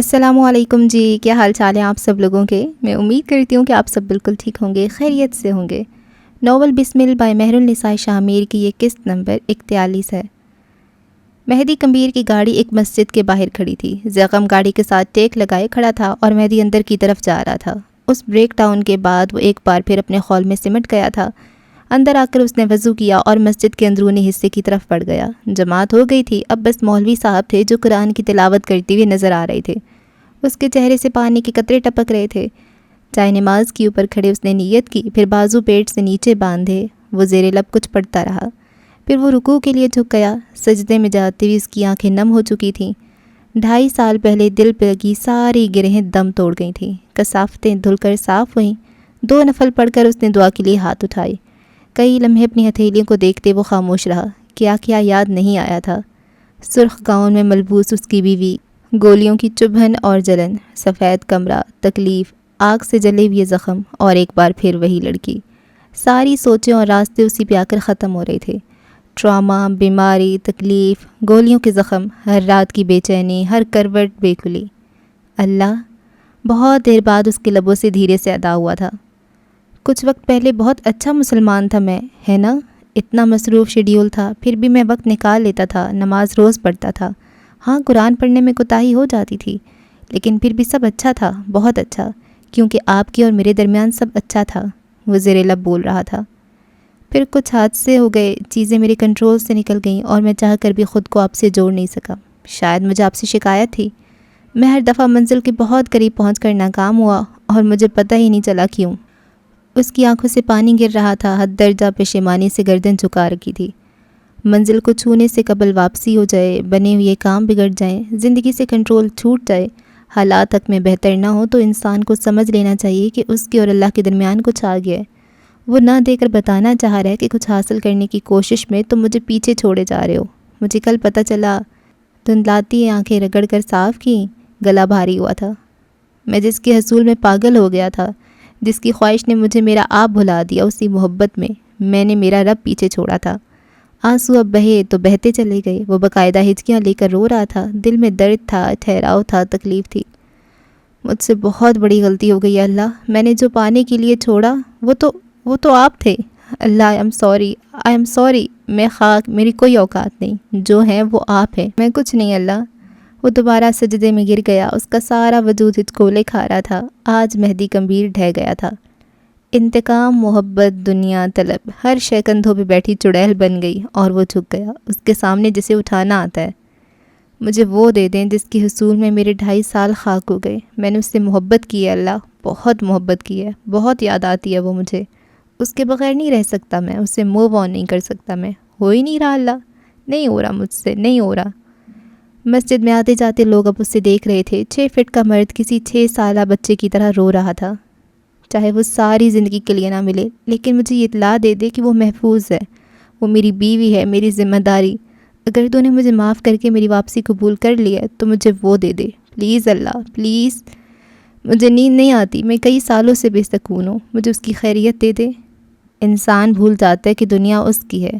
السلام علیکم جی، کیا حال چال ہیں آپ سب لوگوں کے؟ میں امید کرتی ہوں کہ آپ سب بالکل ٹھیک ہوں گے، خیریت سے ہوں گے۔ ناول بسمل بائی مہر النساء شاہ میر کی یہ قسط نمبر 41 ہے۔ مہدی کمبیر کی گاڑی ایک مسجد کے باہر کھڑی تھی۔ زغم گاڑی کے ساتھ ٹیک لگائے کھڑا تھا اور مہدی اندر کی طرف جا رہا تھا۔ اس بریک ڈاؤن کے بعد وہ ایک بار پھر اپنے خول میں سمٹ گیا تھا۔ اندر آ کر اس نے وضو کیا اور مسجد کے اندرونی حصے کی طرف بڑھ گیا۔ جماعت ہو گئی تھی، اب بس مولوی صاحب تھے جو قرآن کی تلاوت کرتے ہوئے نظر آ رہے تھے۔ اس کے چہرے سے پانی کے قطرے ٹپک رہے تھے۔ چائے نماز کے اوپر کھڑے اس نے نیت کی، پھر بازو پیٹ سے نیچے باندھے وہ زیر لب کچھ پڑھتا رہا۔ پھر وہ رکوع کے لیے جھک گیا۔ سجدے میں جاتے ہوئے اس کی آنکھیں نم ہو چکی تھیں۔ 2.5 سال پہلے دل پہ لگی ساری گرہیں دم توڑ گئی تھیں، کثافتیں دھل کر صاف ہوئیں۔ 2 نفل پڑھ کر اس نے دعا کے لیے ہاتھ اٹھائے۔ کئی لمحے اپنی ہتھیلیوں کو دیکھتے وہ خاموش رہا۔ کیا کیا یاد نہیں آیا تھا۔ سرخ گاؤن میں ملبوس اس کی بیوی، گولیوں کی چبھن اور جلن، سفید کمرہ، تکلیف، آگ سے جلے ہوئے زخم، اور ایک بار پھر وہی لڑکی۔ ساری سوچیں اور راستے اسی پہ آ کر ختم ہو رہے تھے۔ ٹراما، بیماری، تکلیف، گولیوں کے زخم، ہر رات کی بے چینی، ہر کروٹ بے کلی۔ اللہ، بہت دیر بعد اس کے لبوں سے دھیرے سے ادا ہوا تھا۔ کچھ وقت پہلے بہت اچھا مسلمان تھا میں، ہے نا؟ اتنا مصروف شیڈیول تھا، پھر بھی میں وقت نکال لیتا تھا، نماز روز پڑھتا تھا۔ ہاں، قرآن پڑھنے میں کوتاہی ہو جاتی تھی، لیکن پھر بھی سب اچھا تھا، بہت اچھا، کیونکہ آپ کے اور میرے درمیان سب اچھا تھا، وہ زیر لب بول رہا تھا۔ پھر کچھ حادثے ہو گئے، چیزیں میرے کنٹرول سے نکل گئیں اور میں چاہ کر بھی خود کو آپ سے جوڑ نہیں سکا۔ شاید مجھے آپ سے شکایت تھی۔ میں ہر دفعہ منزل کے بہت قریب پہنچ کر ناکام ہوا اور مجھے پتہ ہی نہیں چلا کیوں۔ اس کی آنکھوں سے پانی گر رہا تھا، حد درجہ پشیمانی سے گردن جھکا رکھی تھی۔ منزل کو چھونے سے قبل واپسی ہو جائے، بنے ہوئے کام بگڑ جائیں، زندگی سے کنٹرول چھوٹ جائے، حالات حق میں بہتر نہ ہو تو انسان کو سمجھ لینا چاہیے کہ اس کے اور اللہ کے درمیان کچھ آ گیا ہے۔ وہ نہ دے کر بتانا چاہ رہا ہے کہ کچھ حاصل کرنے کی کوشش میں تم مجھے پیچھے چھوڑے جا رہے ہو۔ مجھے کل پتہ چلا۔ دھندلاتی آنکھیں رگڑ کر صاف کی، گلا بھاری ہوا تھا۔ میں جس کے حصول میں پاگل ہو گیا تھا، جس کی خواہش نے مجھے میرا آپ بھلا دیا، اسی محبت میں نے میرا رب پیچھے چھوڑا تھا۔ آنسو اب بہے تو بہتے چلے گئے۔ وہ باقاعدہ ہچکیاں لے کر رو رہا تھا۔ دل میں درد تھا، ٹھہراؤ تھا، تکلیف تھی۔ مجھ سے بہت بڑی غلطی ہو گئی ہے اللہ۔ میں نے جو پانے کے لیے چھوڑا وہ تو آپ تھے۔ اللہ، آئی ایم سوری۔ میں خاک، میری کوئی اوقات نہیں، جو ہے وہ آپ ہے، میں کچھ نہیں اللہ۔ وہ دوبارہ سجدے میں گر گیا۔ اس کا سارا وجود ہچکولے کھا رہا تھا۔ آج مہدی کمبیر ڈھہ گیا تھا۔ انتقام، محبت، دنیا طلب، ہر شے کندھوں پہ بیٹھی چڑیل بن گئی اور وہ جھک گیا اس کے سامنے جسے اٹھانا آتا ہے۔ مجھے وہ دے دیں جس کے حصول میں میرے 2.5 سال خاک ہو گئے۔ میں نے اس سے محبت کی ہے اللہ، بہت محبت کی ہے، بہت یاد آتی ہے وہ مجھے۔ اس کے بغیر نہیں رہ سکتا میں، اس سے موو آن نہیں کر سکتا میں۔ ہو ہی نہیں رہا اللہ، نہیں ہو رہا مجھ سے، نہیں ہو رہا۔ مسجد میں آتے جاتے لوگ اب اس سے دیکھ رہے تھے۔ 6 فٹ کا مرد کسی 6 سالہ بچے کی طرح رو رہا تھا۔ چاہے وہ ساری زندگی کے لیے نہ ملے، لیکن مجھے یہ اطلاع دے دے کہ وہ محفوظ ہے، وہ میری بیوی ہے، میری ذمہ داری۔ اگر تو نے مجھے معاف کر کے میری واپسی قبول کر لی ہے تو مجھے وہ دے دے پلیز اللہ، پلیز۔ مجھے نیند نہیں آتی، میں کئی سالوں سے بے سکون ہوں، مجھے اس کی خیریت دے دے۔ انسان بھول جاتا ہے کہ دنیا اس کی ہے،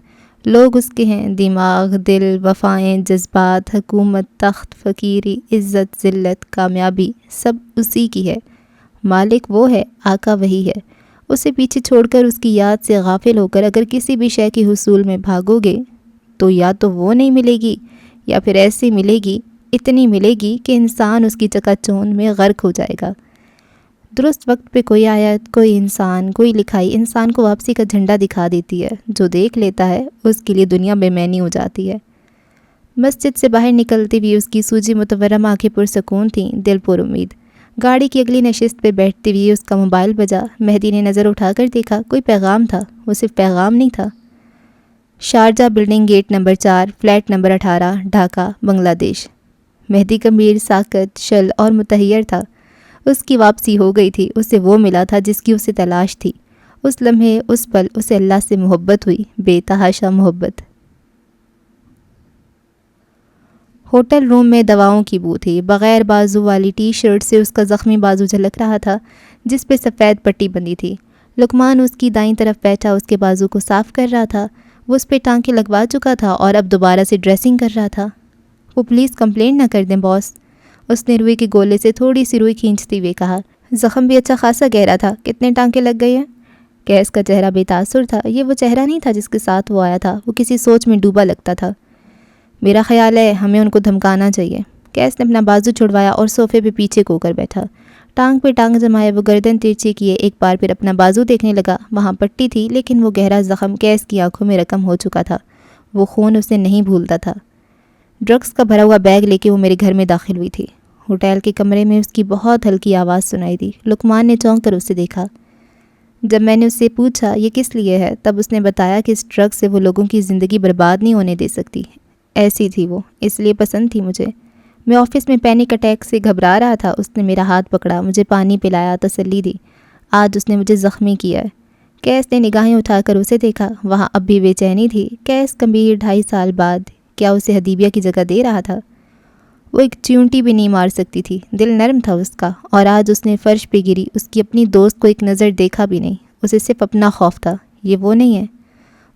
لوگ اس کے ہیں، دماغ، دل، وفائیں، جذبات، حکومت، تخت، فقیری، عزت، ذلت، کامیابی، سب اسی کی ہے۔ مالک وہ ہے، آقا وہی ہے۔ اسے پیچھے چھوڑ کر اس کی یاد سے غافل ہو کر اگر کسی بھی شے کے حصول میں بھاگو گے تو یا تو وہ نہیں ملے گی یا پھر ایسی ملے گی، اتنی ملے گی کہ انسان اس کی چکا چوند میں غرق ہو جائے گا۔ درست وقت پہ کوئی آیت، کوئی انسان، کوئی لکھائی انسان کو واپسی کا جھنڈا دکھا دیتی ہے۔ جو دیکھ لیتا ہے اس کے لیے دنیا بے معنی ہو جاتی ہے۔ مسجد سے باہر نکلتے ہوئے اس کی سوجی متورم آنکھیں پرسکون تھیں، دل پر امید۔ گاڑی کی اگلی نشست پہ بیٹھتے ہوئے اس کا موبائل بجا۔ مہدی نے نظر اٹھا کر دیکھا، کوئی پیغام تھا۔ وہ صرف پیغام نہیں تھا۔ Sharjah building, gate number 4، flat number 18، Dhaka, Bangladesh. Mehdi کمبیر ساکت، شل اور متحیر تھا۔ اس کی واپسی ہو گئی تھی، اسے وہ ملا تھا جس کی اسے تلاش تھی۔ اس لمحے، اس پل اسے اللہ سے محبت ہوئی، بے تحاشا محبت۔ ہوٹل روم میں دواؤں کی بو تھی۔ بغیر بازو والی ٹی شرٹ سے اس کا زخمی بازو جھلک رہا تھا جس پہ سفید پٹی بندھی تھی۔ لقمان اس کی دائیں طرف بیٹھا اس کے بازو کو صاف کر رہا تھا۔ وہ اس پہ ٹانکے لگوا چکا تھا اور اب دوبارہ سے ڈریسنگ کر رہا تھا۔ وہ پلیز کمپلین نہ کر دیں باس، اس نے روئی کے گولے سے تھوڑی سی روئی کھینچتے ہوئے کہا۔ زخم بھی اچھا خاصا گہرا تھا، کتنے ٹانکے لگ گئے ہیں؟ کیس کا چہرہ بے تاثر تھا، یہ وہ چہرہ نہیں تھا جس کے ساتھ وہ آیا تھا، وہ کسی سوچ میں ڈوبا لگتا تھا۔ میرا خیال ہے ہمیں ان کو دھمکانا چاہیے۔ کیس نے اپنا بازو چھڑوایا اور صوفے پہ پیچھے کو کر بیٹھا۔ ٹانگ پہ ٹانگ جمائے وہ گردن ترچھی کیے ایک بار پھر اپنا بازو دیکھنے لگا۔ وہاں پٹی تھی لیکن وہ گہرا زخم کیس کی آنکھوں میں رقم ہو چکا تھا، وہ خون اسے نہیں بھولتا تھا۔ ڈرگس کا بھرا ہوا بیگ لے کے وہ میرے گھر میں داخل ہوئی تھی۔ ہوٹل کے کمرے میں اس کی بہت ہلکی آواز سنائی دی۔ لقمان نے چونک کر اسے دیکھا۔ جب میں نے اس سے پوچھا یہ کس لیے ہے، تب اس نے بتایا کہ اس ڈرگ سے وہ لوگوں کی زندگی برباد نہیں ہونے دے سکتی۔ ایسی تھی وہ، اس لیے پسند تھی مجھے۔ میں آفس میں پینک اٹیک سے گھبرا رہا تھا، اس نے میرا ہاتھ پکڑا، مجھے پانی پلایا، تسلی دی۔ آج اس نے مجھے زخمی کیا ہے۔ کیس نے نگاہیں اٹھا کر اسے دیکھا، وہاں اب بھی بے چینی تھی۔ کیس کبیر 2.5 سال بعد کیا اسے حدیبیہ کی جگہ دے رہا تھا؟ وہ ایک چیونٹی بھی نہیں مار سکتی تھی، دل نرم تھا اس کا، اور آج اس نے فرش پہ گری اس کی اپنی دوست کو ایک نظر دیکھا بھی نہیں۔ اسے صرف اپنا خوف تھا، یہ وہ نہیں ہے۔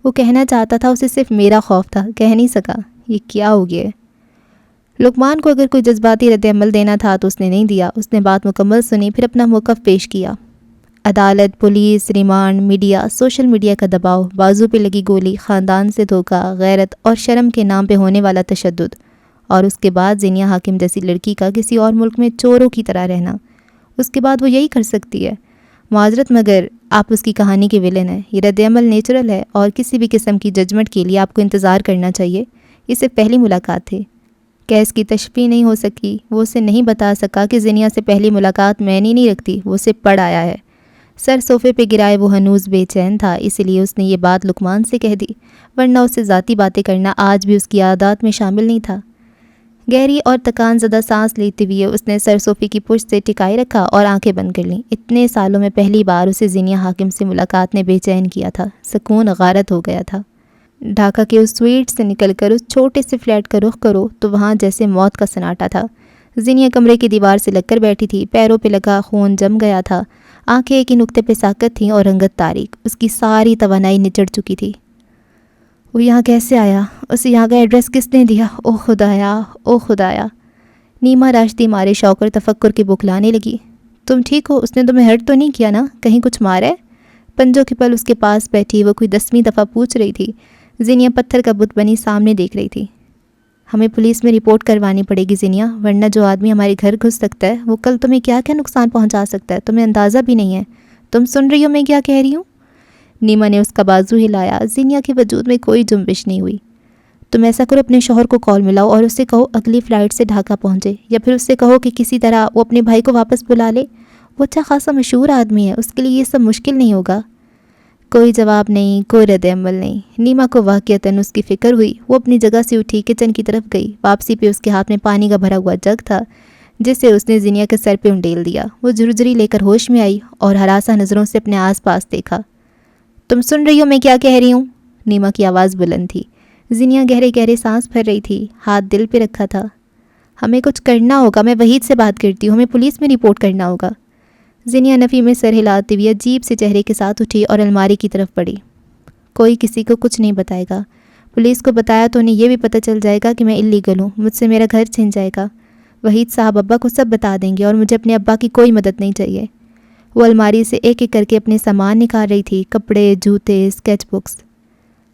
وہ کہنا چاہتا تھا اسے صرف میرا خوف تھا، کہہ نہیں سکا۔ یہ کیا ہو گیا ہے؟ لقمان کو اگر کوئی جذباتی رد عمل دینا تھا تو اس نے نہیں دیا۔ اس نے بات مکمل سنی، پھر اپنا موقف پیش کیا۔ عدالت، police, remand, media, social media کا دباؤ، بازو پہ لگی گولی، خاندان سے دھوکہ، غیرت اور شرم کے نام پہ ہونے والا تشدد، اور اس کے بعد زینیہ حاکم جیسی لڑکی کا کسی اور ملک میں چوروں کی طرح رہنا۔ اس کے بعد وہ یہی کر سکتی ہے۔ معذرت مگر آپ اس کی کہانی کے ولن ہیں۔ یہ رد عمل نیچرل ہے اور کسی بھی قسم کی ججمنٹ کے لیے آپ کو انتظار کرنا چاہیے۔ یہ صرف پہلی ملاقات تھی۔ کیس کی تشفی نہیں ہو سکی، وہ اسے نہیں بتا سکا کہ زینیہ سے پہلی ملاقات معنی نہیں رکھتی، وہ اسے پڑھ آیا ہے۔ سر صوفے پہ گرائے وہ ہنوز بے چین تھا، اس لیے اس نے یہ بات لقمان سے کہہ دی، ورنہ اس سے ذاتی باتیں کرنا آج بھی اس کی عادات میں شامل نہیں تھا۔ گہری اور تکان زدہ سانس لیتے ہوئے اس نے سر صوفی کی پشت سے ٹکائے رکھا اور آنکھیں بند کر لیں۔ اتنے سالوں میں پہلی بار اسے زینیہ حاکم سے ملاقات نے بے چین کیا تھا، سکون غارت ہو گیا تھا۔ ڈھاکہ کے اس سویٹ سے نکل کر اس چھوٹے سے فلیٹ کا رخ کرو تو وہاں جیسے موت کا سناٹا تھا۔ زینیہ کمرے کی دیوار سے لگ کر بیٹھی تھی، پیروں پہ لگا خون جم گیا تھا، آنکھیں ایک ہی نقطے پہ ساکت تھیں اور رنگت تاریک، اس کی ساری توانائی نچڑ چکی تھی۔ وہ یہاں کیسے آیا؟ اسے یہاں کا ایڈریس کس نے دیا؟ او خدایا، او خدایا! نیما راشتی مارے شوق اور تفکر کے بکلانے لگی۔ تم ٹھیک ہو؟ اس نے تمہیں ہرٹ تو نہیں کیا نا؟ کہیں کچھ مارا ہے؟ پنجوں کے پل اس کے پاس بیٹھی وہ کوئی 10ویں دفعہ پوچھ رہی تھی۔ زینیہ پتھر کا بت بنی سامنے دیکھ رہی تھی۔ ہمیں پولیس میں رپورٹ کروانی پڑے گی زینیہ، ورنہ جو آدمی ہمارے گھر گھس سکتا ہے وہ کل تمہیں کیا کیا نقصان پہنچا سکتا ہے، تمہیں اندازہ بھی نہیں ہے۔ تم سن رہی ہو میں کیا کہہ رہی ہوں؟ نیما نے اس کا بازو ہلایا۔ زینیہ کے وجود میں کوئی جنبش نہیں ہوئی۔ تم ایسا کرو، اپنے شوہر کو کال ملاؤ اور اس سے کہو اگلی فلائٹ سے ڈھاکہ پہنچے، یا پھر اس سے کہو کہ کسی طرح وہ اپنے بھائی کو واپس بلا لے۔ وہ اچھا خاصا مشہور آدمی ہے، اس کے لیے یہ سب مشکل نہیں ہوگا۔ کوئی جواب نہیں، کوئی رد عمل نہیں۔ نیما کو واقعتاً اس کی فکر ہوئی۔ وہ اپنی جگہ سے اٹھی کچن کی طرف گئی۔ واپسی پہ اس کے ہاتھ میں پانی کا بھرا ہوا جگ تھا جسے اس نے زینیہ کے سر پہ انڈیل دیا۔ وہ جھرجھری لے کر ہوش میں آئی اور ہراساں نظروں سے اپنے آس پاس دیکھا۔ تم سن رہی ہو میں کیا کہہ رہی ہوں؟ نیما کی آواز بلند تھی۔ زینیہ گہرے گہرے سانس بھر رہی تھی، ہاتھ دل پہ رکھا تھا۔ ہمیں کچھ کرنا ہوگا، میں وحید سے بات کرتی ہوں، ہمیں پولیس میں رپورٹ کرنا ہوگا۔ زینیہ نفی میں سر ہلاتے ہوئے عجیب سے چہرے کے ساتھ اٹھی اور الماری کی طرف بڑھی۔ کوئی کسی کو کچھ نہیں بتائے گا۔ پولیس کو بتایا تو انہیں یہ بھی پتہ چل جائے گا کہ میں اللیگل ہوں، مجھ سے میرا گھر چھن جائے گا۔ وحید صاحب ابا کو سب بتا دیں گے اور مجھے اپنے ابا کی کوئی مدد نہیں چاہیے۔ وہ الماری سے ایک ایک کر کے اپنے سامان نکال رہی تھی، کپڑے، جوتے، اسکیچ بکس۔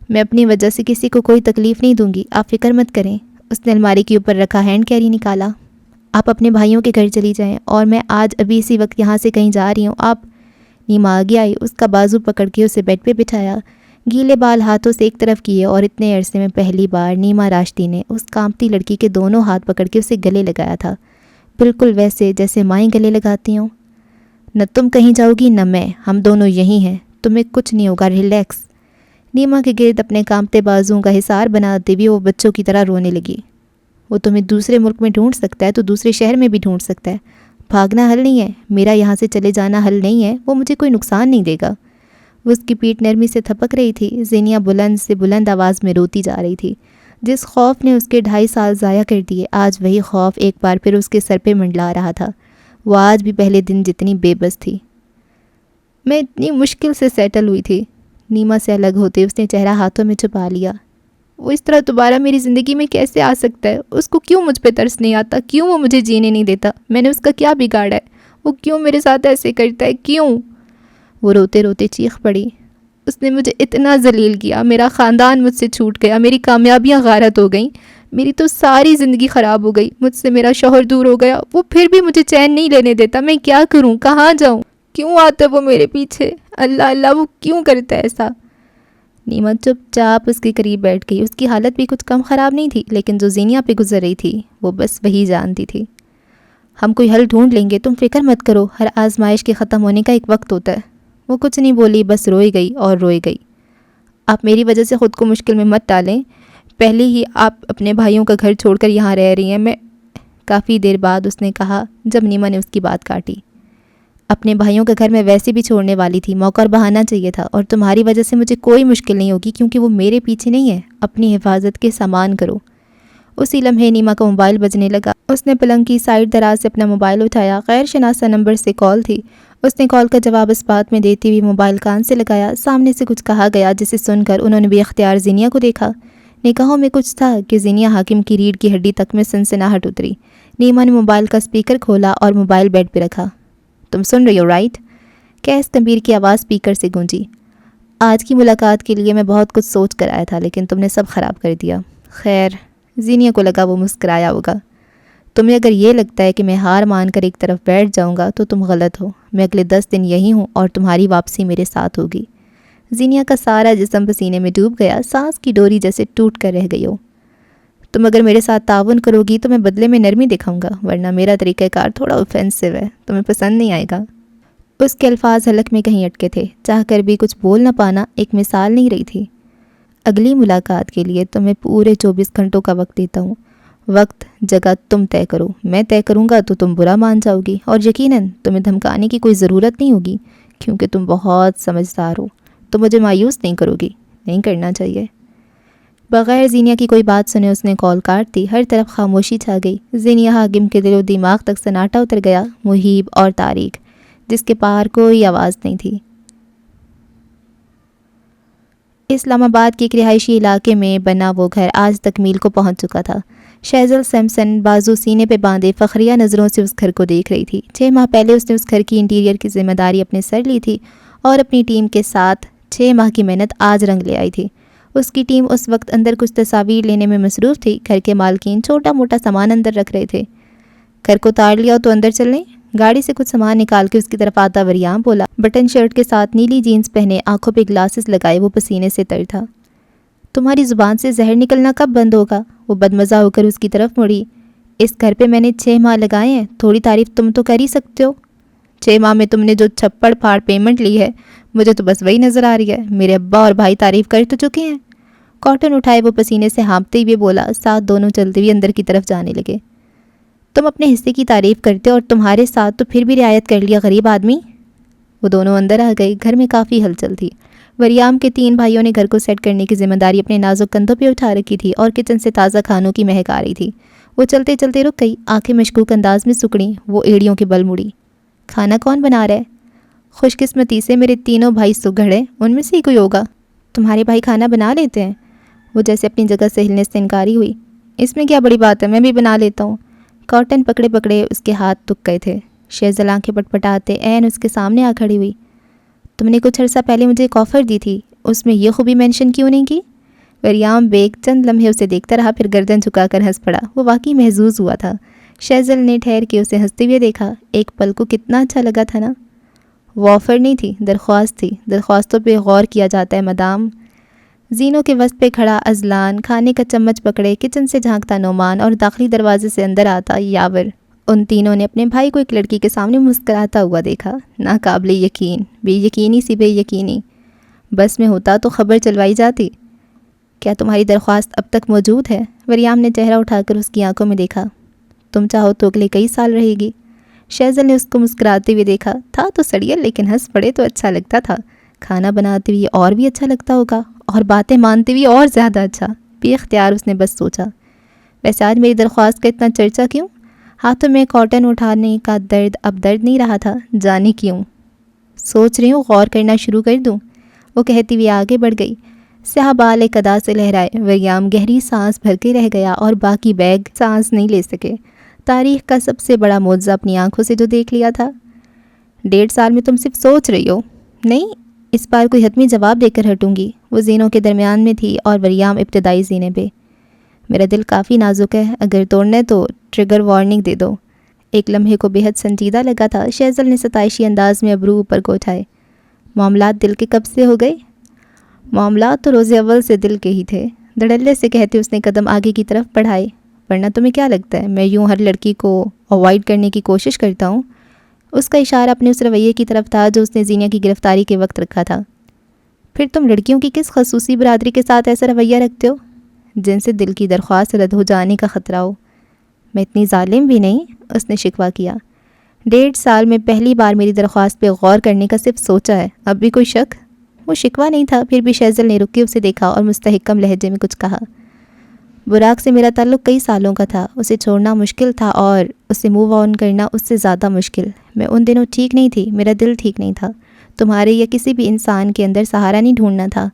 میں اپنی وجہ سے کسی کو کوئی تکلیف نہیں دوں گی، آپ فکر مت کریں۔ اس نے الماری کے اوپر رکھا ہینڈ کیری نکالا۔ آپ اپنے بھائیوں کے گھر چلی جائیں اور میں آج ابھی اسی وقت یہاں سے کہیں جا رہی ہوں۔ آپ نیما آگے آئی، اس کا بازو پکڑ کے اسے بیڈ پہ بٹھایا، گیلے بال ہاتھوں سے ایک طرف کیے، اور اتنے عرصے میں پہلی بار نیما راشتی نے اس کانپتی لڑکی کے دونوں ہاتھ پکڑ کے اسے گلے لگایا تھا، بالکل ویسے جیسے مائیں گلے لگاتی ہوں۔ نہ تم کہیں جاؤ گی نہ میں، ہم دونوں یہی ہیں، تمہیں کچھ نہیں ہوگا، ریلیکس۔ نیما کے گرد اپنے کانپتے بازوؤں کا حصار بناتے ہوئے وہ بچوں کی طرح رونے لگی۔ وہ تمہیں دوسرے ملک میں ڈھونڈ سکتا ہے تو دوسرے شہر میں بھی ڈھونڈ سکتا ہے، بھاگنا حل نہیں ہے، میرا یہاں سے چلے جانا حل نہیں ہے، وہ مجھے کوئی نقصان نہیں دے گا۔ وہ اس کی پیٹھ نرمی سے تھپک رہی تھی۔ زینیہ بلند سے بلند آواز میں روتی جا رہی تھی۔ جس خوف نے اس کے 2.5 سال ضائع کر دیے، آج وہی خوف ایک بار پھر اس کے سر پہ منڈلا رہا تھا۔ وہ آج بھی پہلے دن جتنی بے بس تھی۔ میں اتنی مشکل سے سیٹل ہوئی تھی۔ نیما سے الگ ہوتے اس نے چہرہ ہاتھوں میں چھپا لیا۔ وہ اس طرح دوبارہ میری زندگی میں کیسے آ سکتا ہے؟ اس کو کیوں مجھ پہ ترس نہیں آتا؟ کیوں وہ مجھے جینے نہیں دیتا؟ میں نے اس کا کیا بگاڑا ہے؟ وہ کیوں میرے ساتھ ایسے کرتا ہے؟ کیوں؟ وہ روتے روتے چیخ پڑی۔ اس نے مجھے اتنا ذلیل کیا، میرا خاندان مجھ سے چھوٹ گیا، میری کامیابیاں غارت ہو گئیں، میری تو ساری زندگی خراب ہو گئی، مجھ سے میرا شوہر دور ہو گیا، وہ پھر بھی مجھے چین نہیں لینے دیتا۔ میں کیا کروں؟ کہاں جاؤں؟ کیوں آتا ہے وہ میرے پیچھے؟ اللہ اللہ، وہ کیوں کرتا ہے ایسا؟ نیما چپ چاپ اس کے قریب بیٹھ گئی۔ اس کی حالت بھی کچھ کم خراب نہیں تھی، لیکن جو زینیا پہ گزر رہی تھی وہ بس وہی جانتی تھی۔ ہم کوئی حل ڈھونڈ لیں گے، تم فکر مت کرو، ہر آزمائش کے ختم ہونے کا ایک وقت ہوتا ہے۔ وہ کچھ نہیں بولی، بس روئی گئی اور روئی گئی۔ آپ میری وجہ سے خود کو مشکل میں مت ڈالیں، پہلے ہی آپ اپنے بھائیوں کا گھر چھوڑ کر یہاں رہ رہی ہیں۔ میں کافی دیر بعد اس نے کہا، جب نیما نے اس کی بات کاٹی۔ اپنے بھائیوں کا گھر میں ویسے بھی چھوڑنے والی تھی، موقع اور بہانا چاہیے تھا، اور تمہاری وجہ سے مجھے کوئی مشکل نہیں ہوگی کیونکہ وہ میرے پیچھے نہیں ہے۔ اپنی حفاظت کے سامان کرو۔ اسی لمحے نیما کا موبائل بجنے لگا۔ اس نے پلنگ کی سائڈ دراز سے اپنا موبائل اٹھایا۔ غیر شناسہ نمبر سے کال تھی۔ اس نے کال کا جواب اس بات میں دیتی ہوئی موبائل کان سے لگایا۔ سامنے سے کچھ کہا گیا جسے سن کر انہوں نے بے اختیار زینیا کو دیکھا۔ نگاہوں میں کچھ تھا کہ زینیا حاکم کی ریڑھ کی ہڈی تک میں سنسناہٹ اتری۔ نیما نے موبائل کا اسپیکر کھولا اور موبائل بیڈ پہ رکھا۔ تم سن رہی ہو رائٹ؟ کیس کبیر کی آواز اسپیکر سے گونجی۔ آج کی ملاقات کے لیے میں بہت کچھ سوچ کر آیا تھا، لیکن تم نے سب خراب کر دیا۔ خیر، زینیا کو لگا وہ مسکرایا ہوگا۔ تمہیں اگر یہ لگتا ہے کہ میں ہار مان کر ایک طرف بیٹھ جاؤں گا تو تم غلط ہو۔ میں اگلے 10 دن یہی ہوں اور تمہاری واپسی میرے ساتھ ہوگی۔ زینیا کا سارا جسم پسینے میں ڈوب گیا، سانس کی ڈوری جیسے ٹوٹ کر رہ گئی ہو۔ تم اگر میرے ساتھ تعاون کرو گی تو میں بدلے میں نرمی دکھاؤں گا، ورنہ میرا طریقہ کار تھوڑا اوفینسو ہے، تمہیں پسند نہیں آئے گا۔ اس کے الفاظ حلق میں کہیں اٹکے تھے، چاہ کر بھی کچھ بول نہ پانا ایک مثال نہیں رہی تھی۔ اگلی ملاقات کے لیے تمہیں پورے 24 گھنٹوں کا وقت دیتا ہوں۔ وقت جگہ تم طے کرو، میں طے کروں گا تو تم برا مان جاؤ گی، اور یقیناً تمہیں دھمکانے کی کوئی ضرورت نہیں ہوگی کیونکہ تم بہت سمجھدار ہو۔ تم مجھے مایوس نہیں کرو گی، نہیں کرنا چاہیے۔ بغیر زینیا کی کوئی بات سنے اس نے کال کاٹ دی۔ ہر طرف خاموشی چھا گئی۔ زینیا حاکم کے دل و دماغ تک سناٹا اتر گیا، محیب اور تاریک، جس کے پار کوئی آواز نہیں تھی۔ اسلام آباد کے ایک رہائشی علاقے میں بنا وہ گھر آج تکمیل کو پہنچ چکا تھا۔ شہزل سیمسن بازو سینے پہ باندھے فخریہ نظروں سے اس گھر کو دیکھ رہی تھی۔ 6 ماہ پہلے اس نے اس گھر کی انٹیریئر کی ذمہ داری اپنے سر لی تھی اور اپنی ٹیم کے ساتھ 6 ماہ کی محنت آج رنگ لے آئی تھی۔ اس کی ٹیم اس وقت اندر کچھ تصاویر لینے میں مصروف تھی۔ گھر کے مالکین چھوٹا موٹا سامان اندر رکھ رہے تھے۔ گھر کو تاڑ لیا تو اندر چلیں؟ گاڑی سے کچھ سامان نکال کے اس کی طرف آتا وریام بولا۔ بٹن شرٹ کے ساتھ نیلی جینز پہنے، آنکھوں پہ گلاسز لگائے، وہ پسینے سے تر تھا۔ تمہاری زبان سے زہر نکلنا کب بند ہوگا؟ وہ بدمزہ ہو کر اس کی طرف مڑی۔ اس گھر پہ میں نے 6 ماہ لگائے ہیں، تھوڑی تعریف تم تو کر ہی سکتے ہو۔ 6 ماہ میں تم نے جو چھپڑ پھاڑ پیمنٹ لی ہے، مجھے تو بس وہی نظر آ رہی ہے۔ میرے ابا اور بھائی تعریف کر تو چکے ہیں۔ کاٹن اٹھائے وہ پسینے سے ہانپتے ہوئے بولا، ساتھ دونوں چلتے ہوئے اندر کی طرف جانے لگے۔ تم اپنے حصے کی تعریف کرتے اور تمہارے ساتھ تو پھر بھی رعایت کر لیا غریب آدمی۔ وہ دونوں اندر آ گئے۔ گھر میں کافی ہلچل تھی۔ وریام کے 3 بھائیوں نے گھر کو سیٹ کرنے کی ذمہ داری اپنے نازک کندھوں پہ اٹھا رکھی تھی اور کچن سے تازہ کھانوں کی مہک آ رہی تھی۔ وہ چلتے چلتے رک گئی، آنکھیں مشکوک انداز میں سکڑیں، وہ ایڑیوں کے بل مڑی۔ کھانا کون بنا رہا ہے؟ خوش قسمتی سے میرے تینوں بھائی سگڑ ہیں، ان میں سے ہی کوئی ہوگا۔ تمہارے بھائی کھانا بنا لیتے ہیں؟ وہ جیسے اپنی جگہ سے ہلنے سے انکاری ہوئی۔ اس میں کیا بڑی بات ہے، میں بھی بنا لیتا ہوں۔ کاٹن پکڑے پکڑے اس کے ہاتھ تک گئے تھے۔ شہزل آنکھیں پٹپٹاتے عین اس کے سامنے آ کھڑی ہوئی۔ تم نے کچھ عرصہ پہلے مجھے ایک آفر دی تھی، اس میں یہ خوبی مینشن کیوں نہیں کی؟ وریام بیگ چند لمحے اسے دیکھتا رہا، پھر گردن جھکا کر ہنس پڑا۔ وہ واقعی محظوظ ہوا تھا۔ شہزل نے ٹھہر کے اسے ہنستے ہوئے دیکھا۔ ایک پل کو کتنا اچھا لگا تھا نا؟ وہ آفر نہیں تھی، درخواست تھی۔ درخواستوں پہ غور کیا جاتا ہے مدام۔ زینوں کے وسط پہ کھڑا ازلان کھانے کا چمچ پکڑے کچن سے جھانکتا نعمان اور داخلی دروازے سے اندر آتا یاور، ان تینوں نے اپنے بھائی کو ایک لڑکی کے سامنے مسکراتا ہوا دیکھا۔ ناقابل یقین، بے یقینی سی بے یقینی۔ بس میں ہوتا تو خبر چلوائی جاتی۔ کیا تمہاری درخواست اب تک موجود ہے؟ وریام نے چہرہ اٹھا کر اس کی آنکھوں میں دیکھا۔ تم چاہو تو اگلے کئی سال رہے گی۔ شہزل نے اس کو مسکراتے ہوئے دیکھا۔ تھا تو سڑیل، لیکن ہنس پڑے تو اچھا لگتا تھا۔ کھانا بناتے ہوئے اور بھی اچھا لگتا ہوگا، اور باتیں مانتے ہوئے اور زیادہ اچھا۔ بے اختیار اس نے بس سوچا، ویسے آج میری درخواست کا اتنا چرچا کیوں؟ ہاتھوں میں کاٹن اٹھانے کا درد اب درد نہیں رہا تھا، جانے کیوں؟ سوچ رہی ہوں، غور کرنا شروع کر دوں، وہ کہتی ہوئی آگے بڑھ گئی۔ سیاہ بال ایک ادا سے لہرائے۔ وریام گہری سانس بھر کے رہ گیا اور باقی بیگ سانس نہیں لے سکے۔ تاریخ کا سب سے بڑا معجزہ اپنی آنکھوں سے جو دیکھ لیا تھا۔ 1.5 سال میں تم صرف سوچ رہی ہو؟ نہیں، اس بار کوئی حتمی جواب دے کر ہٹوں گی۔ وہ زینوں کے درمیان میں تھی اور وریام ابتدائی زینے پہ۔ میرا دل کافی نازک ہے، اگر توڑنا ہے تو ٹریگر وارننگ دے دو۔ ایک لمحے کو بے حد سنجیدہ لگا تھا۔ شہزل نے ستائشی انداز میں ابرو اوپر کو اٹھائے۔ معاملات دل کے کب سے ہو گئے؟ معاملات تو روز اول سے دل کے ہی تھے، دھڑلے سے کہتے اس نے قدم آگے کی طرف بڑھائے۔ ورنہ تمہیں کیا لگتا ہے میں یوں ہر لڑکی کو اوائڈ کرنے کی کوشش کرتا ہوں؟ اس کا اشارہ اپنے اس رویے کی طرف تھا جو اس نے زینیا کی گرفتاری کے وقت رکھا تھا۔ پھر تم لڑکیوں کی کس خصوصی برادری کے ساتھ ایسا رویہ رکھتے ہو جن سے دل کی درخواست رد ہو جانے کا خطرہ ہو؟ میں اتنی ظالم بھی نہیں، اس نے شکوہ کیا۔ 1.5 سال میں پہلی بار میری درخواست پہ غور کرنے کا صرف سوچا ہے، اب بھی کوئی شک؟ وہ شکوہ نہیں تھا، پھر بھی شہزل نے رک کے اسے دیکھا اور مستحکم لہجے میں کچھ کہا۔ براق سے میرا تعلق کئی سالوں کا تھا، اسے چھوڑنا مشکل تھا اور اسے موو آن کرنا اس سے زیادہ مشکل۔ میں ان دنوں ٹھیک نہیں تھی، میرا دل ٹھیک نہیں تھا۔ تمہارے یا کسی بھی انسان کے اندر سہارا نہیں ڈھونڈنا تھا،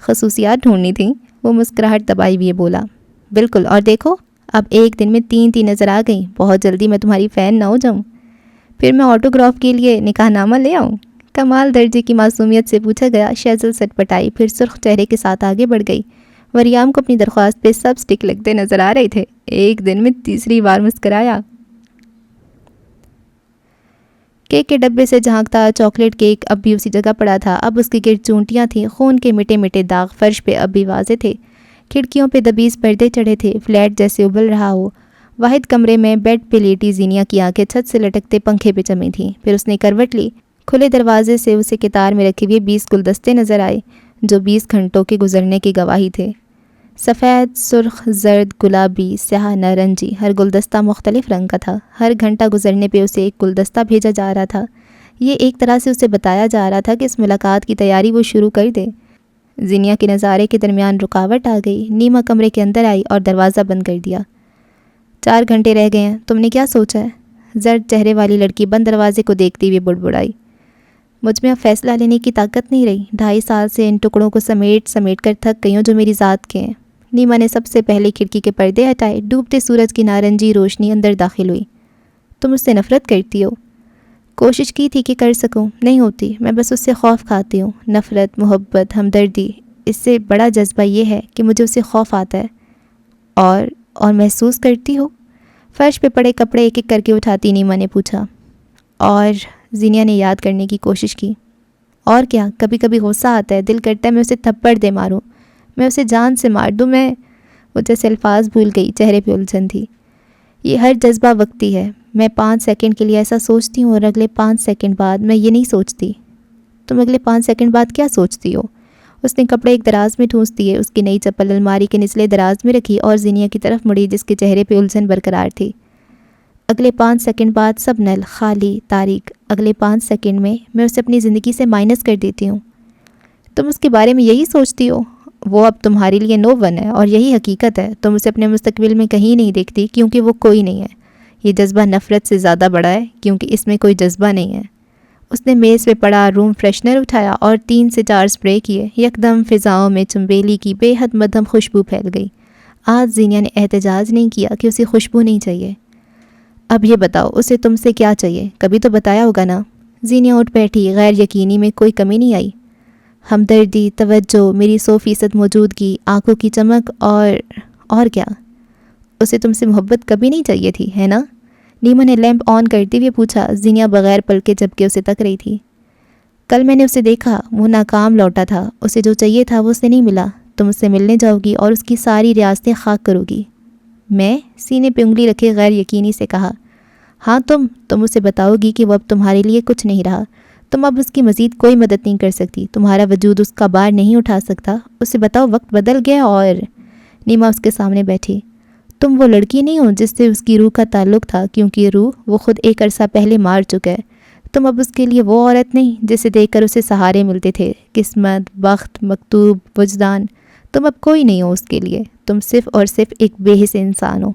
خصوصیات ڈھونڈنی تھیں۔ وہ مسکراہٹ دبائی ہوئے بولا۔ بالکل، اور دیکھو اب ایک دن میں 3 نظر آ گئیں۔ بہت جلدی میں تمہاری فین نہ ہو جاؤں، پھر میں آٹوگراف کے لیے نکاح نامہ لے آؤں؟ کمال درجے کی معصومیت سے پوچھا گیا۔ شہزل سٹ پٹائی، پھر سرخ چہرے کے ساتھ آگے بڑھ گئی۔ وریام کو اپنی درخواست پہ سب سٹک لگتے نظر آ رہے تھے۔ ایک دن میں 3 بار مسکرایا۔ کیک کے ڈبے سے جھانکتا چاکلیٹ کیک اب بھی اسی جگہ پڑا تھا، اب اس کی گرد چونٹیاں تھیں، خون کے مٹے مٹے داغ فرش پہ اب بھی واضح تھے۔ کھڑکیوں پہ دبیز پردے چڑھے تھے، فلیٹ جیسے ابل رہا ہو۔ واحد کمرے میں بیڈ پہ لیٹی زینیا کی آنکھیں چھت سے لٹکتے پنکھے پہ جمی تھیں۔ پھر اس نے کروٹ لی۔ کھلے دروازے سے اسے کتار میں رکھے ہوئے 20 گلدستے نظر آئے جو 20 گھنٹوں کے گزرنے کی گواہی تھے۔ سفید، سرخ، زرد، گلابی، سیاہ، نارنجی، ہر گلدستہ مختلف رنگ کا تھا۔ ہر گھنٹہ گزرنے پہ اسے ایک گلدستہ بھیجا جا رہا تھا۔ یہ ایک طرح سے اسے بتایا جا رہا تھا کہ اس ملاقات کی تیاری وہ شروع کر دے۔ زینیا کے نظارے کے درمیان رکاوٹ آ گئی۔ نیما کمرے کے اندر آئی اور دروازہ بند کر دیا۔ 4 گھنٹے رہ گئے ہیں، تم نے کیا سوچا ہے؟ زرد چہرے والی لڑکی بند دروازے کو دیکھتی ہوئے بڑبڑائی۔ مجھ میں اب فیصلہ لینے کی طاقت نہیں رہی۔ 2.5 سال سے ان ٹکڑوں کو سمیٹ کر تھک گئی ہوں جو میری ذات کے ہیں۔ نیما نے سب سے پہلے کھڑکی کے پردے ہٹائے۔ ڈوبتے سورج کی نارنجی روشنی اندر داخل ہوئی۔ تم اس سے نفرت کرتی ہو؟ کوشش کی تھی کہ کر سکوں، نہیں ہوتی۔ میں بس اس سے خوف کھاتی ہوں۔ نفرت، محبت، ہمدردی، اس سے بڑا جذبہ یہ ہے کہ مجھے اس سے خوف آتا ہے۔ اور محسوس کرتی ہو؟ فرش پہ پڑے کپڑے ایک ایک کر کے اٹھاتی نیما نے پوچھا۔ اور زینیا نے یاد کرنے کی کوشش کی۔ اور کیا، کبھی کبھی غصہ آتا ہے، دل کرتا ہے میں اسے تھپڑ دے ماروں، میں اسے جان سے مار دوں۔ وہ جیسے الفاظ بھول گئی، چہرے پہ الجھن تھی۔ یہ ہر جذبہ وقتی ہے۔ میں 5 سیکنڈ کے لیے ایسا سوچتی ہوں اور اگلے 5 سیکنڈ بعد میں یہ نہیں سوچتی۔ تم اگلے 5 سیکنڈ بعد کیا سوچتی ہو؟ اس نے کپڑے ایک دراز میں ٹھونس دیے، اس کی نئی چپل الماری کے نچلے دراز میں رکھی اور زینیا کی طرف مڑی جس کے چہرے پہ الجھن برقرار تھی۔ اگلے 5 سیکنڈ بعد سب نل خالی، تاریک۔ اگلے 5 سیکنڈ میں اسے اپنی زندگی سے مائنس کر دیتی ہوں۔ تم اس کے بارے میں یہی سوچتی ہو؟ وہ اب تمہارے لیے نو ون ہے اور یہی حقیقت ہے۔ تم اسے اپنے مستقبل میں کہیں نہیں دیکھتی کیونکہ وہ کوئی نہیں ہے۔ یہ جذبہ نفرت سے زیادہ بڑا ہے کیونکہ اس میں کوئی جذبہ نہیں ہے۔ اس نے میز پہ پڑا روم فریشنر اٹھایا اور 3 سے 4 سپرے کیے۔ یکدم فضاؤں میں چنبیلی کی بے حد مدھم خوشبو پھیل گئی۔ آج زینیا نے احتجاج نہیں کیا کہ اسے خوشبو نہیں چاہیے۔ اب یہ بتاؤ اسے تم سے کیا چاہیے؟ کبھی تو بتایا ہوگا نا؟ زینیا اٹھ بیٹھی، غیر یقینی میں کوئی کمی نہیں آئی۔ ہمدردی، توجہ، میری 100% موجودگی، آنکھوں کی چمک اور کیا؟ اسے تم سے محبت کبھی نہیں چاہیے تھی، ہے نا؟ نیما نے لیمپ آن کرتے ہوئے پوچھا۔ زینیا بغیر پلکے جھپکے اسے تک رہی تھی۔ کل میں نے اسے دیکھا، وہ ناکام لوٹا تھا۔ اسے جو چاہیے تھا وہ اسے نہیں ملا۔ تم اس سے ملنے جاؤ گی اور اس کی ساری ریاستیں خاک کرو گی۔ میں سینے پہ انگلی رکھے غیر یقینی سے کہا۔ ہاں تم اسے بتاؤ گی کہ وہ اب تمہارے لیے کچھ نہیں رہا۔ تم اب اس کی مزید کوئی مدد نہیں کر سکتی، تمہارا وجود اس کا بار نہیں اٹھا سکتا۔ اسے بتاؤ وقت بدل گیا۔ اور نیما اس کے سامنے بیٹھی۔ تم وہ لڑکی نہیں ہو جس سے اس کی روح کا تعلق تھا، کیونکہ روح وہ خود ایک عرصہ پہلے مار چکا ہے۔ تم اب اس کے لیے وہ عورت نہیں جسے دیکھ کر اسے سہارے ملتے تھے، قسمت، بخت، مکتوب، وجدان۔ تم اب کوئی نہیں ہو اس کے لیے، تم صرف اور صرف ایک بے حس انسان ہو۔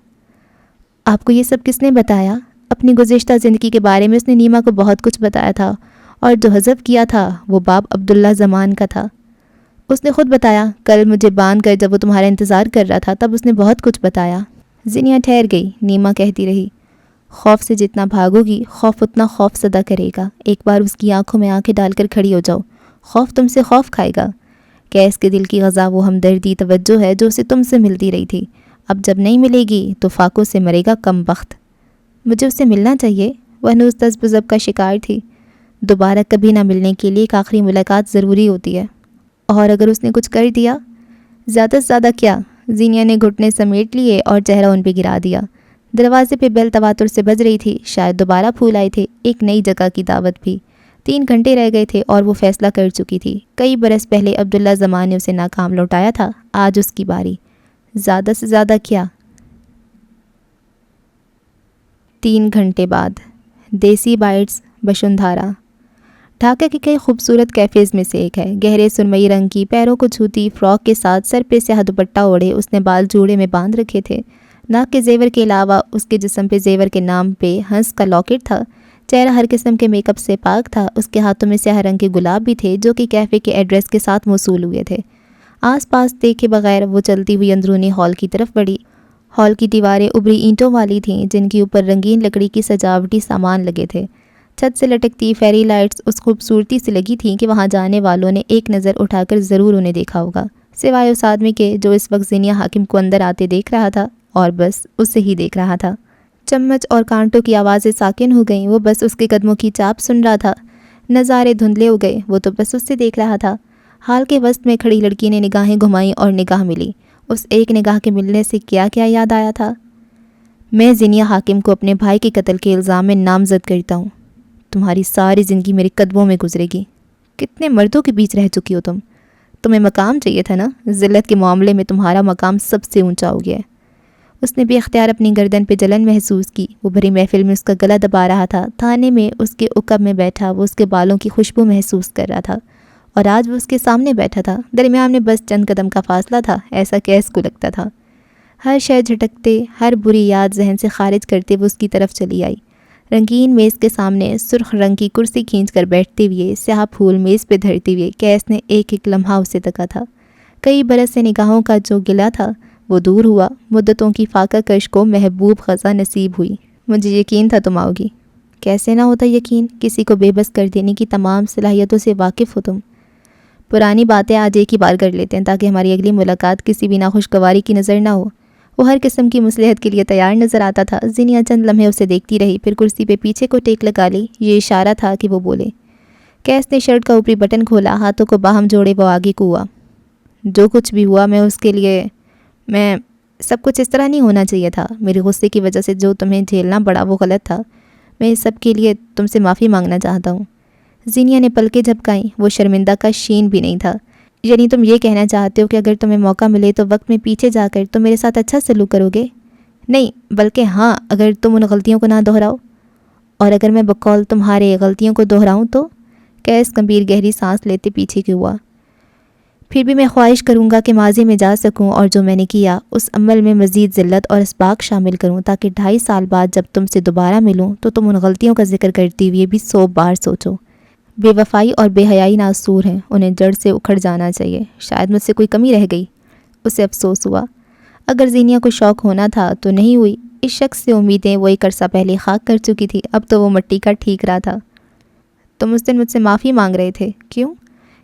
آپ کو یہ سب کس نے بتایا؟ اپنی گزشتہ زندگی کے بارے میں اس نے نیما کو بہت کچھ بتایا تھا، اور جو حذف کیا تھا وہ باب عبداللہ زمان کا تھا۔ اس نے خود بتایا، کل مجھے باندھ کر جب وہ تمہارا انتظار کر رہا تھا تب اس نے بہت کچھ بتایا۔ زینیا ٹھہر گئی۔ نیما کہتی رہی، خوف سے جتنا بھاگو گی خوف اتنا خوف زدہ کرے گا۔ ایک بار اس کی آنکھوں میں آنکھیں ڈال کر کھڑی ہو جاؤ، خوف تم سے خوف کھائے گا۔ کیس کے دل کی غذا وہ ہمدردی توجہ ہے جو اسے تم سے ملتی رہی تھی، اب جب نہیں ملے گی تو فاقوں سے مرے گا کم بخت۔ مجھے اس سے ملنا چاہیے، وہ ہنوز تذبذب کا شکار تھی۔ دوبارہ کبھی نہ ملنے کے لیے ایک آخری ملاقات ضروری ہوتی ہے، اور اگر اس نے کچھ کر دیا؟ زیادہ سے زیادہ کیا؟ زینیا نے گھٹنے سمیٹ لیے اور چہرہ ان پہ گرا دیا۔ دروازے پہ بیل تواتر سے بج رہی تھی، شاید دوبارہ پھول آئے تھے، ایک نئی جگہ کی دعوت بھی۔ 3 گھنٹے رہ گئے تھے اور وہ فیصلہ کر چکی تھی۔ کئی برس پہلے عبداللہ زمان نے اسے ناکام لوٹایا تھا، آج اس کی باری۔ زیادہ سے زیادہ کیا؟ 3 گھنٹے بعد دیسی بائٹس، بشندھارا ڈھاکہ کے کئی خوبصورت کیفیز میں سے ایک ہے۔ گہرے سرمئی رنگ کی پیروں کو چھوتی فراک کے ساتھ سر پہ سیاہ دوپٹہ اوڑھے اس نے بال جوڑے میں باندھ رکھے تھے۔ ناک کے زیور کے علاوہ اس کے جسم پہ زیور کے نام پہ ہنس کا لاکٹ تھا۔ چہرہ ہر قسم کے میک اپ سے پاک تھا۔ اس کے ہاتھوں میں سیاہ رنگ کے گلاب بھی تھے جو کہ کیفے کے ایڈریس کے ساتھ موصول ہوئے تھے۔ آس پاس دیکھے بغیر وہ چلتی ہوئی اندرونی ہال کی طرف بڑھی۔ ہال کی دیواریں ابری اینٹوں والی تھیں جن کے اوپر رنگین لکڑی کی سجاوٹی سامان لگے تھے۔ چھت سے لٹکتی فیری لائٹس اس خوبصورتی سے لگی تھیں کہ وہاں جانے والوں نے ایک نظر اٹھا کر ضرور انہیں دیکھا ہوگا، سوائے اس آدمی کے جو اس وقت زینیا حاکم کو اندر آتے دیکھ رہا تھا اور بس اسے ہی دیکھ رہا تھا۔ چمچ اور کانٹوں کی آوازیں ساکن ہو گئیں، وہ بس اس کے قدموں کی چاپ سن رہا تھا۔ نظارے دھندلے ہو گئے، وہ تو بس اس سے دیکھ رہا تھا۔ ہال کے وسط میں کھڑی لڑکی نے نگاہیں گھمائیں اور نگاہ ملی۔ اس ایک نگاہ کے ملنے سے کیا کیا یاد آیا تھا؟ میں زینیا حاکم کو اپنے بھائی کے قتل کے الزام میں نامزد کرتا ہوں۔ تمہاری ساری زندگی میرے قدموں میں گزرے گی۔ کتنے مردوں کے بیچ رہ چکی ہو تم؟ تمہیں مقام چاہیے تھا نا؟ ذلت کے معاملے میں تمہارا مقام سب سے اونچا ہو گیا ہے۔ اس نے بے اختیار اپنی گردن پہ جلن محسوس کی۔ وہ بھری محفل میں اس کا گلا دبا رہا تھا، تھانے میں اس کے عقب میں بیٹھا وہ اس کے بالوں کی خوشبو محسوس کر رہا تھا، اور آج وہ اس کے سامنے بیٹھا تھا۔ درمیان میں بس چند قدم کا فاصلہ تھا، ایسا کیس کو لگتا تھا۔ ہر شے جھٹکتے، ہر بری یاد ذہن سے خارج کرتے وہ اس کی طرف چلی آئی۔ رنگین میز کے سامنے سرخ رنگ کی کرسی کھینچ کر بیٹھتے ہوئے، سیاہ پھول میز پہ دھرتے ہوئے کیس نے ایک ایک لمحہ اسے تکا تھا۔ کئی برس سے نگاہوں کا جو گلا تھا وہ دور ہوا، مدتوں کی فاقہ کش کو محبوب خزاں نصیب ہوئی۔ مجھے یقین تھا تم آؤ گی۔ کیسے نہ ہوتا یقین؟ کسی کو بے بس کر دینے کی تمام صلاحیتوں سے واقف ہو تم۔ پرانی باتیں آج ایک ہی بار کر لیتے ہیں تاکہ ہماری اگلی ملاقات کسی بھی ناخوشگواری کی نظر نہ ہو۔ وہ ہر قسم کی مصلحت کے لیے تیار نظر آتا تھا۔ زینیا چند لمحے اسے دیکھتی رہی، پھر کرسی پہ پیچھے کو ٹیک لگا لی۔ یہ اشارہ تھا کہ وہ بولے۔ کیس نے شرٹ کا اوپری بٹن کھولا، ہاتھوں کو باہم جوڑے وہ آگے کو ہوا۔ جو کچھ بھی ہوا میں اس کے لیے سب کچھ اس طرح نہیں ہونا چاہیے تھا۔ میرے غصے کی وجہ سے جو تمہیں جھیلنا پڑا وہ غلط تھا۔ میں اس سب کے لیے تم سے معافی مانگنا چاہتا ہوں۔ زینیا نے پلکیں جھپکائیں، وہ شرمندہ کا شین بھی نہیں تھا۔ یعنی تم یہ کہنا چاہتے ہو کہ اگر تمہیں موقع ملے تو وقت میں پیچھے جا کر تم میرے ساتھ اچھا سلوک کرو گے؟ نہیں، بلکہ ہاں، اگر تم ان غلطیوں کو نہ دہراؤ۔ اور اگر میں بقول تمہارے غلطیوں کو دہراؤں تو؟ کیس گمبھیر گہری سانس لیتے پیچھے کی ہوا۔ پھر بھی میں خواہش کروں گا کہ ماضی میں جا سکوں اور جو میں نے کیا اس عمل میں مزید ذلت اور اسباق شامل کروں، تاکہ 2.5 سال بعد جب تم سے دوبارہ ملوں تو تم ان غلطیوں کا ذکر کرتے ہوئے بھی 100 بار سوچو۔ بے وفائی اور بے حیائی ناسور ہیں، انہیں جڑ سے اکھڑ جانا چاہیے۔ شاید مجھ سے کوئی کمی رہ گئی، اسے افسوس ہوا۔ اگر زینیا کو شوق ہونا تھا تو نہیں ہوئی۔ اس شخص سے امیدیں وہ ایک عرصہ پہلے خاک کر چکی تھی، اب تو وہ مٹی کا ٹھیک رہا تھا۔ تم اس دن مجھ سے معافی مانگ رہے تھے، کیوں؟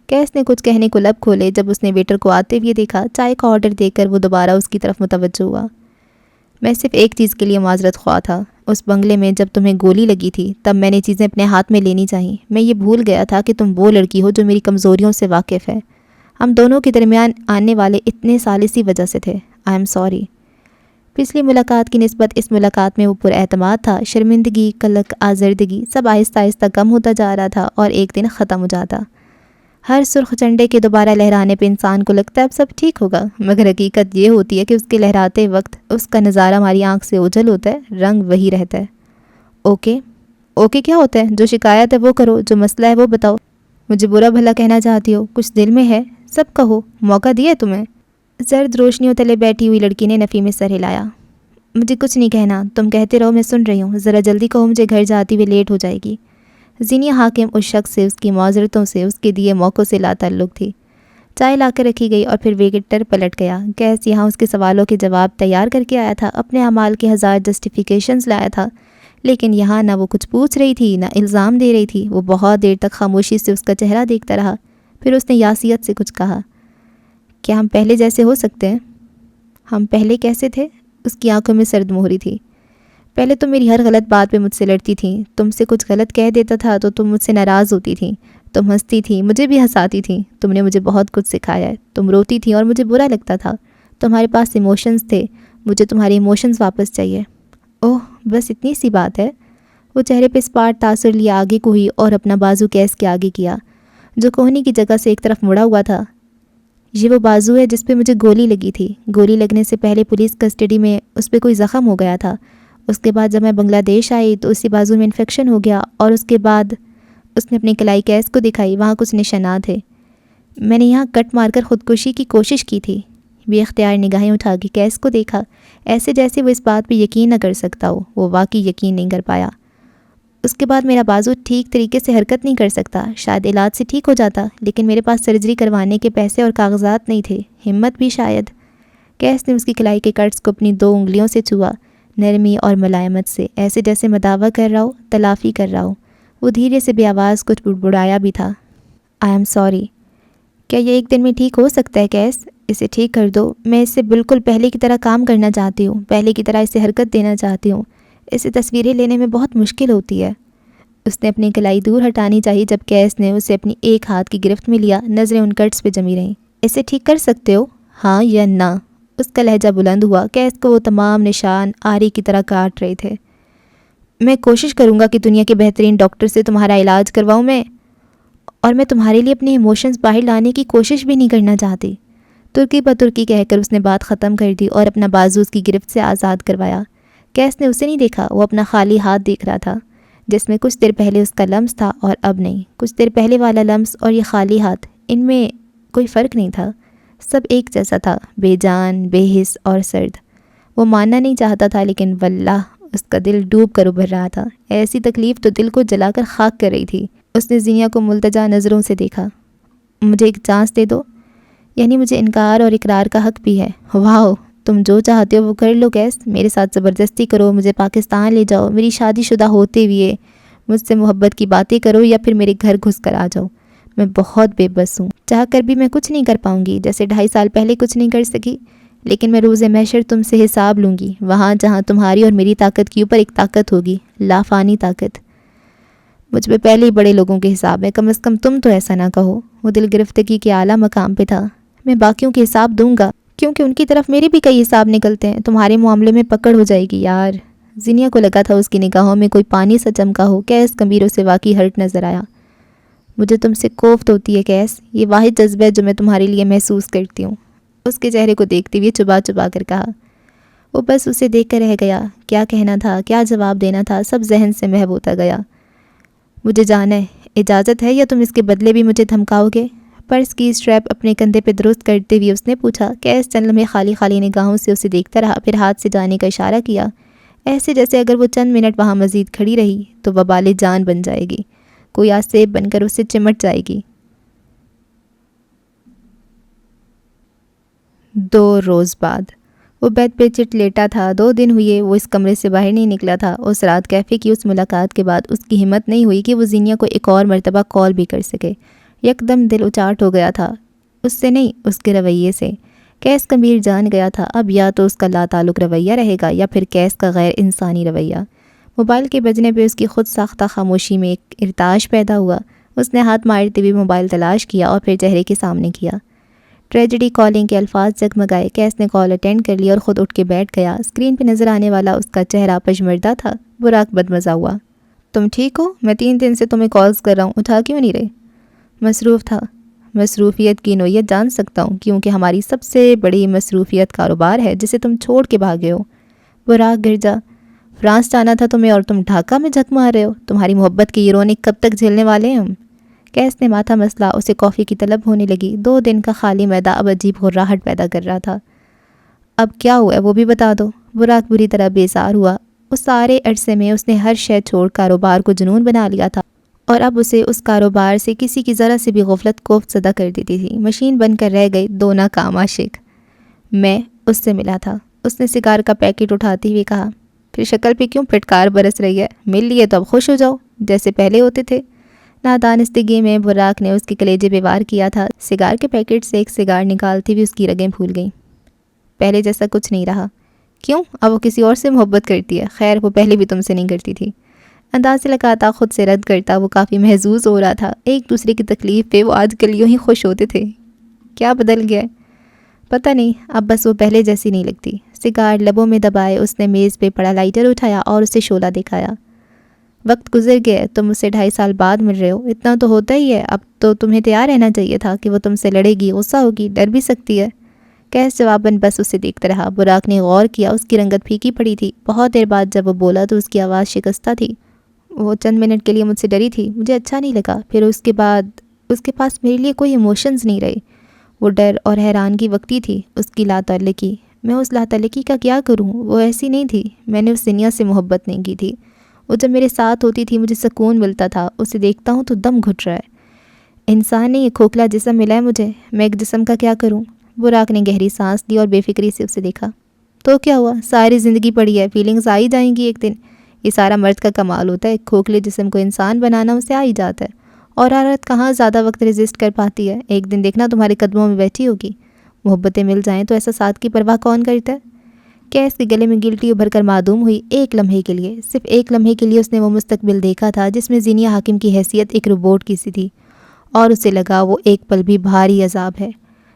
کیس نے کچھ کہنے کو لب کھولے جب اس نے ویٹر کو آتے ہوئے دیکھا۔ چائے کا آرڈر دے کر وہ دوبارہ اس کی طرف متوجہ ہوا۔ میں صرف ایک چیز کے لیے معذرت خواہ تھا۔ اس بنگلے میں جب تمہیں گولی لگی تھی تب میں نے چیزیں اپنے ہاتھ میں لینی چاہییں۔ میں یہ بھول گیا تھا کہ تم وہ لڑکی ہو جو میری کمزوریوں سے واقف ہے۔ ہم دونوں کے درمیان آنے والے اتنے سال اسی وجہ سے تھے۔ آئی ایم سوری۔ پچھلی ملاقات کی نسبت اس ملاقات میں وہ پر اعتماد تھا۔ شرمندگی، قلق، آزردگی سب آہستہ آہستہ کم ہوتا جا رہا تھا اور ایک دن ختم ہو جاتا۔ ہر سرخ جھنڈے کے دوبارہ لہرانے پہ انسان کو لگتا ہے اب سب ٹھیک ہوگا، مگر حقیقت یہ ہوتی ہے کہ اس کے لہراتے وقت اس کا نظارہ ہماری آنکھ سے اوجھل ہوتا ہے، رنگ وہی رہتا ہے۔ اوکے کیا ہوتا ہے؟ جو شکایت ہے وہ کرو، جو مسئلہ ہے وہ بتاؤ۔ مجھے برا بھلا کہنا چاہتی ہو؟ کچھ دل میں ہے؟ سب کہو، موقع دیا ہے تمہیں۔ زرد روشنیوں تلے بیٹھی ہوئی لڑکی نے نفی میں سر ہلایا۔ مجھے کچھ نہیں کہنا، تم کہتے رہو، میں سن رہی ہوں۔ ذرا جلدی کہو، مجھے گھر جاتی ہوئے لیٹ ہو جائے گی۔ زینیا حاکم اس شخص سے، اس کی معذرتوں سے، اس کے دیے موقعوں سے لا تعلق تھی۔ چائے لا کر رکھی گئی اور پھر ویٹر پلٹ گیا۔ کیس یہاں اس کے سوالوں کے جواب تیار کر کے آیا تھا، اپنے اعمال کے 1000 جسٹیفیکیشنز لایا تھا، لیکن یہاں نہ وہ کچھ پوچھ رہی تھی نہ الزام دے رہی تھی۔ وہ بہت دیر تک خاموشی سے اس کا چہرہ دیکھتا رہا، پھر اس نے یاسیت سے کچھ کہا، کیا ہم پہلے جیسے ہو سکتے ہیں؟ ہم پہلے کیسے تھے؟ اس کی آنکھوں میں سرد مہری تھی۔ پہلے تم میری ہر غلط بات پہ مجھ سے لڑتی تھیں، تم سے کچھ غلط کہہ دیتا تھا تو تم مجھ سے ناراض ہوتی تھیں، تم ہنستی تھیں، مجھے بھی ہنساتی تھیں، تم نے مجھے بہت کچھ سکھایا ہے، تم روتی تھیں اور مجھے برا لگتا تھا، تمہارے پاس ایموشنز تھے، مجھے تمہارے ایموشنز واپس چاہیے۔ اوہ بس اتنی سی بات ہے؟ وہ چہرے پہ اسپاٹ تاثر لیے آگے کو ہوئی اور اپنا بازو کیس کے آگے کیا جو کوہنی کی جگہ سے ایک طرف مڑا ہوا تھا۔ یہ وہ بازو ہے جس پہ مجھے گولی لگی تھی۔ گولی لگنے سے پہلے پولیس کسٹڈی میں اس پہ کوئی زخم ہو گیا تھا، اس کے بعد جب میں بنگلہ دیش آئی تو اسی بازو میں انفیکشن ہو گیا، اور اس کے بعد اس نے اپنی کلائی کیس کو دکھائی، وہاں کچھ نشانات تھے، میں نے یہاں کٹ مار کر خودکشی کی کوشش کی تھی۔ بے اختیار نگاہیں اٹھا کے کیس کو دیکھا، ایسے جیسے وہ اس بات پہ یقین نہ کر سکتا ہو۔ وہ واقعی یقین نہیں کر پایا۔ اس کے بعد میرا بازو ٹھیک طریقے سے حرکت نہیں کر سکتا، شاید علاج سے ٹھیک ہو جاتا، لیکن میرے پاس سرجری کروانے کے پیسے اور کاغذات نہیں تھے، ہمت بھی شاید۔ کیس نے اس کی کلائی کے کٹس کو اپنی 2 انگلیوں سے چھوا، نرمی اور ملائمت سے، ایسے جیسے مداوع کر رہا ہو، تلافی کر رہا ہو۔ وہ دھیرے سے بے آواز کچھ بڑبڑایا بھی تھا، آئی ایم سوری۔ کیا یہ ایک دن میں ٹھیک ہو سکتا ہے کیس؟ اسے ٹھیک کر دو، میں اس سے بالکل پہلے کی طرح کام کرنا چاہتی ہوں، پہلے کی طرح اسے حرکت دینا چاہتی ہوں، اسے تصویریں لینے میں بہت مشکل ہوتی ہے۔ اس نے اپنی کلائی دور ہٹانی چاہی جب کیس نے اسے اپنی ایک ہاتھ کی گرفت میں لیا، نظریں ان کٹس پہ جمی رہیں۔ اسے ٹھیک کر سکتے ہو، ہاں یا نہ؟ اس کا لہجہ بلند ہوا، کیس کو وہ تمام نشان آری کی طرح کاٹ رہے تھے۔ میں کوشش کروں گا کہ دنیا کے بہترین ڈاکٹر سے تمہارا علاج کرواؤں میں، اور میں تمہارے لیے اپنے ایموشنز باہر لانے کی کوشش بھی نہیں کرنا چاہتی۔ ترکی بترکی کہہ کر اس نے بات ختم کر دی اور اپنا بازو اس کی گرفت سے آزاد کروایا۔ کیس نے اسے نہیں دیکھا، وہ اپنا خالی ہاتھ دیکھ رہا تھا جس میں کچھ دیر پہلے اس کا لمس تھا اور اب نہیں۔ کچھ دیر پہلے والا لمس اور یہ خالی ہاتھ، ان میں کوئی فرق نہیں تھا، سب ایک جیسا تھا، بے جان، بے حس اور سرد۔ وہ ماننا نہیں چاہتا تھا، لیکن واللہ اس کا دل ڈوب کر ابھر رہا تھا۔ ایسی تکلیف تو دل کو جلا کر خاک کر رہی تھی۔ اس نے زینیا کو ملتجا نظروں سے دیکھا۔ مجھے ایک چانس دے دو، یعنی مجھے انکار اور اقرار کا حق بھی ہے۔ واو، تم جو چاہتے ہو وہ کر لو کیس، میرے ساتھ زبردستی کرو، مجھے پاکستان لے جاؤ، میری شادی شدہ ہوتے ہوئے مجھ سے محبت کی باتیں کرو، یا پھر میرے گھر گھس کر آ جاؤ۔ میں بہت بے بس ہوں، چاہ کر بھی میں کچھ نہیں کر پاؤں گی، جیسے 2.5 سال پہلے کچھ نہیں کر سکی، لیکن میں روز محشر تم سے حساب لوں گی، وہاں جہاں تمہاری اور میری طاقت کے اوپر ایک طاقت ہوگی، لافانی طاقت۔ مجھ پہ پہلے ہی بڑے لوگوں کے حساب ہے، کم از کم تم تو ایسا نہ کہو۔ وہ دل گرفتگی کے اعلیٰ مقام پہ تھا۔ میں باقیوں کے حساب دوں گا، کیونکہ ان کی طرف میرے بھی کئی حساب نکلتے ہیں، تمہارے معاملے میں پکڑ ہو جائے گی یار۔ زینیا کو لگا تھا اس کی نگاہوں میں کوئی پانی سا چمکا ہو۔ کیس گمبھیر سے واقعی ہرٹ نظر آیا۔ مجھے تم سے کوفت ہوتی ہے کیس، یہ واحد جذبہ ہے جو میں تمہارے لیے محسوس کرتی ہوں۔ اس کے چہرے کو دیکھتے ہوئے چبا چبا کر کہا۔ وہ بس اسے دیکھ کر رہ گیا، کیا کہنا تھا، کیا جواب دینا تھا، سب ذہن سے محو ہوتا گیا۔ مجھے جانا ہے، اجازت ہے، یا تم اس کے بدلے بھی مجھے دھمکاؤ گے؟ پرس کی اسٹریپ اپنے کندھے پہ درست کرتے ہوئے اس نے پوچھا۔ کیس چند لمحے خالی خالی نگاہوں سے اسے دیکھتا رہا، پھر ہاتھ سے جانے کا اشارہ کیا، ایسے جیسے اگر وہ چند منٹ وہاں مزید کھڑی رہی تو وبال جان بن جائے گی، کوئی آسیب بن کر اسے چمٹ جائے گی۔ 2 روز بعد وہ بیڈ پہ چٹ لیٹا تھا۔ 2 دن ہوئے وہ اس کمرے سے باہر نہیں نکلا تھا۔ اس رات کیفے کی اس ملاقات کے بعد اس کی ہمت نہیں ہوئی کہ وہ زینیا کو ایک اور مرتبہ کال بھی کر سکے۔ یکدم دل اچاٹ ہو گیا تھا، اس سے نہیں، اس کے رویے سے۔ کیس گمبھیر جان گیا تھا اب یا تو اس کا لا تعلق رویہ رہے گا یا پھر کیس کا غیر انسانی رویہ۔ موبائل کے بجنے پہ اس کی خود ساختہ خاموشی میں ایک ارتعاش پیدا ہوا۔ اس نے ہاتھ مارتے ہوئے موبائل تلاش کیا اور پھر چہرے کے سامنے کیا۔ ٹریجڈی کالنگ کے الفاظ جگمگائے۔ کیس نے کال اٹینڈ کر لی اور خود اٹھ کے بیٹھ گیا۔ اسکرین پہ نظر آنے والا اس کا چہرہ پشمردہ تھا۔ براق بدمزہ ہوا۔ تم ٹھیک ہو؟ میں 3 دن سے تمہیں کالز کر رہا ہوں، اٹھا کیوں نہیں رہے؟ مصروف تھا۔ مصروفیت کی نوعیت جان سکتا ہوں، کیونکہ ہماری سب سے بڑی مصروفیت کاروبار ہے جسے تم چھوڑ کے بھاگے ہو۔ براق گر جا، فرانس جانا تھا تمہیں اور تم ڈھاکہ میں جھک مار رہے ہو۔ تمہاری محبت کی یہ رونق کب تک جھیلنے والے ہیں ہم؟ کیس نے ماتھا مسلا، اسے کافی کی طلب ہونے لگی۔ 2 دن کا خالی میدان اب عجیب غراہٹ پیدا کر رہا تھا۔ اب کیا ہوا ہے وہ بھی بتا دو۔ براق بری طرح بیزار ہوا۔ اس سارے عرصے میں اس نے ہر شے چھوڑ کاروبار کو جنون بنا لیا تھا اور اب اسے اس کاروبار سے کسی کی ذرا سے بھی غفلت کوفت زدہ کر دیتی تھی۔ مشین بن کر رہ گئی دو ناکام عاشق۔ میں اس سے ملا تھا۔ اس نے سگار کا پیکٹ اٹھاتے ہوئے کہا، پھر شکل پہ کیوں پھٹکار برس رہی ہے؟ مل لیے تو اب خوش ہو جاؤ جیسے پہلے ہوتے تھے۔ نادانستگی میں براق نے اس کے کلیجے پہ وار کیا تھا۔ سگار کے پیکٹ سے ایک سگار نکالتے ہوئے اس کی رگیں پھول گئیں۔ پہلے جیسا کچھ نہیں رہا۔ کیوں؟ اب وہ کسی اور سے محبت کرتی ہے؟ خیر وہ پہلے بھی تم سے نہیں کرتی تھی۔ انداز لگاتا خود سے رد کرتا وہ کافی محظوظ ہو رہا تھا۔ ایک دوسرے کی تکلیف پہ وہ آج کل یوں ہی خوش ہوتے تھے۔ کیا بدل گیا ہے؟ پتہ نہیں، اب بس وہ پہلے جیسی نہیں لگتی۔ سگار لبوں میں دبائے اس نے میز پہ پڑا لائٹر اٹھایا اور اسے شعلہ دکھایا۔ وقت گزر گیا، تم اس سے 2.5 سال بعد مل رہے ہو، اتنا تو ہوتا ہی ہے۔ اب تو تمہیں تیار رہنا چاہیے تھا کہ وہ تم سے لڑے گی، غصہ ہوگی، ڈر بھی سکتی ہے۔ کیس جواباً بس اسے دیکھتا رہا۔ براق نے غور کیا، اس کی رنگت پھیکی پڑی تھی۔ بہت دیر بعد جب وہ بولا تو اس کی آواز شکستہ تھی۔ وہ چند منٹ کے لیے مجھ سے ڈری تھی، مجھے اچھا نہیں لگا، پھر اس کے بعد اس کے پاس میرے لیے کوئی ایموشنز نہیں رہے۔ وہ ڈر اور حیرانگی وقتی تھی، اس کی لاتعلقی۔ میں اس لاتعلقی کا کیا کروں؟ وہ ایسی نہیں تھی۔ میں نے اس دنیا سے محبت نہیں کی تھی۔ وہ جب میرے ساتھ ہوتی تھی مجھے سکون ملتا تھا۔ اسے دیکھتا ہوں تو دم گھٹ رہا ہے۔ انسان نہیں، یہ کھوکھلا جسم ملا ہے مجھے، میں ایک جسم کا کیا کروں؟ براق نے گہری سانس لی اور بے فکری سے اسے دیکھا۔ تو کیا ہوا؟ ساری زندگی پڑی ہے، فیلنگز آ ہی جائیں گی ایک دن۔ یہ سارا مرد کا کمال ہوتا ہے، ایک کھوکھلے جسم کو انسان بنانا اسے آ ہی جاتا ہے۔ اور عورت کہاں زیادہ وقت ریزسٹ کر پاتی ہے؟ ایک دن دیکھنا تمہارے قدموں میں بیٹھی ہوگی۔ محبتیں مل جائیں تو احساسات کی پرواہ کون کرتا ہے؟ کیس کے گلے میں گلٹی ابھر کر معدوم ہوئی۔ ایک لمحے کے لیے، صرف ایک لمحے کے لیے اس نے وہ مستقبل دیکھا تھا جس میں زینیہ حاکم کی حیثیت ایک روبوٹ کی سی تھی، اور اسے لگا وہ ایک پل بھی بھاری عذاب ہے۔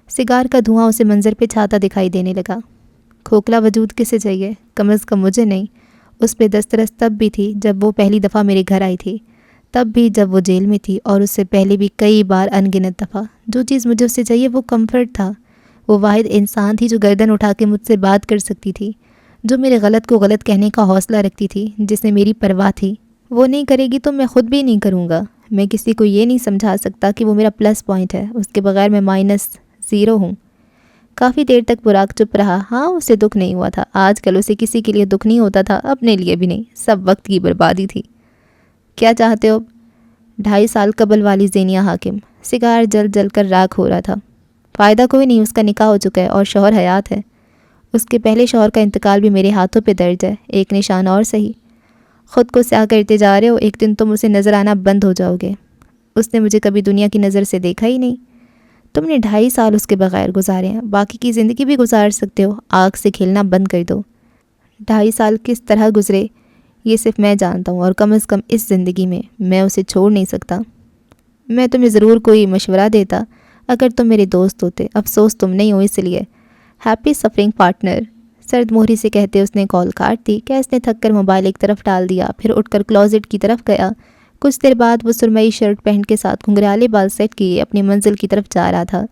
سگار کا دھواں اسے منظر پہ چھاتا دکھائی دینے لگا۔ کھوکھلا وجود کسے چاہیے؟ کم از کم مجھے نہیں۔ اس پہ دسترس تب بھی تھی جب وہ پہلی دفعہ میرے گھر آئی تھی، تب بھی جب وہ جیل میں تھی، اور اس سے پہلے بھی کئی بار انگنت دفعہ۔ جو چیز مجھے اس سے چاہیے وہ کمفرٹ تھا۔ وہ واحد انسان تھی جو گردن اٹھا کے مجھ سے بات کر سکتی تھی، جو میرے غلط کو غلط کہنے کا حوصلہ رکھتی تھی، جس نے میری پرواہ تھی۔ وہ نہیں کرے گی تو میں خود بھی نہیں کروں گا۔ میں کسی کو یہ نہیں سمجھا سکتا کہ وہ میرا پلس پوائنٹ ہے، اس کے بغیر میں -0 ہوں۔ کافی دیر تک براق چپ رہا۔ ہاں اسے دکھ نہیں ہوا تھا، آج کل اسے کسی کے لیے دکھ نہیں ہوتا تھا، اپنے لیے بھی نہیں، سب وقت کی بربادی تھی۔ کیا چاہتے ہو؟ 2.5 سال قبل والی زینیہ حاکم۔ سگار جل جل کر راکھ ہو رہا تھا۔ فائدہ کوئی نہیں، اس کا نکاح ہو چکا ہے اور شوہر حیات ہے۔ اس کے پہلے شوہر کا انتقال بھی میرے ہاتھوں پہ درج ہے۔ ایک نشان اور سہی۔ خود کو سیاہ کرتے جا رہے ہو، ایک دن تم اسے نظر آنا بند ہو جاؤ گے۔ اس نے مجھے کبھی دنیا کی نظر سے دیکھا ہی نہیں۔ تم نے 2.5 سال اس کے بغیر گزارے ہیں، باقی کی زندگی بھی گزار سکتے ہو۔ آگ سے کھیلنا بند کر دو۔ 2.5 سال کس طرح گزرے یہ صرف میں جانتا ہوں، اور کم از کم اس زندگی میں اسے چھوڑ نہیں سکتا۔ میں تمہیں ضرور کوئی مشورہ دیتا اگر تم میرے دوست ہوتے، افسوس تم نہیں ہو، اس لیے ہیپی سفرنگ پارٹنر۔ سرد مہری سے کہتے اس نے کال کاٹ دی۔ کیس نے تھک کر موبائل ایک طرف ڈال دیا، پھر اٹھ کر کلوزٹ کی طرف گیا۔ کچھ دیر بعد وہ سرمئی شرٹ پینٹ کے ساتھ گھنگھرالے بال سیٹ کیے اپنی منزل کی طرف جا رہا تھا۔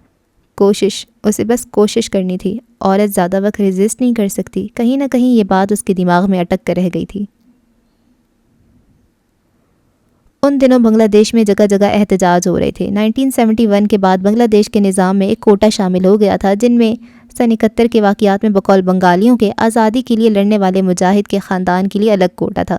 اسے بس کوشش کرنی تھی۔ عورت زیادہ وقت ریزسٹ نہیں کر سکتی۔ کہیں نہ کہیں یہ بات اس کے دماغ میں اٹک کر رہ گئی تھی۔ ان دنوں بنگلہ دیش میں جگہ جگہ احتجاج ہو رہے تھے۔ 1971 کے بعد بنگلہ دیش کے نظام میں ایک کوٹا شامل ہو گیا تھا، جن میں سن 71 کے واقعات میں بقول بنگالیوں کے آزادی کے لیے لڑنے والے مجاہد کے خاندان کے لیے الگ کوٹا تھا،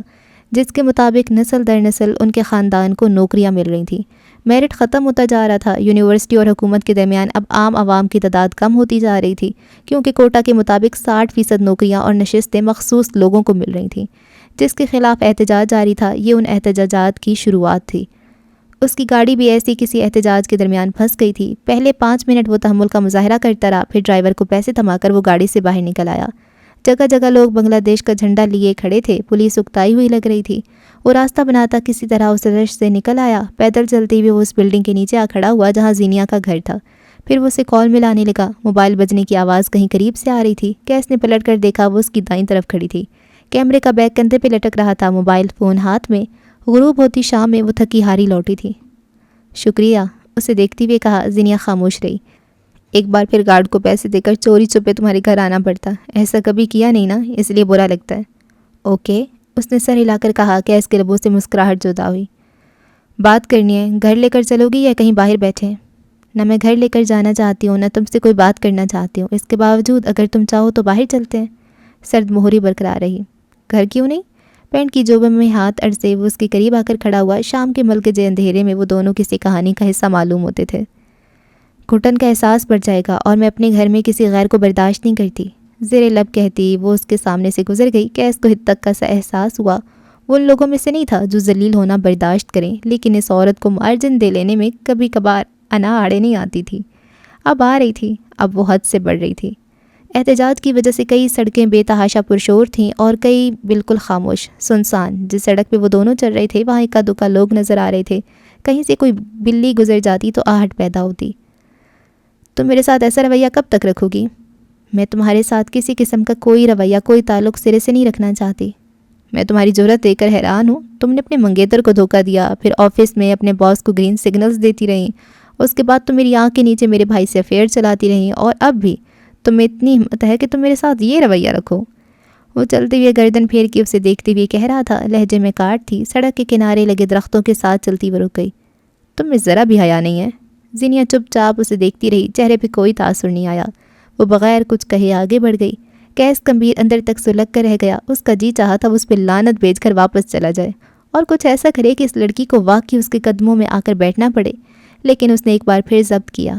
جس کے مطابق نسل در نسل ان کے خاندان کو نوکریاں مل رہی تھیں۔ میرٹ ختم ہوتا جا رہا تھا۔ یونیورسٹی اور حکومت کے درمیان اب عام عوام کی تعداد کم ہوتی جا رہی تھی، کیونکہ کوٹا کے مطابق 60% نوکریاں اور نشستیں مخصوص لوگوں کو مل رہی تھیں، جس کے خلاف احتجاج جاری تھا۔ یہ ان احتجاجات کی شروعات تھی۔ اس کی گاڑی بھی ایسی کسی احتجاج کے درمیان پھنس گئی تھی۔ پہلے 5 منٹ وہ تحمل کا مظاہرہ کرتا رہا، پھر ڈرائیور کو پیسے تھما کر وہ گاڑی سے باہر نکل آیا۔ جگہ جگہ لوگ بنگلہ دیش کا جھنڈا لیے کھڑے تھے۔ پولیس اکتائی ہوئی لگ رہی تھی۔ وہ راستہ بناتا کسی طرح اس رش سے نکل آیا۔ پیدل چلتے ہوئے وہ اس بلڈنگ کے نیچے آ کھڑا ہوا جہاں زینیہ کا گھر تھا۔ پھر وہ اسے کال ملانے لگا۔ موبائل بجنے کی آواز کہیں قریب سے آ رہی تھی۔ کیس نے پلٹ کر دیکھا، وہ اس کی دائیں طرف کھڑی تھی۔ کیمرے کا بیگ کندھے پہ لٹک رہا تھا، موبائل فون ہاتھ میں۔ غروب ہوتی شام میں وہ تھکی ہاری لوٹی تھی۔ شکریہ، اسے دیکھتی ہوئے کہا۔ زینیہ خاموش رہی۔ ایک بار پھر گارڈ کو پیسے دے کر چوری چھپے تمہارے گھر آنا پڑتا، ایسا کبھی کیا نہیں نا، اس لیے برا لگتا ہے۔ اوکے، اس نے سر ہلا کر کہا۔ کیس کے لبوں سے مسکراہٹ جدا ہوئی۔ بات کرنی ہے، گھر لے کر چلو گی یا کہیں باہر بیٹھیں؟ نہ میں گھر لے کر جانا چاہتی ہوں، نہ تم سے کوئی بات کرنا چاہتی ہوں، اس کے باوجود اگر تم چاہو تو باہر چلتے ہیں۔ سرد مہری برقرار رہی۔ گھر کیوں نہیں؟ پینٹ کی جوب میں ہاتھ اڑسے وہ اس کے قریب آ کر کھڑا ہوا۔ شام کے ملک کے اندھیرے میں وہ دونوں کسی کہانی کا حصہ معلوم ہوتے تھے۔ گھٹن کا احساس بڑھ جائے گا اور میں اپنے گھر میں کسی غیر کو برداشت نہیں کرتی، زیر لب کہتی وہ اس کے سامنے سے گزر گئی۔ کیس کو حد تک کا سا احساس ہوا وہ ان لوگوں میں سے نہیں تھا جو ذلیل ہونا برداشت کریں، لیکن اس عورت کو مارجن دے لینے میں کبھی کبھار انا آڑے نہیں آتی تھی۔ اب آ رہی تھی، اب وہ حد سے بڑھ رہی تھی۔ احتجاج کی وجہ سے کئی سڑکیں بے تحاشا پرشور تھیں اور کئی بالکل خاموش سنسان۔ جس سڑک پہ وہ دونوں چل رہے تھے وہاں اکا دکا لوگ نظر آ رہے تھے۔ کہیں سے کوئی بلی گزر جاتی تو آہٹ پیدا ہوتی۔ تم میرے ساتھ ایسا رویہ کب تک رکھو گی؟ میں تمہارے ساتھ کسی قسم کا کوئی رویہ، کوئی تعلق سرے سے نہیں رکھنا چاہتی۔ میں تمہاری جرأت دیکھ کر حیران ہوں۔ تم نے اپنے منگیتر کو دھوکہ دیا، پھر آفس میں اپنے باس کو گرین سگنلز دیتی رہیں، اس کے بعد تم میری آنکھ کے نیچے میرے بھائی سے افیئر چلاتی رہیں، اور اب بھی تم میں اتنی ہمت ہے کہ تم میرے ساتھ یہ رویہ رکھو۔ وہ چلتے ہوئے گردن پھیر کے اسے دیکھتے ہوئے کہہ رہا تھا، لہجے میں کاٹ تھی۔ سڑک کے کنارے لگے درختوں کے ساتھ چلتی وہ رک گئی۔ تم میں ذرا بھی حیا نہیں ہے؟ زینیا چپ چاپ اسے دیکھتی رہی، چہرے پہ کوئی تاثر نہیں آیا۔ وہ بغیر کچھ کہے آگے بڑھ گئی۔ کیس گمبھیر اندر تک سلگ کر رہ گیا۔ اس کا جی چاہا تھا اس پہ لعنت بھیج کر واپس چلا جائے اور کچھ ایسا کرے کہ اس لڑکی کو واقعی اس کے قدموں میں آ کر بیٹھنا پڑے، لیکن اس نے ایک بار پھر ضبط کیا۔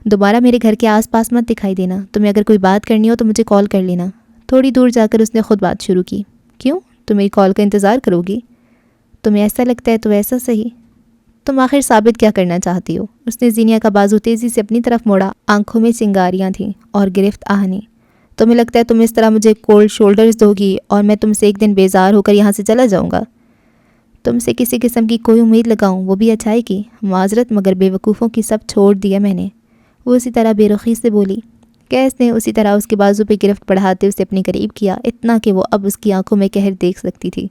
دوبارہ میرے گھر کے آس پاس مت دکھائی دینا۔ تمہیں اگر کوئی بات کرنی ہو تو مجھے کال کر لینا۔ تھوڑی دور جا کر اس نے خود بات شروع کی۔ کیوں؟ تم میری کال کا انتظار کرو گی؟ تمہیں ایسا لگتا ہے تو ایسا صحیح۔ تم آخر ثابت کیا کرنا چاہتی ہو؟ اس نے زینیا کا بازو تیزی سے اپنی طرف موڑا، آنکھوں میں چنگاریاں تھیں اور گرفت آہنی۔ تمہیں لگتا ہے تم اس طرح مجھے کولڈ شولڈرز دو گی اور میں تم سے ایک دن بیزار ہو کر یہاں سے چلا جاؤں گا؟ تم سے کسی قسم کی کوئی امید لگاؤں، وہ بھی اچھائی کی؟ معذرت، مگر بے وقوفوں کی سب چھوڑ دیا میں نے۔ وہ اسی طرح بے رخی سے بولی۔ کیس نے اسی طرح اس کے بازو پہ گرفت بڑھاتے اسے اپنے قریب کیا، اتنا کہ وہ اب اس کی آنکھوں میں قہر دیکھ سکتی تھی۔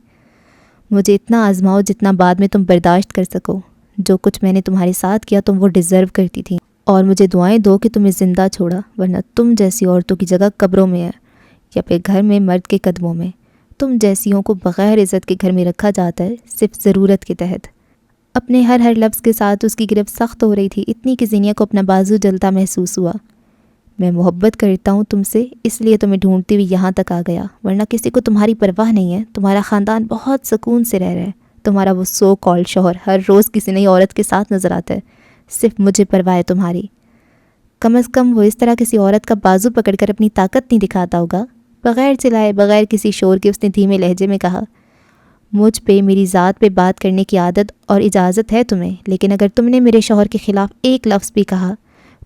مجھے اتنا آزماؤ جتنا بعد میں تم برداشت کر سکو۔ جو کچھ میں نے تمہارے ساتھ کیا تم وہ ڈیزرو کرتی تھی، اور مجھے دعائیں دو کہ تمہیں زندہ چھوڑا، ورنہ تم جیسی عورتوں کی جگہ قبروں میں ہے یا پھر گھر میں مرد کے قدموں میں۔ تم جیسیوں کو بغیر عزت کے گھر میں رکھا جاتا ہے، صرف ضرورت کے تحت۔ اپنے ہر لفظ کے ساتھ اس کی گرفت سخت ہو رہی تھی، اتنی کہ زینیا کو اپنا بازو جلتا محسوس ہوا۔ میں محبت کرتا ہوں تم سے، اس لیے تمہیں ڈھونڈتے ہوئے یہاں تک آ گیا، ورنہ کسی کو تمہاری پرواہ نہیں ہے۔ تمہارا خاندان بہت سکون سے رہ رہا ہے، تمہارا وہ سو کالڈ شوہر ہر روز کسی نئی عورت کے ساتھ نظر آتا ہے، صرف مجھے پرواہ ہے تمہاری۔ کم از کم وہ اس طرح کسی عورت کا بازو پکڑ کر اپنی طاقت نہیں دکھاتا ہوگا۔ بغیر چلائے، بغیر کسی شور کے اس نے دھیمے لہجے میں کہا، مجھ پہ، میری ذات پہ بات کرنے کی عادت اور اجازت ہے تمہیں، لیکن اگر تم نے میرے شوہر کے خلاف ایک لفظ بھی کہا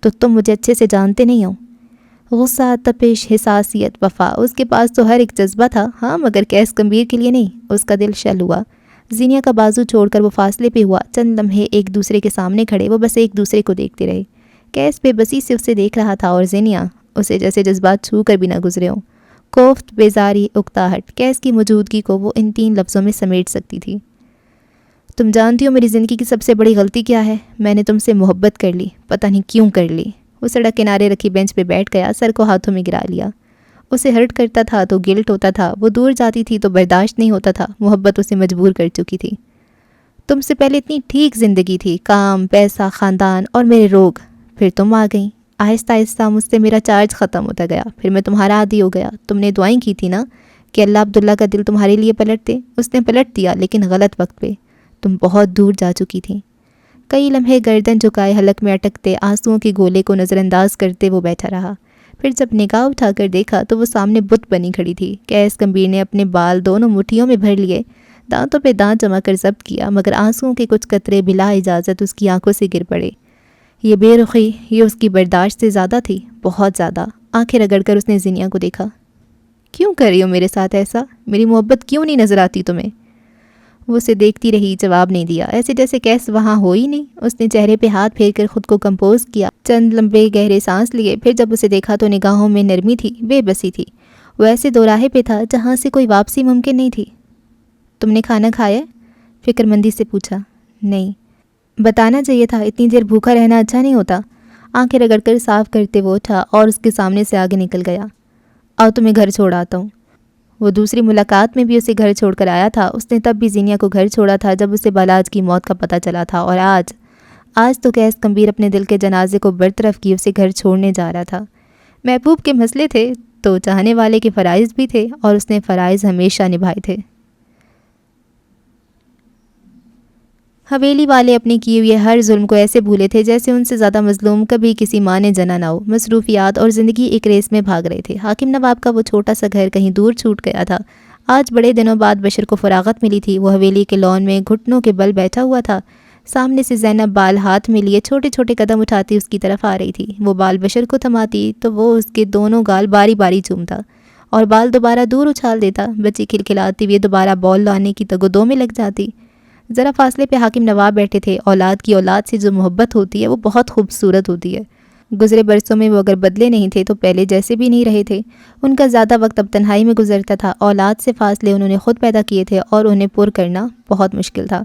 تو تم مجھے اچھے سے جانتے نہیں ہو۔ غصہ، تپش، حساسیت، وفا، اس کے پاس تو ہر ایک جذبہ تھا، ہاں، مگر کیس گمبھیر کے لیے نہیں۔ اس کا دل شل ہوا۔ زینیا کا بازو چھوڑ کر وہ فاصلے پہ ہوا۔ چند لمحے ایک دوسرے کے سامنے کھڑے وہ بس ایک دوسرے کو دیکھتے رہے۔ کیس بے بسی سے اسے دیکھ رہا تھا اور زینیا اسے جیسے جذبات چھو کر بھی نہ گزرے ہوں۔ کوفت، بیزاری، اکتاہٹ، کیس کی موجودگی کو وہ ان 3 لفظوں میں سمیٹ سکتی تھی۔ تم جانتی ہو میری زندگی کی سب سے بڑی غلطی کیا ہے؟ میں نے تم سے محبت کر لی، پتہ نہیں کیوں کر لی۔ وہ سڑک کنارے رکھی بینچ پہ بیٹھ گیا، سر کو ہاتھوں میں گرا لیا۔ اسے ہرٹ کرتا تھا تو گلٹ ہوتا تھا، وہ دور جاتی تھی تو برداشت نہیں ہوتا تھا، محبت اسے مجبور کر چکی تھی۔ تم سے پہلے اتنی ٹھیک زندگی تھی، کام، پیسہ، خاندان اور میرے روگ، پھر تم آ گئیں۔ آہستہ آہستہ مجھ سے میرا چارج ختم ہوتا گیا، پھر میں تمہارا عادی ہو گیا۔ تم نے دعائیں کی تھی نا کہ اللہ عبداللہ کا دل تمہارے لیے پلٹ دے، اس نے پلٹ دیا، لیکن غلط وقت پہ۔ تم بہت دور جا چکی تھی۔ کئی لمحے گردن جھکائے حلق میں اٹکتے آنسوؤں کے گولے کو نظر انداز کرتے وہ بیٹھا رہا۔ پھر جب نگاہ اٹھا کر دیکھا تو وہ سامنے بت بنی کھڑی تھی۔ کیس گمبھیر نے اپنے بال دونوں مٹھیوں میں بھر لیے، دانتوں پہ دانت جما کر ضبط کیا، مگر آنسوؤں کے کچھ قطرے بلا اجازت اس کی آنکھوں سے گر پڑے۔ یہ بے رخی، یہ اس کی برداشت سے زیادہ تھی، بہت زیادہ۔ آنکھیں رگڑ کر اس نے زینیا کو دیکھا۔ کیوں کر رہی ہو میرے ساتھ ایسا؟ میری محبت کیوں نہیں نظر آتی تمہیں؟ وہ اسے دیکھتی رہی، جواب نہیں دیا، ایسے جیسے کیس وہاں ہو ہی نہیں۔ اس نے چہرے پہ ہاتھ پھیر کر خود کو کمپوز کیا، چند لمبے گہرے سانس لیے، پھر جب اسے دیکھا تو نگاہوں میں نرمی تھی، بے بسی تھی۔ وہ ایسے دوراہے پہ تھا جہاں سے کوئی واپسی ممکن نہیں تھی۔ تم نے کھانا کھایا؟ فکر مندی سے پوچھا۔ نہیں۔ بتانا چاہیے تھا، اتنی دیر بھوکا رہنا اچھا نہیں ہوتا۔ آنکھیں رگڑ کر صاف کرتے وہ اٹھا اور اس کے سامنے سے آگے نکل گیا۔ آؤ تمہیں گھر چھوڑ آتا ہوں۔ وہ دوسری ملاقات میں بھی اسے گھر چھوڑ کر آیا تھا۔ اس نے تب بھی زینیا کو گھر چھوڑا تھا جب اسے بالاج کی موت کا پتہ چلا تھا، اور آج تو کیس گمبھیر اپنے دل کے جنازے کو برطرف کی اسے گھر چھوڑنے جا رہا تھا۔ محبوب کے مسئلے تھے تو چاہنے والے کے فرائض بھی تھے، اور اس نے فرائض ہمیشہ نبھائے تھے۔ حویلی والے اپنے کیے ہوئے ہر ظلم کو ایسے بھولے تھے جیسے ان سے زیادہ مظلوم کبھی کسی ماں نے جنا نہ ہو۔ مصروفیات اور زندگی ایک ریس میں بھاگ رہے تھے۔ حاکم نواب کا وہ چھوٹا سا گھر کہیں دور چھوٹ گیا تھا۔ آج بڑے دنوں بعد بشر کو فراغت ملی تھی۔ وہ حویلی کے لان میں گھٹنوں کے بل بیٹھا ہوا تھا۔ سامنے سے زینب بال ہاتھ میں لیے چھوٹے چھوٹے قدم اٹھاتی اس کی طرف آ رہی تھی۔ وہ بال بشر کو تھماتی تو وہ اس کے دونوں گال باری باری چومتا اور بال دوبارہ دور اچھال دیتا۔ بچی کھلکھلاتی ہوئے دوبارہ بال لانے کی تگودو میں لگ جاتی۔ ذرا فاصلے پہ حاکم نواب بیٹھے تھے۔ اولاد کی اولاد سے جو محبت ہوتی ہے وہ بہت خوبصورت ہوتی ہے۔ گزرے برسوں میں وہ اگر بدلے نہیں تھے تو پہلے جیسے بھی نہیں رہے تھے۔ ان کا زیادہ وقت اب تنہائی میں گزرتا تھا۔ اولاد سے فاصلے انہوں نے خود پیدا کیے تھے اور انہیں پر کرنا بہت مشکل تھا۔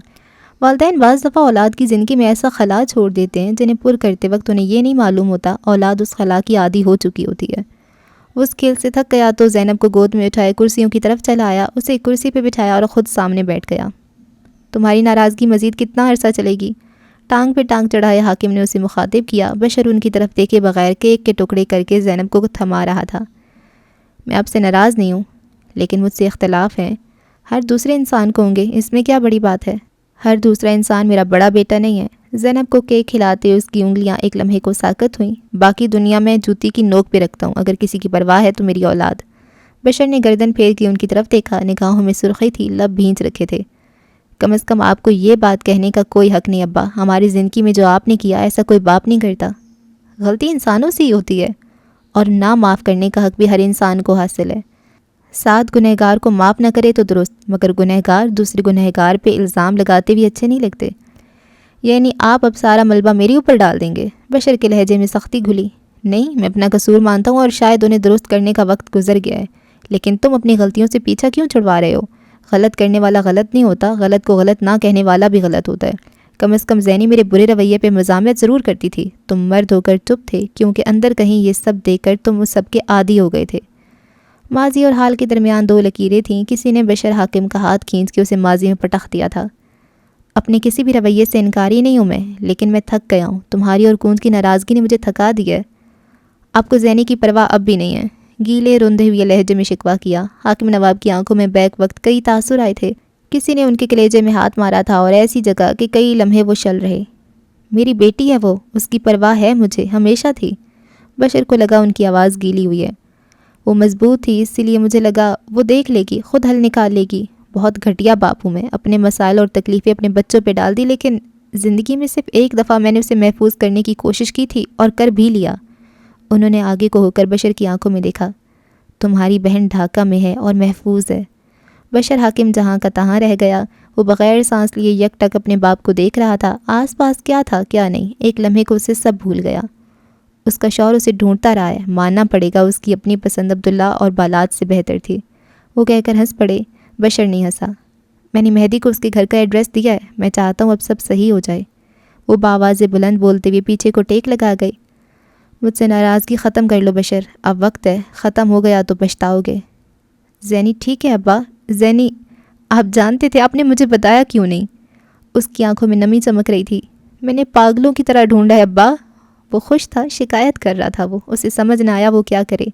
والدین بعض دفعہ اولاد کی زندگی میں ایسا خلا چھوڑ دیتے ہیں جنہیں پر کرتے وقت انہیں یہ نہیں معلوم ہوتا اولاد اس خلا کی عادی ہو چکی ہوتی ہے۔ وہ اس کھیل سے تھک گیا تو زینب کو گود میں اٹھائے کرسیوں کی طرف چلا آیا، اسے ایک کرسی پہ بٹھایا اور خود سامنے بیٹھ گیا۔ تمہاری ناراضگی مزید کتنا عرصہ چلے گی؟ ٹانگ پہ ٹانگ چڑھائے حاکم نے اسے مخاطب کیا۔ بشر ان کی طرف دیکھے بغیر کیک کے ٹکڑے کر کے زینب کو تھما رہا تھا۔ میں آپ سے ناراض نہیں ہوں، لیکن مجھ سے اختلاف ہیں۔ ہر دوسرے انسان کو ہوں گے، اس میں کیا بڑی بات ہے؟ ہر دوسرا انسان میرا بڑا بیٹا نہیں ہے۔ زینب کو کیک کھلاتے اس کی انگلیاں ایک لمحے کو ساکت ہوئیں۔ باقی دنیا میں جوتی کی نوک پہ رکھتا ہوں، اگر کسی کی پرواہ ہے تو میری اولاد۔ بشر نے گردن پھیر کے ان کی طرف دیکھا، نگاہوں میں سرخی تھی، لب بھینچ رکھے تھے۔ کم از کم آپ کو یہ بات کہنے کا کوئی حق نہیں ابا، ہماری زندگی میں جو آپ نے کیا ایسا کوئی باپ نہیں کرتا۔ غلطی انسانوں سے ہی ہوتی ہے اور نہ معاف کرنے کا حق بھی ہر انسان کو حاصل ہے۔ ساتھ گنہگار کو معاف نہ کرے تو درست، مگر گنہگار دوسرے گنہگار پہ الزام لگاتے بھی اچھے نہیں لگتے۔ یعنی آپ اب سارا ملبہ میرے اوپر ڈال دیں گے؟ بشر کے لہجے میں سختی گھلی۔ نہیں، میں اپنا قصور مانتا ہوں اور شاید انہیں درست کرنے کا وقت گزر گیا ہے، لیکن تم اپنی غلطیوں سے پیچھا کیوں چھڑوا رہے ہو؟ غلط کرنے والا غلط نہیں ہوتا، غلط کو غلط نہ کہنے والا بھی غلط ہوتا ہے۔ کم از کم زینی میرے برے رویے پہ مزاحمت ضرور کرتی تھی۔ تم مرد ہو کر چپ تھے کیونکہ اندر کہیں یہ سب دیکھ کر تم اس سب کے عادی ہو گئے تھے۔ ماضی اور حال کے درمیان دو لکیریں تھیں۔ کسی نے بشر حاکم کا ہاتھ کھینچ کے اسے ماضی میں پٹخ دیا تھا۔ اپنے کسی بھی رویے سے انکاری نہیں ہوں میں، لیکن میں تھک گیا ہوں۔ تمہاری اور کونج کی ناراضگی نے مجھے تھکا دیا ہے۔ آپ کو زینی کی پرواہ اب بھی نہیں ہے، گیلے روندے ہوئے لہجے میں شکوہ کیا۔ حاکم نواب کی آنکھوں میں بیک وقت کئی تاثر آئے تھے۔ کسی نے ان کے کلیجے میں ہاتھ مارا تھا اور ایسی جگہ کہ کئی لمحے وہ شل رہے۔ میری بیٹی ہے وہ، اس کی پرواہ ہے مجھے، ہمیشہ تھی۔ بشر کو لگا ان کی آواز گیلی ہوئی ہے۔ وہ مضبوط تھی، اسی لیے مجھے لگا وہ دیکھ لے گی، خود حل نکال لے گی۔ بہت گھٹیا باپ ہوں میں، اپنے مسائل اور تکلیفیں اپنے بچوں پہ ڈال دی، لیکن زندگی میں صرف ایک دفعہ میں نے اسے محفوظ کرنے کی کوشش کی تھی اور کر بھی لیا۔ انہوں نے آگے کو ہو کر بشر کی آنکھوں میں دیکھا۔ تمہاری بہن ڈھاکہ میں ہے اور محفوظ ہے۔ بشر حاکم جہاں کا تہاں رہ گیا۔ وہ بغیر سانس لیے یک ٹک اپنے باپ کو دیکھ رہا تھا۔ آس پاس کیا تھا کیا نہیں، ایک لمحے کو اسے سب بھول گیا۔ اس کا شوہر اسے ڈھونڈتا رہا ہے، ماننا پڑے گا اس کی اپنی پسند عبداللہ اور بالات سے بہتر تھی۔ وہ کہہ کر ہنس پڑے۔ بشر نہیں ہنسا۔ میں نے مہدی کو اس کے گھر کا ایڈریس دیا ہے، میں چاہتا ہوں اب سب صحیح ہو جائے۔ وہ بآواز بلند بولتے ہوئے پیچھے کو ٹیک لگا گئی۔ مجھ سے ناراضگی ختم کر لو بشر، اب وقت ہے، ختم ہو گیا تو پچھتاؤ گے۔ زینی ٹھیک ہے ابا، زینی آپ جانتے تھے، آپ نے مجھے بتایا کیوں نہیں؟ اس کی آنکھوں میں نمی چمک رہی تھی۔ میں نے پاگلوں کی طرح ڈھونڈا ہے ابا۔ وہ خوش تھا، شکایت کر رہا تھا، وہ اسے سمجھ نہ آیا وہ کیا کرے۔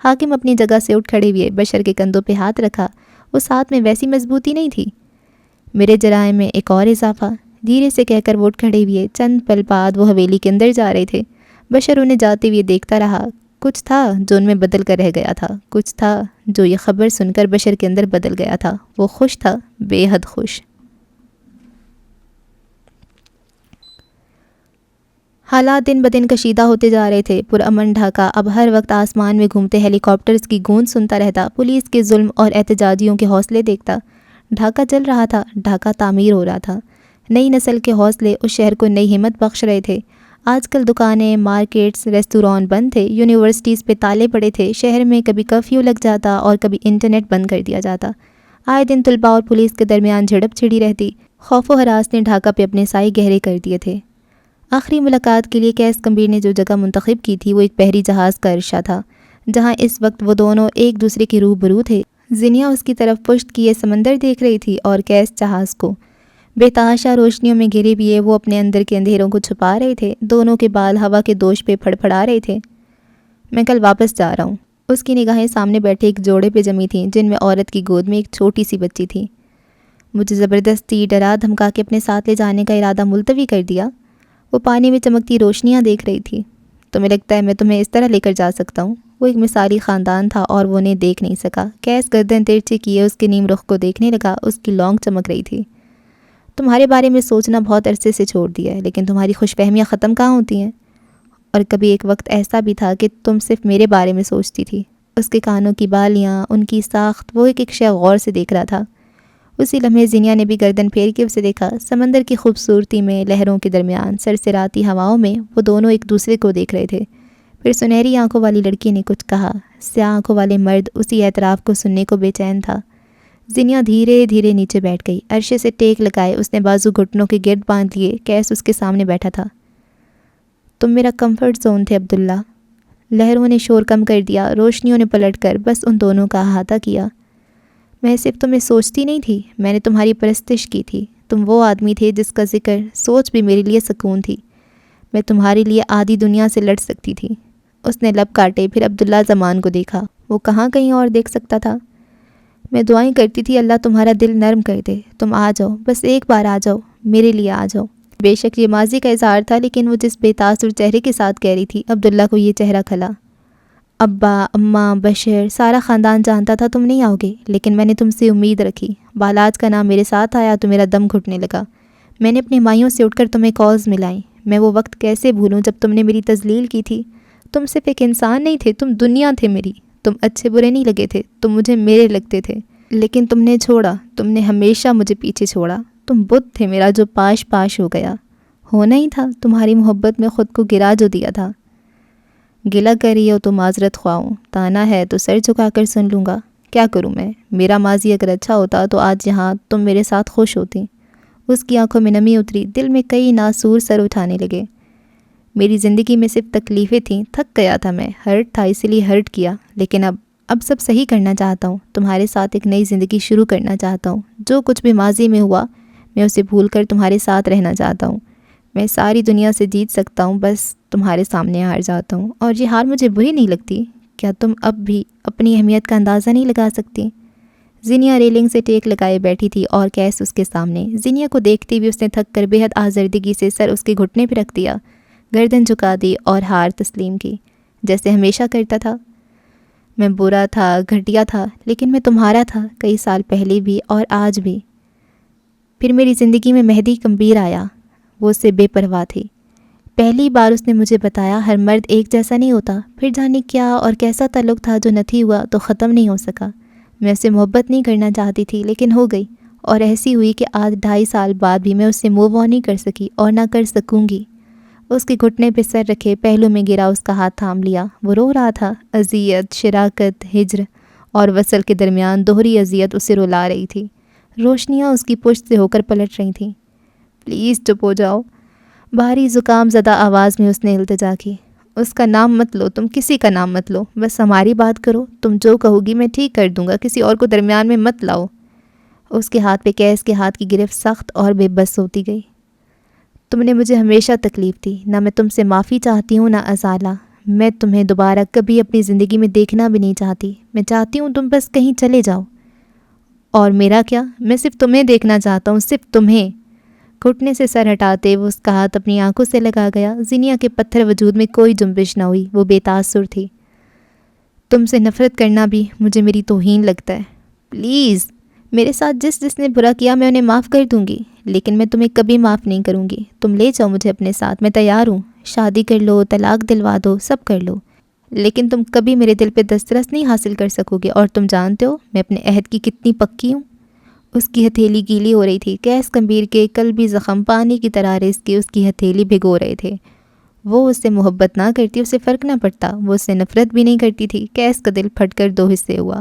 حاکم اپنی جگہ سے اٹھ کھڑے ہوئے، بشر کے کندھوں پہ ہاتھ رکھا۔ اس ہاتھ میں ویسی مضبوطی نہیں تھی۔ میرے جرائم میں ایک اور اضافہ، دھیرے سے کہہ کر وہ اٹھ کھڑے ہوئے۔ چند پل بعد وہ حویلی کے اندر جا رہے تھے۔ بشر انہیں جاتے ہوئے دیکھتا رہا۔ کچھ تھا جو ان میں بدل کر رہ گیا تھا، کچھ تھا جو یہ خبر سن کر بشر کے اندر بدل گیا تھا۔ وہ خوش تھا، بے حد خوش۔ حالات دن بدن کشیدہ ہوتے جا رہے تھے۔ پرامن ڈھاکہ اب ہر وقت آسمان میں گھومتے ہیلی کاپٹرز کی گونج سنتا رہتا، پولیس کے ظلم اور احتجاجیوں کے حوصلے دیکھتا۔ ڈھاکہ جل رہا تھا، ڈھاکہ تعمیر ہو رہا تھا۔ نئی نسل کے حوصلے اس شہر کو نئی ہمت بخش رہے تھے۔ آج کل دکانیں، مارکیٹس، ریستوران بند تھے، یونیورسٹیز پہ تالے پڑے تھے، شہر میں کبھی کرفیو لگ جاتا اور کبھی انٹرنیٹ بند کر دیا جاتا۔ آئے دن طلباء اور پولیس کے درمیان جھڑپ چھڑی رہتی۔ خوف و ہراس نے ڈھاکہ پہ اپنے سائے گہرے کر دیے تھے۔ آخری ملاقات کے لیے کیس کمبیر نے جو جگہ منتخب کی تھی وہ ایک بحری جہاز کا عرصہ تھا، جہاں اس وقت وہ دونوں ایک دوسرے کے روبرو تھے۔ زینیا اس کی طرف پشت کیے سمندر دیکھ رہی تھی اور کیس جہاز کو بے تحاشا روشنیوں میں گھرے ہوئے وہ اپنے اندر کے اندھیروں کو چھپا رہے تھے۔ دونوں کے بال ہوا کے دوش پہ پھڑ پھڑا رہے تھے۔ میں کل واپس جا رہا ہوں۔ اس کی نگاہیں سامنے بیٹھے ایک جوڑے پہ جمی تھیں جن میں عورت کی گود میں ایک چھوٹی سی بچی تھی۔ مجھے زبردستی ڈرا دھمکا کے اپنے ساتھ لے جانے کا ارادہ ملتوی کر دیا۔ وہ پانی میں چمکتی روشنیاں دیکھ رہی تھی۔ تمہیں لگتا ہے میں تمہیں اس طرح لے کر جا سکتا ہوں؟ وہ ایک مثالی خاندان تھا اور وہ انہیں دیکھ نہیں سکا۔ کیس گردن ترچھی کیے اس کے نیم رخ کو دیکھنے لگا۔ اس کی لونگ چمک رہی تھی۔ تمہارے بارے میں سوچنا بہت عرصے سے چھوڑ دیا ہے، لیکن تمہاری خوش فہمیاں ختم کہاں ہوتی ہیں؟ اور کبھی ایک وقت ایسا بھی تھا کہ تم صرف میرے بارے میں سوچتی تھی۔ اس کے کانوں کی بالیاں، ان کی ساخت، وہ ایک شے غور سے دیکھ رہا تھا۔ اسی لمحے زینیا نے بھی گردن پھیر کے اسے دیکھا۔ سمندر کی خوبصورتی میں، لہروں کے درمیان، سرسراتی ہواؤں میں وہ دونوں ایک دوسرے کو دیکھ رہے تھے۔ پھر سنہری آنکھوں والی لڑکی نے کچھ کہا۔ سیاہ آنکھوں والے مرد اسی اعتراف کو سننے کو بے چین تھا۔ زینیا دھیرے دھیرے نیچے بیٹھ گئی۔ عرشے سے ٹیک لگائے اس نے بازو گھٹنوں کے گرد باندھ لیے۔ کیس اس کے سامنے بیٹھا تھا۔ تم میرا کمفرٹ زون تھے عبداللہ۔ لہروں نے شور کم کر دیا۔ روشنیوں نے پلٹ کر بس ان دونوں کا احاطہ کیا۔ میں صرف تمہیں سوچتی نہیں تھی، میں نے تمہاری پرستش کی تھی۔ تم وہ آدمی تھے جس کا ذکر سوچ بھی میرے لیے سکون تھی۔ میں تمہارے لیے آدھی دنیا سے لڑ سکتی تھی۔ اس نے لب کاٹے، پھر عبداللہ زمان کو دیکھا۔ وہ کہاں کہیں اور دیکھ سکتا تھا؟ میں دعائیں کرتی تھی اللہ تمہارا دل نرم کر دے۔ تم آ جاؤ، بس ایک بار آ جاؤ، میرے لیے آ جاؤ۔ بے شک یہ ماضی کا اظہار تھا، لیکن وہ جس بے تاثر چہرے کے ساتھ کہہ رہی تھی، عبداللہ کو یہ چہرہ کھلا۔ ابا، اماں، بشر، سارا خاندان جانتا تھا تم نہیں آؤ گے، لیکن میں نے تم سے امید رکھی۔ بالاج کا نام میرے ساتھ آیا تو میرا دم گھٹنے لگا۔ میں نے اپنے مائیوں سے اٹھ کر تمہیں کالز ملائیں۔ میں وہ وقت کیسے بھولوں جب تم نے میری تذلیل کی تھی؟ تم صرف ایک انسان نہیں تھے، تم دنیا تھے میری۔ تم اچھے برے نہیں لگے تھے، تم مجھے میرے لگتے تھے، لیکن تم نے چھوڑا، تم نے ہمیشہ مجھے پیچھے چھوڑا۔ تم بت تھے میرا جو پاش پاش ہو گیا۔ ہونا ہی تھا، تمہاری محبت میں خود کو گرا جو دیا تھا۔ گلہ کر رہی ہو تو معذرت خواہ ہوں، تانا ہے تو سر جھکا کر سن لوں گا۔ کیا کروں میں؟ میرا ماضی اگر اچھا ہوتا تو آج یہاں تم میرے ساتھ خوش ہوتی۔ اس کی آنکھوں میں نمی اتری، دل میں کئی ناسور سر اٹھانے لگے۔ میری زندگی میں صرف تکلیفیں تھیں، تھک گیا تھا میں، ہرٹ تھا اسی لیے ہرٹ کیا، لیکن اب سب صحیح کرنا چاہتا ہوں، تمہارے ساتھ ایک نئی زندگی شروع کرنا چاہتا ہوں۔ جو کچھ بھی ماضی میں ہوا میں اسے بھول کر تمہارے ساتھ رہنا چاہتا ہوں۔ میں ساری دنیا سے جیت سکتا ہوں، بس تمہارے سامنے ہار جاتا ہوں، اور یہ ہار مجھے بری نہیں لگتی۔ کیا تم اب بھی اپنی اہمیت کا اندازہ نہیں لگا سکتی؟ زینیا ریلنگ سے ٹیک لگائے بیٹھی تھی اور کیس اس کے سامنے۔ زینیا کو دیکھتے ہوئے اس نے تھک کر بے حد آزردگی سے سر اس کے گھٹنے پہ رکھ دیا، گردن جھکا دی اور ہار تسلیم کی، جیسے ہمیشہ کرتا تھا۔ میں برا تھا، گھٹیا تھا، لیکن میں تمہارا تھا، کئی سال پہلے بھی اور آج بھی۔ پھر میری زندگی میں مہدی کمبیر آیا۔ وہ اس سے بے پرواہ تھی۔ پہلی بار اس نے مجھے بتایا ہر مرد ایک جیسا نہیں ہوتا۔ پھر جانے کیا اور کیسا تعلق تھا جو نہ تھی ہوا تو ختم نہیں ہو سکا۔ میں اسے محبت نہیں کرنا چاہتی تھی، لیکن ہو گئی، اور ایسی ہوئی کہ آج 2.5 سال بعد بھی میں اس سے موو آن نہیں کر سکی اور نہ کر سکوں گی۔ اس کے گھٹنے پہ سر رکھے، پہلو میں گرا اس کا ہاتھ تھام لیا۔ وہ رو رہا تھا۔ اذیت، شراکت، ہجر اور وصل کے درمیان دوہری اذیت اسے رلا رہی تھی۔ روشنیاں اس کی پشت سے ہو کر پلٹ رہی تھیں۔ پلیز چپ ہو جاؤ، بھاری زکام زدہ آواز میں اس نے التجا کی۔ اس کا نام مت لو، تم کسی کا نام مت لو، بس ہماری بات کرو، تم جو کہو گی میں ٹھیک کر دوں گا، کسی اور کو درمیان میں مت لاؤ۔ اس کے ہاتھ پہ کیس کے ہاتھ کی گرفت سخت اور بے بس ہوتی گئی۔ تم نے مجھے ہمیشہ تکلیف دی، نہ میں تم سے معافی چاہتی ہوں نہ ازالہ۔ میں تمہیں دوبارہ کبھی اپنی زندگی میں دیکھنا بھی نہیں چاہتی۔ میں چاہتی ہوں تم بس کہیں چلے جاؤ۔ اور میرا کیا؟ میں صرف تمہیں دیکھنا چاہتا ہوں، صرف تمہیں۔ گھٹنے سے سر ہٹاتے وہ اس کا ہاتھ اپنی آنکھوں سے لگا گیا۔ زینیا کے پتھر وجود میں کوئی جنبش نہ ہوئی، وہ بے تاثر تھی۔ تم سے نفرت کرنا بھی مجھے میری توہین لگتا ہے۔ پلیز، میرے ساتھ جس نے برا کیا میں انہیں معاف کر دوں گی، لیکن میں تمہیں کبھی معاف نہیں کروں گی۔ تم لے جاؤ مجھے اپنے ساتھ، میں تیار ہوں، شادی کر لو، طلاق دلوا دو، سب کر لو، لیکن تم کبھی میرے دل پہ دسترس نہیں حاصل کر سکو گے، اور تم جانتے ہو میں اپنے عہد کی کتنی پکی ہوں۔ اس کی ہتھیلی گیلی ہو رہی تھی۔ کیس کمبیر کے قلبی زخم پانی کی طرح رس کے اس کی ہتھیلی بھگو رہے تھے۔ وہ اس سے محبت نہ کرتی، اسے فرق نہ پڑتا، وہ اس سے نفرت بھی نہیں کرتی تھی۔ کیس کا دل پھٹ کر 2 حصے ہوا۔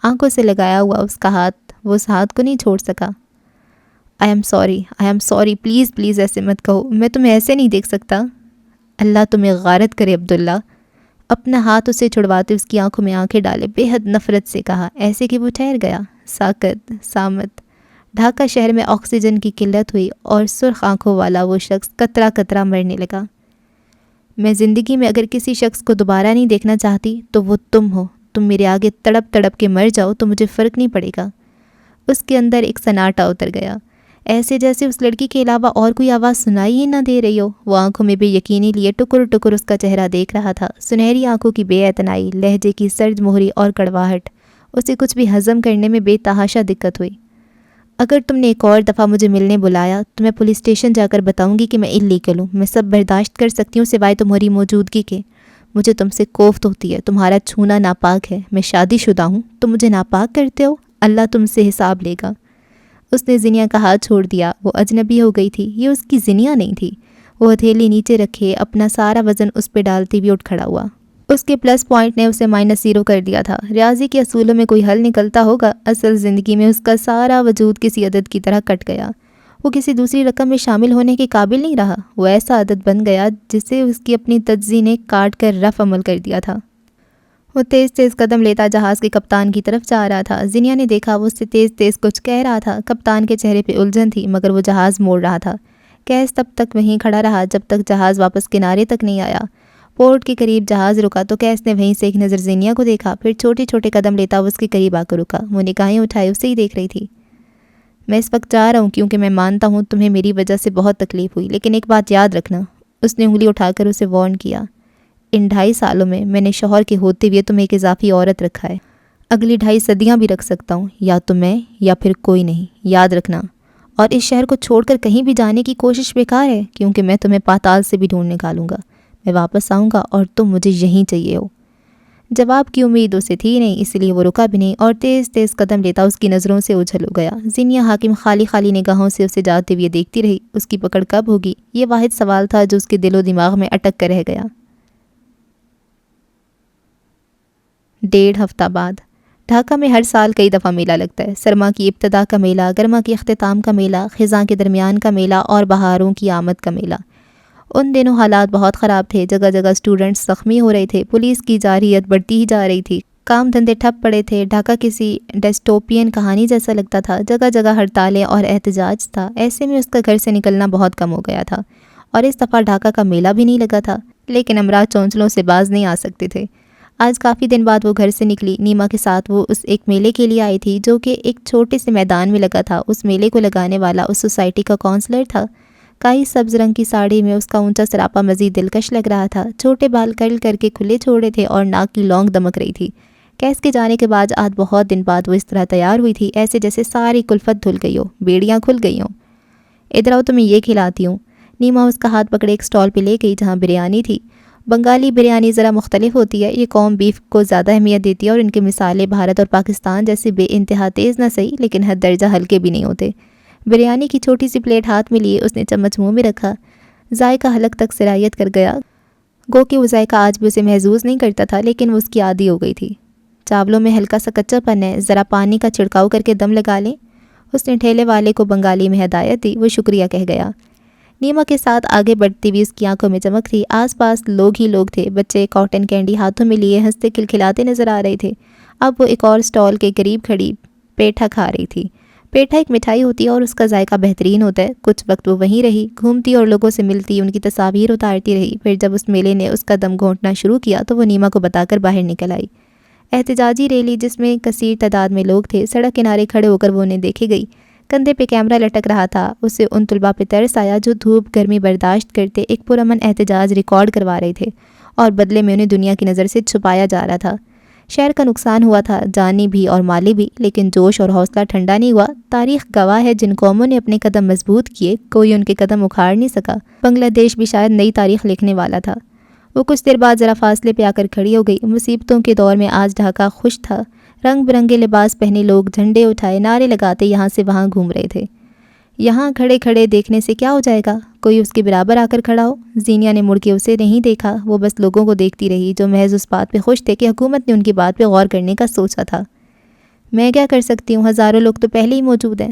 آنکھوں سے لگایا ہوا اس کا ہاتھ وہ اس ہاتھ کو نہیں چھوڑ سکا۔ آئی ایم سوری، پلیز ایسے مت کہو، میں تمہیں ایسے نہیں دیکھ سکتا۔ اللہ تمہیں غارت کرے عبداللہ۔ اپنا ہاتھ اسے چھڑواتے اس کی آنکھوں میں آنکھیں ڈالے، بے حد نفرت سے کہا، ایسے کہ وہ ٹھہر گیا۔ ساکت، سامت۔ ڈھاکہ شہر میں آکسیجن کی قلت ہوئی اور سرخ آنکھوں والا وہ شخص قطرہ قطرہ مرنے لگا۔ میں زندگی میں اگر کسی شخص کو دوبارہ نہیں دیکھنا چاہتی تو وہ تم ہو۔ تم میرے آگے تڑپ تڑپ کے مر جاؤ تو مجھے فرق نہیں پڑے گا۔ اس کے اندر ایک سناٹا اتر گیا، ایسے جیسے اس لڑکی کے علاوہ اور کوئی آواز سنائی ہی نہ دے رہی ہو۔ وہ آنکھوں میں بے یقینی لیے ٹکر ٹکر اس کا چہرہ دیکھ رہا تھا، سنہری آنکھوں کی بے اعتنائی، لہجے کی سرد مہری اور کڑواہٹ، اسے کچھ بھی ہضم کرنے میں بے تحاشا دقت ہوئی۔ اگر تم نے ایک اور دفعہ مجھے ملنے بلایا تو میں پولیس اسٹیشن جا کر بتاؤں گی کہ میں اللیگل ہوں۔ میں سب برداشت کر سکتی ہوں سوائے تمہاری موجودگی کے۔ مجھے تم سے کوفت ہوتی ہے، تمہارا چھونا ناپاک ہے۔ میں شادی شدہ ہوں، تم مجھے ناپاک کرتے ہو، اللہ تم سے حساب لے گا۔ اس نے زینیا کا ہاتھ چھوڑ دیا، وہ اجنبی ہو گئی تھی، یہ اس کی زینیا نہیں تھی۔ وہ ہتھیلی نیچے رکھے اپنا سارا وزن اس پہ ڈالتے ہوئے اٹھ کھڑا ہوا۔ اس کے پلس پوائنٹ نے اسے -0 کر دیا تھا۔ ریاضی کے اصولوں میں کوئی حل نکلتا ہوگا، اصل زندگی میں اس کا سارا وجود کسی عدد کی طرح کٹ گیا۔ وہ کسی دوسری رقم میں شامل ہونے کے قابل نہیں رہا، وہ ایسا عدد بن گیا جسے اس کی اپنی تجزیے نے کاٹ کر رف عمل کر دیا تھا۔ وہ تیز تیز قدم لیتا جہاز کے کپتان کی طرف جا رہا تھا۔ زینیا نے دیکھا وہ اس سے تیز تیز کچھ کہہ رہا تھا۔ کپتان کے چہرے پہ الجھن تھی، مگر وہ جہاز موڑ رہا تھا۔ کیس تب تک وہیں کھڑا رہا جب تک جہاز واپس کنارے تک نہیں آیا۔ پورٹ کے قریب جہاز رکا تو کیس نے وہیں سے ایک نظر زینیا کو دیکھا، پھر چھوٹے چھوٹے قدم لیتا وہ اس کے قریب آ کر رکا۔ وہ نگاہیں اٹھائے اسے ہی دیکھ رہی تھی۔ میں اس وقت جا رہا ہوں کیونکہ میں مانتا ہوں تمہیں میری وجہ سے بہت تکلیف ہوئی، لیکن ایک بات یاد رکھنا۔ اس نے انگلی اٹھا کر اسے وارن کیا۔ ان 2.5 سالوں میں نے شوہر کے ہوتے ہوئے تمہیں ایک اضافی عورت رکھا ہے، اگلی 2.5 صدیاں بھی رکھ سکتا ہوں، یا تو میں یا پھر کوئی نہیں، یاد رکھنا۔ اور اس شہر کو چھوڑ کر کہیں بھی جانے کی کوشش بیکار ہے، کیونکہ میں تمہیں پاتال سے بھی ڈھونڈ نکالوں گا۔ میں واپس آؤں گا اور تم مجھے یہیں چاہیے ہو۔ جواب کی امید اسے تھی نہیں، اس لیے وہ رکا بھی نہیں اور تیز تیز قدم لیتا اس کی نظروں سے اوجھل ہو گیا۔ زینیا حاکم خالی خالی نگاہوں سے اسے جاتے ہوئے دیکھتی رہی۔ اس کی پکڑ کب ہوگی، یہ واحد سوال تھا جو اس کے دل و دماغ میں اٹک کر رہ گیا۔ 1.5 ہفتہ بعد ڈھاکہ میں ہر سال کئی دفعہ میلہ لگتا ہے۔ سرما کی ابتدا کا میلہ، گرما کی اختتام کا میلہ، خزاں کے درمیان کا میلہ اور بہاروں کی آمد کا میلہ۔ ان دنوں حالات بہت خراب تھے، جگہ جگہ اسٹوڈنٹس زخمی ہو رہے تھے، پولیس کی جارحیت بڑھتی ہی جا رہی تھی، کام دھندے ٹھپ پڑے تھے۔ ڈھاکہ کسی ڈسٹوپین کہانی جیسا لگتا تھا، جگہ جگہ ہڑتالیں اور احتجاج تھا۔ ایسے میں اس کا گھر سے نکلنا بہت کم ہو گیا تھا، اور اس دفعہ ڈھاکہ کا میلہ بھی نہیں لگا تھا، لیکن امراض چونچلوں سے باز نہیں آ سکتے تھے۔ آج کافی دن بعد وہ گھر سے نکلی۔ نیما کے ساتھ وہ اس ایک میلے کے لیے آئی تھی جو کہ ایک چھوٹے سے میدان میں لگا تھا۔ اس میلے کو لگانے والا اس سوسائٹی کا کونسلر تھا۔ کائی سبز رنگ کی ساڑی میں اس کا اونچا سراپا مزید دلکش لگ رہا تھا، چھوٹے بال کرل کر کے کھلے چھوڑے تھے اور ناک کی لونگ دمک رہی تھی۔ کیس کے جانے کے بعد آج بہت دن بعد وہ اس طرح تیار ہوئی تھی، ایسے جیسے ساری کلفت دھل گئی ہو، بیڑیاں کھل گئی ہوں۔ ادھر آؤ، تمہیں یہ کھلاتی ہوں۔ نیما اس کا ہاتھ پکڑے ایک سٹال پہ لے گئی جہاں بریانی تھی۔ بنگالی بریانی ذرا مختلف ہوتی ہے، یہ قوم بیف کو زیادہ اہمیت دیتی ہے اور ان کے مسالے بھارت اور پاکستان جیسے بے انتہا تیز نہ صحیح لیکن حد درجہ ہلکے بھی نہیں ہوتے۔ بریانی کی چھوٹی سی پلیٹ ہاتھ میں لیے اس نے چمچ منہ میں رکھا، ذائقہ حلق تک سرایت کر گیا۔ گو کہ وہ ذائقہ آج بھی اسے محظوظ نہیں کرتا تھا، لیکن وہ اس کی عادی ہو گئی تھی۔ چاولوں میں ہلکا سا کچا پن ہے، ذرا پانی کا چھڑکاؤ کر کے دم لگا لیں۔ اس نے ٹھیلے والے کو بنگالی میں ہدایت دی، وہ شکریہ کہہ گیا۔ نیما کے ساتھ آگے بڑھتی ہوئی اس کی آنکھوں میں چمک تھی، آس پاس لوگ ہی لوگ تھے، بچے کاٹن کینڈی ہاتھوں میں لیے ہنستے کھلکھلاتے نظر آ رہے تھے۔ اب وہ ایک اور سٹال کے قریب کھڑی پیٹھا کھا رہی تھی۔ پیٹھا ایک مٹھائی ہوتی ہے اور اس کا ذائقہ بہترین ہوتا ہے۔ کچھ وقت وہ وہیں رہی، گھومتی اور لوگوں سے ملتی، ان کی تصاویر اتارتی رہی۔ پھر جب اس میلے نے اس کا دم گھونٹنا شروع کیا تو وہ نیما کو بتا کر باہر نکل آئی۔ احتجاجی ریلی جس میں کثیر تعداد میں لوگ تھے، سڑک کنارے کھڑے ہو کر وہ انہیں دیکھے گئی۔ کندھے پہ کیمرہ لٹک رہا تھا۔ اسے ان طلباء پہ ترس آیا جو دھوپ گرمی برداشت کرتے ایک پرامن احتجاج ریکارڈ کروا رہے تھے اور بدلے میں انہیں دنیا کی نظر سے چھپایا جا رہا تھا۔ شہر کا نقصان ہوا تھا، جانی بھی اور مالی بھی، لیکن جوش اور حوصلہ ٹھنڈا نہیں ہوا۔ تاریخ گواہ ہے جن قوموں نے اپنے قدم مضبوط کیے، کوئی ان کے قدم اکھاڑ نہیں سکا۔ بنگلہ دیش بھی شاید نئی تاریخ لکھنے والا تھا۔ وہ کچھ دیر بعد ذرا فاصلے پہ آ کر کھڑی ہو گئی۔ مصیبتوں کے دور میں آج ڈھاکہ خوش تھا، رنگ برنگے لباس پہنے لوگ جھنڈے اٹھائے نعرے لگاتے یہاں سے وہاں گھوم رہے تھے۔ یہاں کھڑے کھڑے دیکھنے سے کیا ہو جائے گا، کوئی اس کے برابر آ کر کھڑا ہو۔ زینیا نے مڑ کے اسے نہیں دیکھا، وہ بس لوگوں کو دیکھتی رہی جو محض اس بات پہ خوش تھے کہ حکومت نے ان کی بات پہ غور کرنے کا سوچا تھا۔ میں کیا کر سکتی ہوں، ہزاروں لوگ تو پہلے ہی موجود ہیں۔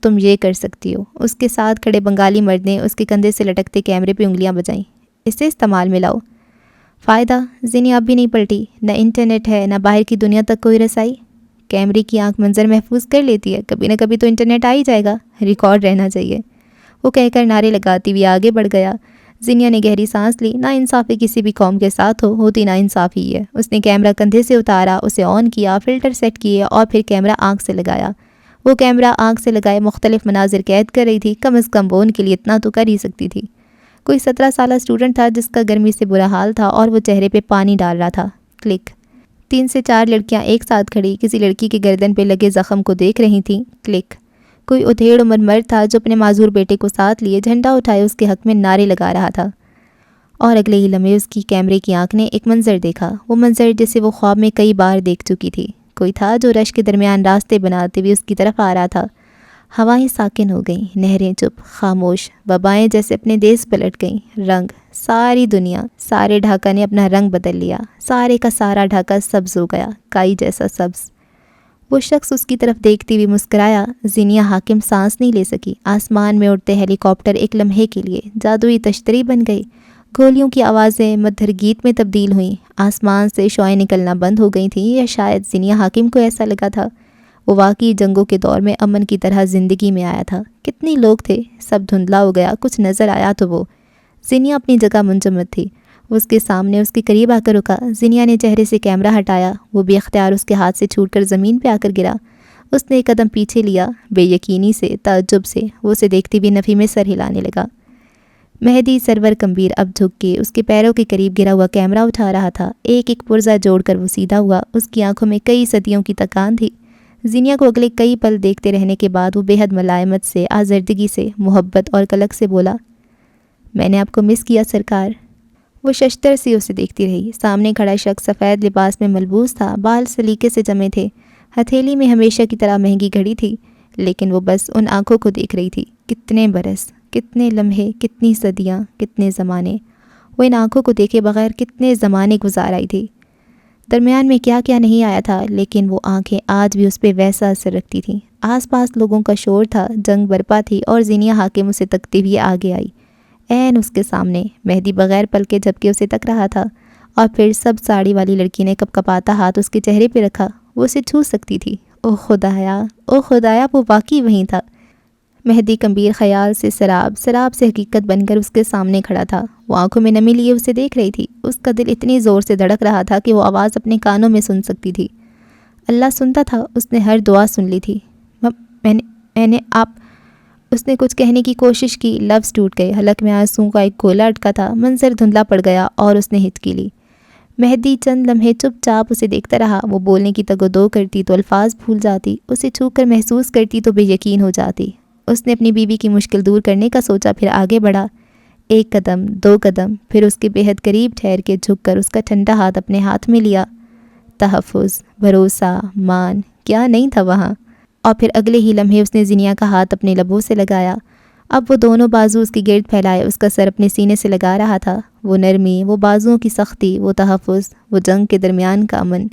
تم یہ کر سکتی ہو، اس کے ساتھ کھڑے بنگالی مرد نے اس کے کندھے سے لٹکتے کیمرے پہ انگلیاں بجائیں۔ اسے استعمال میں لاؤ۔ فائدہ؟ زینیا اب بھی نہیں پلٹی۔ نہ انٹرنیٹ ہے، نہ باہر کی دنیا تک کوئی رسائی۔ کیمرے کی آنکھ منظر محفوظ کر لیتی ہے، کبھی نہ کبھی تو انٹرنیٹ آ ہی جائے گا، ریکارڈ رہنا چاہیے۔ وہ کہہ کر نعرے لگاتی ہوئی آگے بڑھ گیا۔ زینیا نے گہری سانس لی۔ نا انصافی کسی بھی قوم کے ساتھ ہوتی نا انصافی ہی ہے۔ اس نے کیمرہ کندھے سے اتارا، اسے آن کیا، فلٹر سیٹ کیے اور پھر کیمرہ آنکھ سے لگایا۔ وہ کیمرہ آنکھ سے لگائے مختلف مناظر قید کر رہی تھی، کم از کم وہ ان کے لیے اتنا تو کر ہی سکتی تھی۔ کوئی 17 سالہ اسٹوڈنٹ تھا جس کا گرمی سے برا حال تھا اور وہ چہرے پہ پانی ڈال رہا تھا۔ کلک۔ 3 سے 4 لڑکیاں ایک ساتھ کھڑی کسی لڑکی کے گردن پہ لگے زخم کو دیکھ رہی تھیں۔ کلک۔ کوئی ادھیڑ عمر مرد تھا جو اپنے معذور بیٹے کو ساتھ لیے جھنڈا اٹھائے اس کے حق میں نعرے لگا رہا تھا، اور اگلے ہی لمحے اس کی کیمرے کی آنکھ نے ایک منظر دیکھا، وہ منظر جسے وہ خواب میں کئی بار دیکھ چکی تھی۔ کوئی تھا جو رش کے درمیان راستے بناتے ہوئے اس کی طرف آ رہا تھا۔ ہوائیں ساکن ہو گئیں، نہریں چپ، خاموش، وبائیں جیسے اپنے دیس پلٹ گئیں۔ رنگ، ساری دنیا، سارے ڈھاکہ نے اپنا رنگ بدل لیا، سارے کا سارا ڈھاکہ سبز ہو گیا، کائی جیسا سبز۔ وہ شخص اس کی طرف دیکھتے ہوئے مسکرایا۔ زینیہ حاکم سانس نہیں لے سکی۔ آسمان میں اڑتے ہیلی کاپٹر ایک لمحے کے لیے جادوئی تشتری بن گئی، گولیوں کی آوازیں مدھر گیت میں تبدیل ہوئیں، آسمان سے شعاعیں نکلنا بند ہو گئی تھیں، یا شاید زینیہ حاکم کو ایسا لگا تھا۔ وہ واقعی جنگوں کے دور میں امن کی طرح زندگی میں آیا تھا۔ کتنے لوگ تھے، سب دھندلا ہو گیا، کچھ نظر آیا تو وہ زینیہ اپنی جگہ منجمد تھی۔ وہ اس کے سامنے اس کے قریب آ کر رکا۔ زینیہ نے چہرے سے کیمرہ ہٹایا، وہ بے اختیار اس کے ہاتھ سے چھوٹ کر زمین پہ آ کر گرا۔ اس نے ایک قدم پیچھے لیا، بے یقینی سے، تعجب سے، وہ اسے دیکھتی بھی نفی میں سر ہلانے لگا۔ مہدی سرور کمبیر اب جھک کے اس کے پیروں کے قریب گرا ہوا کیمرہ اٹھا رہا تھا۔ ایک ایک پرزہ جوڑ کر وہ سیدھا ہوا، اس کی آنکھوں میں کئی صدیوں کی تکان تھی۔ زینیہ کو اگلے کئی پل دیکھتے رہنے کے بعد وہ بے حد ملائمت سے، آزردگی سے، محبت اور کلک سے بولا، میں نے آپ کو مس کیا سرکار۔ وہ ششتر سی اسے دیکھتی رہی۔ سامنے کھڑا شخص سفید لباس میں ملبوس تھا، بال سلیقے سے جمے تھے، ہتھیلی میں ہمیشہ کی طرح مہنگی گھڑی تھی، لیکن وہ بس ان آنکھوں کو دیکھ رہی تھی۔ کتنے برس، کتنے لمحے، کتنی صدیاں، کتنے زمانے، وہ ان آنکھوں کو دیکھے بغیر کتنے زمانے گزار آئی تھی۔ درمیان میں کیا کیا نہیں آیا تھا، لیکن وہ آنکھیں آج بھی اس پہ ویسا اثر رکھتی تھیں۔ آس پاس لوگوں کا شور تھا، جنگ برپا تھی، اور زینیہ حاکم اسے تکتے ہوئے آگے آئی، عین اس کے سامنے۔ مہدی بغیر پلکے جھپکے اسے تک رہا تھا، اور پھر سب ساڑی والی لڑکی نے کپ کپاتا ہاتھ اس کے چہرے پہ رکھا۔ وہ اسے چھو سکتی تھی۔ او خدایا، او خدایا، وہ واقعی وہیں تھا۔ مہدی کمبیر خیال سے سراب، سراب سے حقیقت بن کر اس کے سامنے کھڑا تھا۔ وہ آنکھوں میں نمی لیے اسے دیکھ رہی تھی۔ اس کا دل اتنی زور سے دھڑک رہا تھا کہ وہ آواز اپنے کانوں میں سن سکتی تھی۔ اللہ سنتا تھا، اس نے ہر دعا سن لی تھی۔ میں نے آپ اس نے کچھ کہنے کی کوشش کی، لفظ ٹوٹ گئے، حلق میں آنسوں کا ایک گولا اٹکا تھا، منظر دھندلا پڑ گیا اور اس نے ہچکی لی۔ مہدی چند لمحے چپ چاپ اسے دیکھتا رہا۔ وہ بولنے کی تگ و دو کرتی تو الفاظ بھول جاتی، اسے چھو کر محسوس کرتی تو بے یقین ہو جاتی۔ اس نے اپنی بیوی کی مشکل دور کرنے کا سوچا، پھر آگے بڑھا، 1 قدم، 2 قدم، پھر اس کے بے حد قریب ٹھہر کے جھک کر اس کا ٹھنڈا ہاتھ اپنے ہاتھ میں لیا۔ تحفظ، بھروسہ، مان، کیا نہیں تھا وہاں؟ اور پھر اگلے ہی لمحے اس نے زینیہ کا ہاتھ اپنے لبوں سے لگایا۔ اب وہ دونوں بازو اس کی گرد پھیلائے اس کا سر اپنے سینے سے لگا رہا تھا۔ وہ نرمی، وہ بازوؤں کی سختی، وہ تحفظ، وہ جنگ کے درمیان کا امن،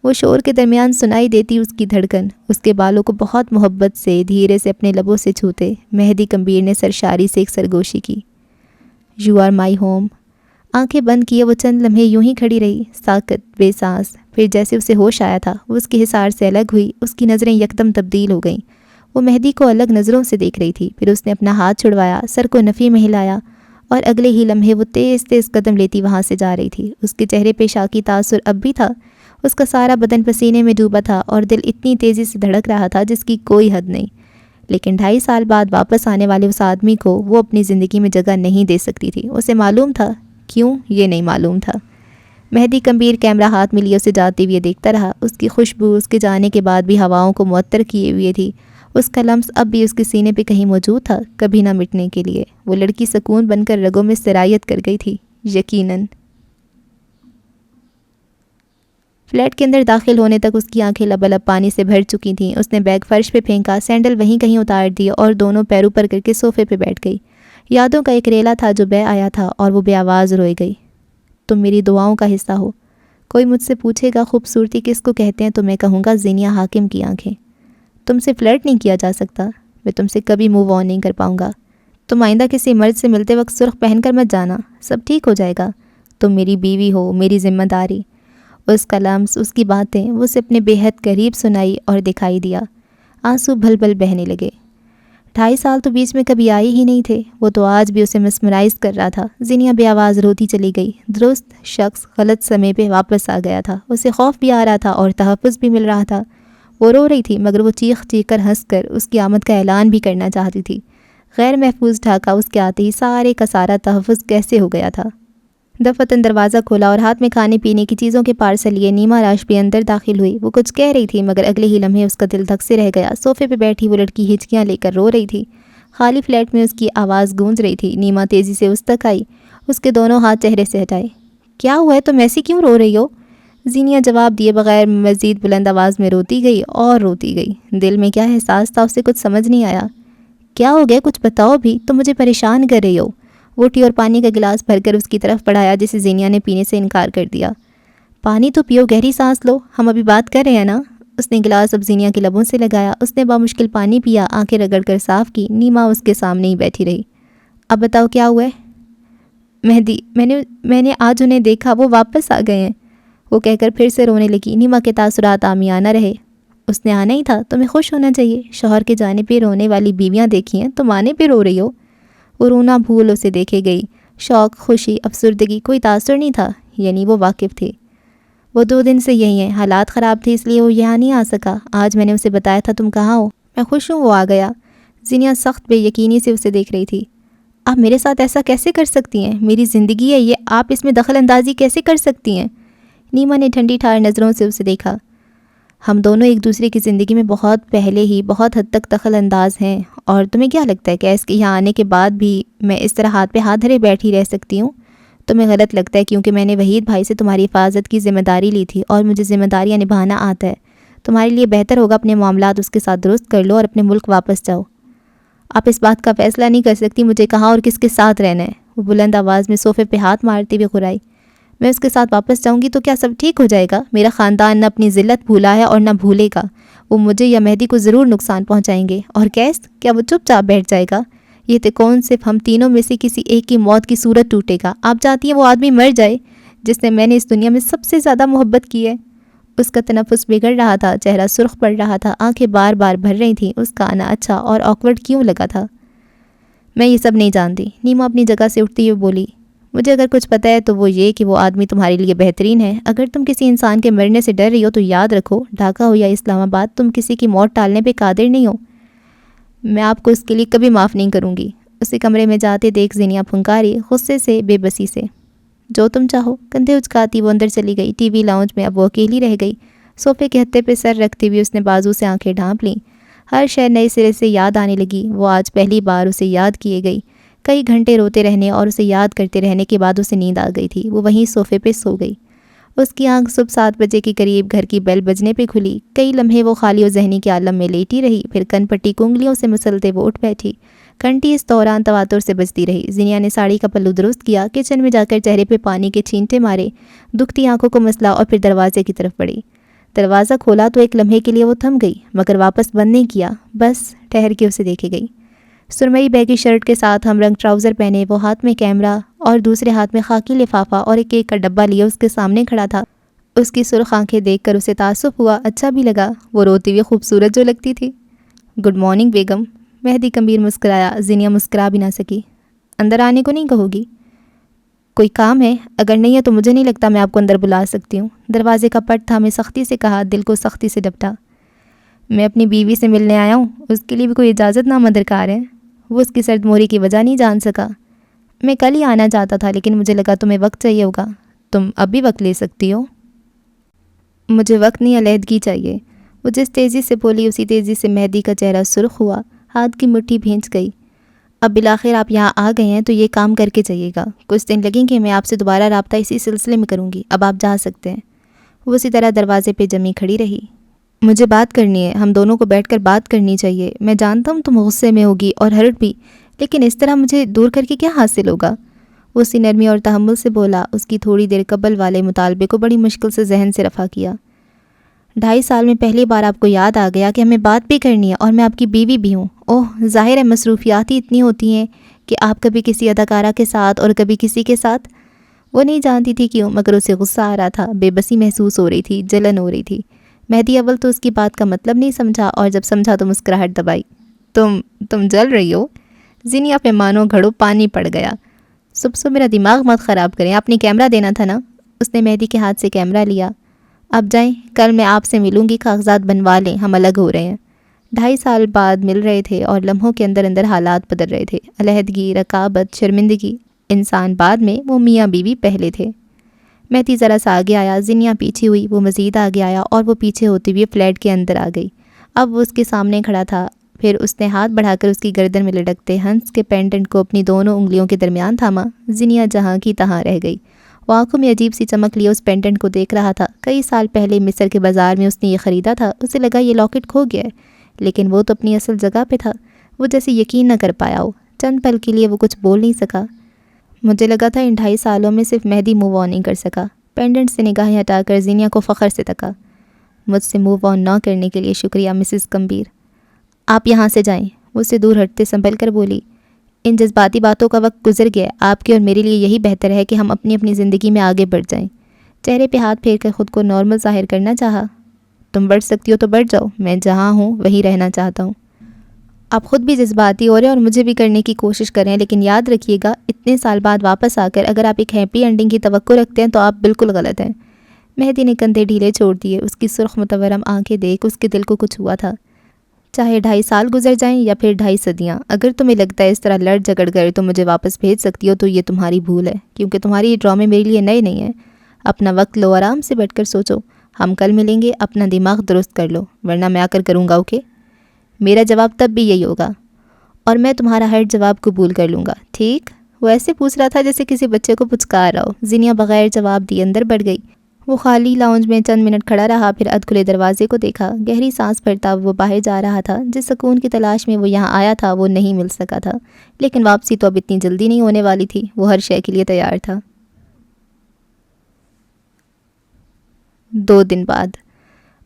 وہ شور کے درمیان سنائی دیتی اس کی دھڑکن۔ اس کے بالوں کو بہت محبت سے، دھیرے سے اپنے لبوں سے چھوتے، مہدی کمبیر نے سرشاری سے ایک سرگوشی کی۔ You are my home. آنکھیں بند کیے وہ چند لمحے یوں ہی کھڑی رہی، ساکت، بے سانس۔ پھر جیسے اسے ہوش آیا تھا، وہ اس کے حصار سے الگ ہوئی، اس کی نظریں یکدم تبدیل ہو گئیں۔ وہ مہدی کو الگ نظروں سے دیکھ رہی تھی۔ پھر اس نے اپنا ہاتھ چھڑوایا، سر کو نفی میں ہلایا، اور اگلے ہی لمحے وہ تیز تیز قدم لیتی وہاں سے جا رہی تھی۔ اس کے چہرے پہ شاکی تاثر اب بھی تھا، اس کا سارا بدن پسینے میں ڈوبا تھا، اور دل اتنی تیزی سے دھڑک رہا تھا جس کی کوئی حد نہیں۔ لیکن 2.5 سال بعد واپس آنے والے اس آدمی کو وہ اپنی زندگی میں جگہ نہیں دے سکتی تھی۔ اسے معلوم تھا، کیوں یہ نہیں معلوم تھا۔ مہدی کمبیر کیمرہ ہاتھ میں لیے اسے جاتے ہوئے دیکھتا رہا۔ اس کی خوشبو اس کے جانے کے بعد بھی ہواؤں کو معطر کیے ہوئے تھی۔ اس کا لمس اب بھی اس کے سینے پہ کہیں موجود تھا، کبھی نہ مٹنے کے لیے۔ وہ لڑکی سکون بن کر رگوں میں سرایت کر گئی تھی، یقیناً۔ فلیٹ کے اندر داخل ہونے تک اس کی آنکھیں لبالب پانی سے بھر چکی تھیں۔ اس نے بیگ فرش پہ پھینکا، سینڈل وہیں کہیں اتار دیے اور دونوں پیر اوپر کر کے صوفے پہ بیٹھ گئی۔ یادوں کا ایک ریلا تھا جو بہہ آیا تھا، اور وہ بے آواز روئے گئی۔ تم میری دعاؤں کا حصہ ہو۔ کوئی مجھ سے پوچھے گا خوبصورتی کس کو کہتے ہیں تو میں کہوں گا زینیہ حاکم کی آنکھیں۔ تم سے فلرٹ نہیں کیا جا سکتا، میں تم سے کبھی موو آن نہیں کر پاؤں گا۔ تم آئندہ کسی مرد سے ملتے وقت سرخ پہن کر مت جانا، سب ٹھیک ہو جائے گا۔ تم میری بیوی ہو، میری ذمہ داری۔ اس کا لمس، اس کی باتیں، وہ اسے اپنے بے حد قریب سنائی اور دکھائی دیا۔ آنسو بھل بھل بہنے لگے۔ 2.5 سال تو بیچ میں کبھی آئے ہی نہیں تھے۔ وہ تو آج بھی اسے مسمرائز کر رہا تھا۔ زینیہ بے آواز روتی چلی گئی۔ درست شخص غلط سمے پہ واپس آ گیا تھا۔ اسے خوف بھی آ رہا تھا اور تحفظ بھی مل رہا تھا۔ وہ رو رہی تھی مگر وہ چیخ چیخ کر ہنس کر اس کی آمد کا اعلان بھی کرنا چاہتی تھی۔ غیر محفوظ ڈھاکہ اس کے آتے ہی سارے کا سارا تحفظ کیسے ہو گیا تھا۔ دفتن دروازہ کھولا اور ہاتھ میں کھانے پینے کی چیزوں کے پارسل لیے نیما راشبی اندر داخل ہوئی۔ وہ کچھ کہہ رہی تھی مگر اگلے ہی لمحے اس کا دل دھک سے رہ گیا۔ صوفے پہ بیٹھی وہ لڑکی ہچکیاں لے کر رو رہی تھی۔ خالی فلیٹ میں اس کی آواز گونج رہی تھی۔ نیما تیزی سے اس تک آئی، اس کے دونوں ہاتھ چہرے سے ہٹائے۔ کیا ہوا ہے، تم ایسی کیوں رو رہی ہو؟ زینیا جواب دیے بغیر مزید بلند آواز میں روتی گئی اور روتی گئی۔ دل میں کیا احساس تھا اسے کچھ سمجھ نہیں آیا۔ کیا ہو گیا، کچھ بتاؤ بھی، تم مجھے پریشان کر رہی ہو۔ وہ اٹھی اور پانی کا گلاس بھر کر اس کی طرف بڑھایا جسے زینیا نے پینے سے انکار کر دیا۔ پانی تو پیو، گہری سانس لو، ہم ابھی بات کر رہے ہیں نا۔ اس نے گلاس اب زینیا کے لبوں سے لگایا۔ اس نے بامشکل پانی پیا، آنکھیں رگڑ کر صاف کی۔ نیما اس کے سامنے ہی بیٹھی رہی۔ اب بتاؤ کیا ہوا ہے؟ مہدی، میں نے آج انہیں دیکھا، وہ واپس آ گئے ہیں، وہ کہہ کر پھر سے رونے لگی۔ نیما کے تاثرات عامیانہ رہے۔ اس نے آنا ہی تھا، تمہیں خوش ہونا چاہیے۔ شوہر کے جانے پہ رونے والی بیویاں دیکھی ہیں، تم آنے پہ رو رہی ہو۔ وہ رونا بھول اسے دیکھے گئی۔ شوق، خوشی، افسردگی، کوئی تاثر نہیں تھا، یعنی وہ واقف تھے۔ وہ 2 دن سے یہی ہیں، حالات خراب تھے اس لیے وہ یہاں نہیں آ سکا۔ آج میں نے اسے بتایا تھا تم کہاں ہو، میں خوش ہوں وہ آ گیا۔ زینیا سخت بے یقینی سے اسے دیکھ رہی تھی۔ آپ میرے ساتھ ایسا کیسے کر سکتی ہیں؟ میری زندگی ہے یہ، آپ اس میں دخل اندازی کیسے کر سکتی ہیں؟ نیما نے ٹھنڈی ٹھار نظروں سے اسے دیکھا۔ ہم دونوں ایک دوسرے کی زندگی میں بہت پہلے ہی بہت حد تک دخل انداز ہیں، اور تمہیں کیا لگتا ہے کہ اس کے یہاں آنے کے بعد بھی میں اس طرح ہاتھ پہ ہاتھ دھرے بیٹھی رہ سکتی ہوں؟ تمہیں غلط لگتا ہے کیونکہ میں نے وحید بھائی سے تمہاری حفاظت کی ذمہ داری لی تھی اور مجھے ذمہ داریاں نبھانا آتا ہے۔ تمہارے لیے بہتر ہوگا اپنے معاملات اس کے ساتھ درست کر لو اور اپنے ملک واپس جاؤ۔ آپ اس بات کا فیصلہ نہیں کر سکتی مجھے کہاں اور کس کے ساتھ رہنا ہے، وہ بلند آواز میں صوفے پہ ہاتھ مارتے ہوئے غرائی۔ میں اس کے ساتھ واپس جاؤں گی تو کیا سب ٹھیک ہو جائے گا؟ میرا خاندان نہ اپنی ذلت بھولا ہے اور نہ بھولے گا۔ وہ مجھے یا مہدی کو ضرور نقصان پہنچائیں گے۔ اور کیس، کیا وہ چپ چاپ بیٹھ جائے گا؟ یہ تکون صرف ہم تینوں میں سے کسی ایک کی موت کی صورت ٹوٹے گا۔ آپ چاہتی ہیں وہ آدمی مر جائے جس نے میں نے اس دنیا میں سب سے زیادہ محبت کی ہے؟ اس کا تنفس بگڑ رہا تھا، چہرہ سرخ پڑ رہا تھا، آنکھیں بار بار بھر رہی تھیں۔ اس کا آنا اچھا اور آکورڈ کیوں لگا تھا؟ میں یہ سب نہیں جانتی، نیما اپنی جگہ سے اٹھتی ہوئی بولی۔ مجھے اگر کچھ پتہ ہے تو وہ یہ کہ وہ آدمی تمہارے لیے بہترین ہے۔ اگر تم کسی انسان کے مرنے سے ڈر رہی ہو تو یاد رکھو، ڈھاکہ ہو یا اسلام آباد، تم کسی کی موت ٹالنے پہ قادر نہیں ہو۔ میں آپ کو اس کے لیے کبھی معاف نہیں کروں گی۔ اسے کمرے میں جاتے دیکھ زینیا پھنکاری، غصے سے، بے بسی سے۔ جو تم چاہو، کندھے اچکاتی وہ اندر چلی گئی۔ ٹی وی لاؤنج میں اب وہ اکیلی رہ گئی۔ صوفے کے ہتھے پہ سر رکھتی ہوئی اس نے بازو سے آنکھیں ڈھانپ لیں۔ ہر شے نئے سرے سے یاد آنے لگی۔ وہ آج پہلی بار اسے یاد کیے گئی۔ کئی گھنٹے روتے رہنے اور اسے یاد کرتے رہنے کے بعد اسے نیند آ گئی تھی۔ وہ وہیں صوفے پہ سو گئی۔ اس کی آنکھ صبح 7 بجے کے قریب گھر کی بیل بجنے پہ کھلی۔ کئی لمحے وہ خالی و ذہنی کے عالم میں لیٹی رہی، پھر کن پٹی کو انگلیوں سے مسلتے وہ اٹھ بیٹھی۔ گھنٹی اس دوران تواتر سے بجتی رہی۔ زینیا نے ساڑی کا پلو درست کیا، کچن میں جا کر چہرے پہ پانی کے چھینٹے مارے، دکھتی آنکھوں کو مسلا اور پھر دروازے کی طرف بڑھی۔ دروازہ کھولا تو ایک لمحے کے لیے وہ تھم گئی، مگر واپس بند نہیں کیا، بس ٹھہر کے اسے دیکھے گئی۔ سرمئی بیگی شرٹ کے ساتھ ہم رنگ ٹراؤزر پہنے، وہ ہاتھ میں کیمرہ اور دوسرے ہاتھ میں خاکی لفافہ اور ایک کیک کا ڈبہ لیے اس کے سامنے کھڑا تھا۔ اس کی سرخ آنکھیں دیکھ کر اسے تعصب ہوا، اچھا بھی لگا، وہ روتی ہوئی خوبصورت جو لگتی تھی۔ گڈ مارننگ بیگم، مہدی گمبھیر مسکرایا۔ زینیا مسکرا بھی نہ سکی۔ اندر آنے کو نہیں کہو گی؟ کوئی کام ہے؟ اگر نہیں ہے تو مجھے نہیں لگتا میں آپ کو اندر بلا سکتی ہوں۔ دروازے کا پٹ تھامے سختی سے کہا، دل کو سختی سے ڈپٹا۔ میں اپنی بیوی سے ملنے آیا ہوں، اس کے لیے بھی کوئی اجازت نامہ درکار ہے۔ وہ اس کی سرد موری کی وجہ نہیں جان سکا۔ میں کل ہی آنا چاہتا تھا لیکن مجھے لگا تمہیں وقت چاہیے ہوگا۔ تم اب بھی وقت لے سکتی ہو۔ مجھے وقت نہیں، علیحدگی چاہیے۔ وہ جس تیزی سے بولی اسی تیزی سے مہدی کا چہرہ سرخ ہوا، ہاتھ کی مٹھی بھینچ گئی۔ اب بالآخر آپ یہاں آ گئے ہیں تو یہ کام کر کے جائیے گا۔ کچھ دن لگیں گے، میں آپ سے دوبارہ رابطہ اسی سلسلے میں کروں گی۔ اب آپ جا سکتے ہیں۔ وہ اسی طرح دروازے پہ جمی کھڑی رہی۔ مجھے بات کرنی ہے، ہم دونوں کو بیٹھ کر بات کرنی چاہیے۔ میں جانتا ہوں تم غصے میں ہوگی اور ہرٹ بھی، لیکن اس طرح مجھے دور کر کے کیا حاصل ہوگا؟ وہ اسی نرمی اور تحمل سے بولا۔ اس کی تھوڑی دیر قبل والے مطالبے کو بڑی مشکل سے ذہن سے رفع کیا۔ 2.5 سال میں پہلی بار آپ کو یاد آ گیا کہ ہمیں بات بھی کرنی ہے، اور میں آپ کی بیوی بھی ہوں۔ اوہ، ظاہر ہے مصروفیات ہی اتنی ہوتی ہیں کہ آپ کبھی کسی اداکارہ کے ساتھ اور کبھی کسی کے ساتھ۔ وہ نہیں جانتی تھی کیوں، مگر اسے غصہ آ رہا تھا، بے بسی محسوس ہو رہی تھی، جلن ہو رہی تھی۔ مہدی اول تو اس کی بات کا مطلب نہیں سمجھا، اور جب سمجھا تو مسکراہٹ دبائی۔ تم جل رہی ہو؟ زینیا پہ مانو گھڑوں پانی پڑ گیا۔ صبح میرا دماغ مت خراب کریں، آپ نے کیمرہ دینا تھا نا۔ اس نے مہدی کے ہاتھ سے کیمرہ لیا۔ اب جائیں، کل میں آپ سے ملوں گی، کاغذات بنوا لیں، ہم الگ ہو رہے ہیں۔ 2.5 سال بعد مل رہے تھے اور لمحوں کے اندر اندر حالات بدل رہے تھے۔ علیحدگی، رقابت، شرمندگی، انسان بعد میں، وہ میاں بیوی پہلے تھے۔ مہدی ذرا سا آگے آیا، زینیا پیچھے ہوئی، وہ مزید آگے آیا اور وہ پیچھے ہوتے ہوئے فلیٹ کے اندر آ گئی۔ اب وہ اس کے سامنے کھڑا تھا، پھر اس نے ہاتھ بڑھا کر اس کی گردن میں لٹکتے ہنس کے پینڈنٹ کو اپنی دونوں انگلیوں کے درمیان تھاما۔ زینیا جہاں کی تہاں رہ گئی، وہ آنکھوں میں عجیب سی چمک لیے اس پینڈنٹ کو دیکھ رہا تھا۔ کئی سال پہلے مصر کے بازار میں اس نے یہ خریدا تھا، اسے لگا یہ لاکٹ کھو گیا ہے، لیکن وہ تو اپنی اصل جگہ پہ تھا۔ وہ جیسے یقین نہ کر پایا ہو، چند پل کے لیے وہ کچھ بول نہیں سکا۔ مجھے لگا تھا ان 2.5 سالوں میں صرف مہدی موو آن نہیں کر سکا۔ پینڈنٹ سے نگاہیں ہٹا کر زینیا کو فخر سے تکا۔ مجھ سے موو آن نہ کرنے کے لیے شکریہ مسز کمبیر، آپ یہاں سے جائیں۔ وہ اسے دور ہٹتے سنبھل کر بولی، ان جذباتی باتوں کا وقت گزر گیا ہے، آپ کے اور میرے لیے یہی بہتر ہے کہ ہم اپنی اپنی زندگی میں آگے بڑھ جائیں۔ چہرے پہ ہاتھ پھیر کر خود کو نارمل ظاہر کرنا چاہا۔ تم بڑھ سکتی ہو تو بڑھ جاؤ، میں جہاں ہوں وہیں رہنا چاہتا ہوں۔ آپ خود بھی جذباتی ہو رہے ہیں اور مجھے بھی کرنے کی کوشش کریں، لیکن یاد رکھیے گا اتنے سال بعد واپس آ کر اگر آپ ایک ہیپی اینڈنگ کی توقع رکھتے ہیں تو آپ بالکل غلط ہیں۔ مہدی نے کندھے ڈھیلے چھوڑ دیے، اس کی سرخ متورم آنکھیں دیکھ اس کے دل کو کچھ ہوا تھا۔ چاہے 2.5 سال گزر جائیں یا پھر 2.5 صدیاں، اگر تمہیں لگتا ہے اس طرح لڑ جھگڑ کر تم مجھے واپس بھیج سکتی ہو تو یہ تمہاری بھول ہے، کیونکہ تمہاری یہ ڈرامے میرے لیے نئے نہیں ہیں۔ اپنا وقت لو، آرام سے بیٹھ کر سوچو، ہم کل ملیں گے، اپنا دماغ درست کر لو، ورنہ میں آ کر کروں گا، اوکے؟ میرا جواب تب بھی یہی ہوگا اور میں تمہارا ہر جواب قبول کر لوں گا، ٹھیک؟ وہ ایسے پوچھ رہا تھا جیسے کسی بچے کو پچکار رہا ہو۔ زینیا بغیر جواب دیے اندر بڑھ گئی۔ وہ خالی لاؤنج میں چند منٹ کھڑا رہا، پھر ادھ کھلے دروازے کو دیکھا۔ گہری سانس بھرتا وہ باہر جا رہا تھا۔ جس سکون کی تلاش میں وہ یہاں آیا تھا وہ نہیں مل سکا تھا، لیکن واپسی تو اب اتنی جلدی نہیں ہونے والی تھی۔ وہ ہر شے کے لیے تیار تھا۔ 2 دن بعد،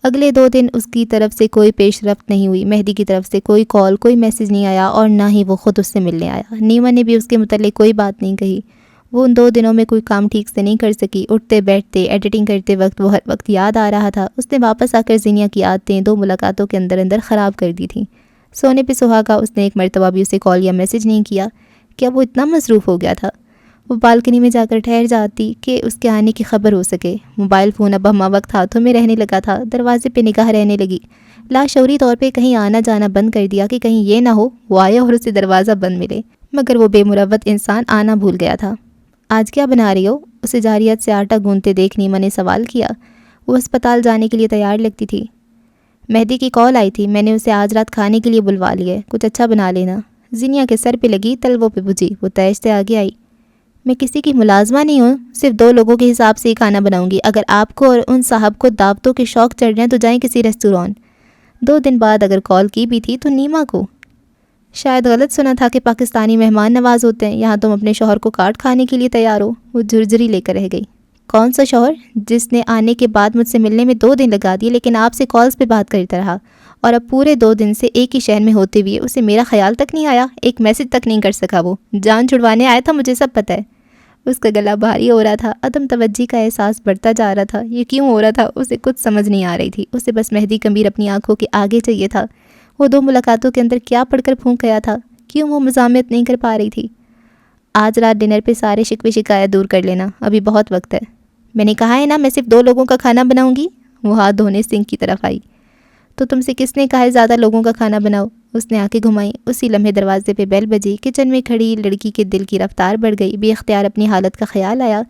اگلے 2 دن اس کی طرف سے کوئی پیش رفت نہیں ہوئی۔ مہدی کی طرف سے کوئی کال، کوئی میسج نہیں آیا اور نہ ہی وہ خود اس سے ملنے آیا۔ نیما نے بھی اس کے متعلق کوئی بات نہیں کہی۔ وہ ان 2 دنوں میں کوئی کام ٹھیک سے نہیں کر سکی۔ اٹھتے بیٹھتے، ایڈیٹنگ کرتے وقت وہ ہر وقت یاد آ رہا تھا۔ اس نے واپس آ کر زینیا کی عادتیں 2 ملاقاتوں کے اندر اندر خراب کر دی تھیں۔ سونے پہ سہاگا، اس نے ایک مرتبہ بھی اسے کال یا میسج نہیں کیا۔ کیا وہ اتنا مصروف ہو گیا تھا؟ وہ بالکنی میں جا کر ٹھہر جاتی کہ اس کے آنے کی خبر ہو سکے۔ موبائل فون اب ہمہ وقت ہاتھوں میں رہنے لگا تھا۔ دروازے پہ نگاہ رہنے لگی۔ لاشعوری طور پہ کہیں آنا جانا بند کر دیا کہ کہیں یہ نہ ہو وہ آئے اور اسے دروازہ بند ملے، مگر وہ بے مروت انسان آنا بھول گیا تھا۔ آج کیا بنا رہی ہو؟ اسے جاریت سے آٹا گوندتے دیکھ نیما نے سوال کیا۔ وہ ہسپتال جانے کے لیے تیار لگتی تھی۔ مہدی کی کال آئی تھی، میں نے اسے آج رات کھانے کے لیے بلوا لیا ہے، کچھ اچھا بنا لینا۔ زینیا کے سر پہ لگی، تلووں پہ بجھی۔ وہ تیش سے آگے آئی۔ میں کسی کی ملازمہ نہیں ہوں، صرف 2 لوگوں کے حساب سے ہی کھانا بناؤں گی۔ اگر آپ کو اور ان صاحب کو دعوتوں کے شوق چڑھ رہے ہیں تو جائیں کسی ریسٹوران۔ 2 دن بعد اگر کال کی بھی تھی تو نیما کو۔ شاید غلط سنا تھا کہ پاکستانی مہمان نواز ہوتے ہیں، یہاں تم اپنے شوہر کو کاٹ کھانے کے لیے تیار ہو۔ وہ جھرجھری لے کر رہ گئی۔ کون سا شوہر جس نے آنے کے بعد مجھ سے ملنے میں 2 دن لگا دیے، لیکن آپ سے کالز پہ بات کرتا رہا، اور اب پورے 2 دن سے ایک ہی شہر میں ہوتے ہوئے اسے میرا خیال تک نہیں آیا، ایک میسج تک نہیں کر سکا۔ وہ جان چھڑوانے آیا تھا، مجھے سب پتہ ہے۔ اس کا گلا بھاری ہو رہا تھا، عدم توجہی کا احساس بڑھتا جا رہا تھا۔ یہ کیوں ہو رہا تھا اسے کچھ سمجھ نہیں آ رہی تھی۔ اسے بس مہدی کمبیر اپنی آنکھوں کے آگے چاہیے تھا۔ وہ 2 ملاقاتوں کے اندر کیا پڑھ کر پھونک گیا تھا؟ کیوں وہ مزاحمت نہیں کر پا رہی تھی؟ آج رات ڈنر پہ سارے شکوے شکایت دور کر لینا، ابھی بہت وقت ہے۔ میں نے کہا ہے نا میں صرف 2 لوگوں کا کھانا بناؤں گی۔ وہ ہاتھ دھونے سنک کی طرف آئی۔ تو تم سے کس نے کہا ہے زیادہ لوگوں کا کھانا بناؤ؟ اس نے آنکھیں گھمائیں۔ اسی لمحے دروازے پہ بیل بجی۔ کچن میں کھڑی لڑکی کے دل کی رفتار بڑھ گئی۔ بے اختیار اپنی حالت کا خیال آیا۔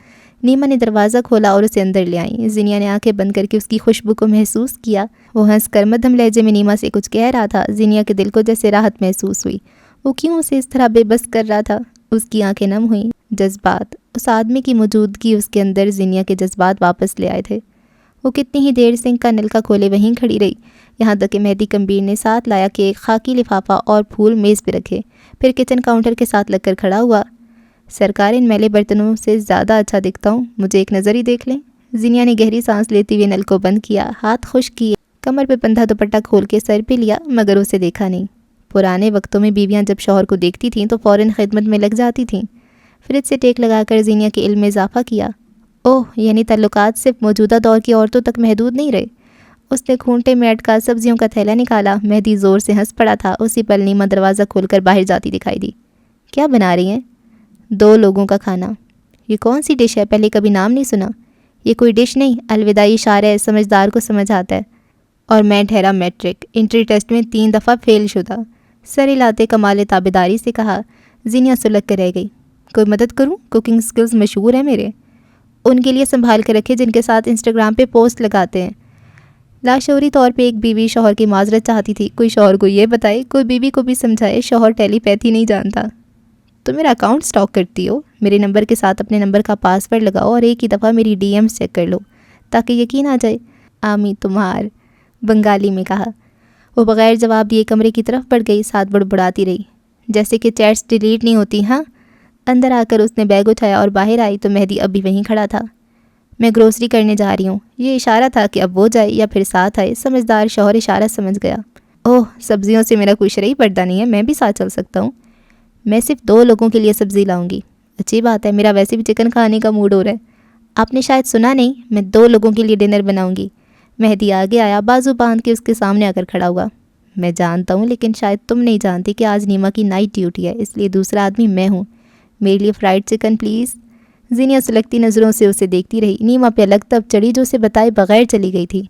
نیما نے دروازہ کھولا اور اسے اندر لے آئی۔ زینیا نے آنکھیں بند کر کے اس کی خوشبو کو محسوس کیا۔ وہ ہنس کر مدھم لہجے میں نیما سے کچھ کہہ رہا تھا۔ زینیا کے دل کو جیسے راحت محسوس ہوئی۔ وہ کیوں اسے اس طرح بے بس کر رہا تھا؟ اس کی آنکھیں نم ہوئیں۔ جذبات، اس آدمی کی موجودگی اس کے اندر زینیا کے جذبات واپس لے آئے تھے۔ وہ کتنی ہی دیر سنک کا نلکا کھولے وہیں کھڑی رہی، یہاں تک کہ مہدی کمبیر نے ساتھ لایا کہ ایک خاکی لفافہ اور پھول میز پہ رکھے، پھر کچن کاؤنٹر کے ساتھ لگ کر کھڑا ہوا۔ سرکار ان میلے برتنوں سے زیادہ اچھا دکھتا ہوں، مجھے ایک نظر ہی دیکھ لیں۔ زینیا نے گہری سانس لیتے ہوئے نل کو بند کیا، ہاتھ خشک کیے، کمر پہ بندھا دوپٹہ کھول کے سر پہ لیا، مگر اسے دیکھا نہیں۔ پرانے وقتوں میں بیویاں جب شوہر کو دیکھتی تھیں تو فوراً خدمت میں لگ جاتی تھیں۔ فریج سے ٹیک لگا کر زینیا کے علم میں اضافہ کیا۔ اوہ، یعنی تعلقات صرف موجودہ دور کی عورتوں تک محدود نہیں رہے۔ اس نے کھونٹے میں اٹکا سبزیوں کا تھیلا نکالا۔ مہدی زور سے ہنس پڑا تھا۔ اسی پل نیما دروازہ کھول کر باہر جاتی دکھائی دی۔ کیا بنا رہی ہیں؟ 2 لوگوں کا کھانا۔ یہ کون سی ڈش ہے؟ پہلے کبھی نام نہیں سنا۔ یہ کوئی ڈش نہیں، الوداعی اشارہ ہے، سمجھدار کو سمجھ آتا ہے۔ اور میں ٹھہرا میٹرک، انٹری ٹیسٹ میں 3 دفعہ فیل شدہ۔ سر ہلاتے کمال تابیداری سے کہا۔ زینیا سلگ کر رہ گئی۔ کوئی مدد کروں؟ کوکنگ سکلز مشہور ہیں میرے، ان کے لیے سنبھال کے رکھے جن کے ساتھ انسٹاگرام پہ پوسٹ لگاتے ہیں۔ لاشعوری طور پہ ایک بیوی شوہر کی معذرت چاہتی تھی، کوئی شوہر کو یہ بتائے، کوئی بیوی کو بھی سمجھائے شوہر ٹیلی پیتھی نہیں جانتا۔ تو میرا اکاؤنٹ سٹاک کرتی ہو، میرے نمبر کے ساتھ اپنے نمبر کا پاسورڈ لگاؤ اور ایک ہی دفعہ میری ڈی ایمز چیک کر لو تاکہ یقین آ جائے۔ آمی تمہار، بنگالی میں کہا۔ وہ بغیر جواب دیے کمرے کی طرف بڑھ گئی، ساتھ بڑبڑاتی رہی، جیسے کہ چیٹس ڈیلیٹ نہیں ہوتی۔ ہاں۔ اندر آ کر اس نے بیگ اٹھایا اور باہر آئی تو مہدی اب بھی وہیں کھڑا تھا۔ میں گروسری کرنے جا رہی ہوں۔ یہ اشارہ تھا کہ اب وہ جائے یا پھر ساتھ آئے۔ سمجھدار شوہر اشارہ سمجھ گیا۔ اوہ، سبزیوں سے میرا کوئی شرعی پردہ نہیں ہے، میں بھی ساتھ چل سکتا ہوں۔ میں صرف 2 لوگوں کے لیے سبزی لاؤں گی۔ اچھی بات ہے، میرا ویسے بھی چکن کھانے کا موڈ ہو رہا ہے۔ آپ نے شاید سنا نہیں، میں 2 لوگوں کے لیے ڈنر بناؤں گی۔ مہدی آگے آیا، بازو باندھ کے اس کے سامنے آ کر کھڑا ہوا۔ میں جانتا ہوں، لیکن شاید تم نہیں جانتی کہ آج نیما کی نائٹ ڈیوٹی ہے، اس لیے دوسرا آدمی میں ہوں۔ میرے لیے فرائیڈ چکن پلیز۔ زینیا سلگتی نظروں سے اسے دیکھتی رہی۔ نیما پہ الگ تب چڑھی جو اسے بتائے بغیر چلی گئی تھی۔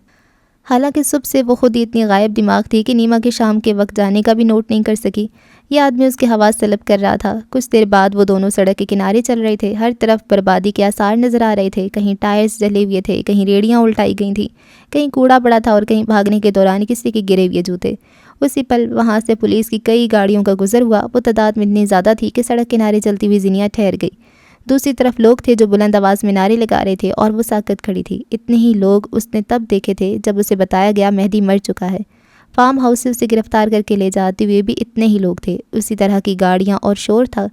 حالانکہ صبح سے وہ خود ہی اتنی غائب دماغ تھی کہ نیما کے شام کے وقت جانے کا بھی نوٹ نہیں کر سکی۔ یہ آدمی اس کے حواس طلب کر رہا تھا۔ کچھ دیر بعد وہ دونوں سڑک کے کنارے چل رہے تھے۔ ہر طرف بربادی کے آثار نظر آ رہے تھے، کہیں ٹائرز جلے ہوئے تھے، کہیں ریڑیاں الٹائی گئی تھیں، کہیں کوڑا پڑا تھا اور کہیں بھاگنے کے دوران کسی کے گرے ہوئے جوتے۔ اسی پل وہاں سے پولیس کی کئی گاڑیوں کا گزر ہوا۔ وہ تعداد میں اتنی زیادہ تھی کہ سڑک کنارے چلتی ہوئی زینیا ٹھہر گئی۔ دوسری طرف لوگ تھے جو بلند آواز میں نعرے لگا رہے تھے اور وہ ساکت کھڑی تھی۔ اتنے ہی لوگ اس نے تب دیکھے تھے جب اسے بتایا گیا مہدی مر چکا ہے۔ فارم ہاؤس سے اسے گرفتار کر کے لے جاتے ہوئے بھی اتنے ہی لوگ تھے، اسی طرح کی گاڑیاں اور شور تھا۔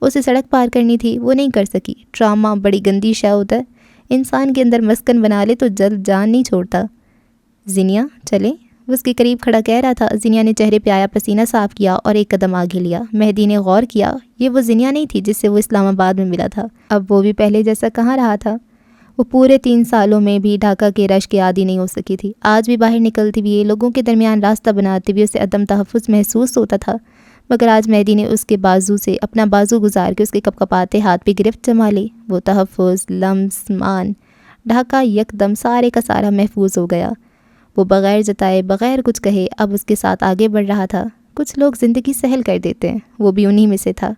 اسے سڑک پار کرنی تھی، وہ نہیں کر سکی۔ ڈرامہ بڑی گندی شے ہوتا ہے، انسان کے اندر مسکن بنا لے تو جلد جان نہیں چھوڑتا۔ زینیا چلیں، وہ اس کے قریب کھڑا کہہ رہا تھا۔ زینیا نے چہرے پہ آیا پسینہ صاف کیا اور ایک قدم آگے لیا۔ مہدی نے غور کیا، یہ وہ زینیا نہیں تھی جس سے وہ اسلام آباد میں ملا تھا۔ اب وہ بھی پہلے جیسا کہاں رہا تھا۔ وہ پورے 3 سالوں میں بھی ڈھاکہ کے رش کے عادی نہیں ہو سکی تھی۔ آج بھی باہر نکلتی ہوئی لوگوں کے درمیان راستہ بناتے ہوئے اسے عدم تحفظ محسوس ہوتا تھا، مگر آج مہدی نے اس کے بازو سے اپنا بازو گزار کے اس کے کپکپاتے ہاتھ پہ گرفت جما لی۔ وہ تحفظ، لمس، مان، ڈھاکہ یکدم سارے کا سارا محفوظ ہو گیا۔ وہ بغیر جتائے، بغیر کچھ کہے اب اس کے ساتھ آگے بڑھ رہا تھا۔ کچھ لوگ زندگی سہل کر دیتے ہیں، وہ بھی انہی میں سے تھا۔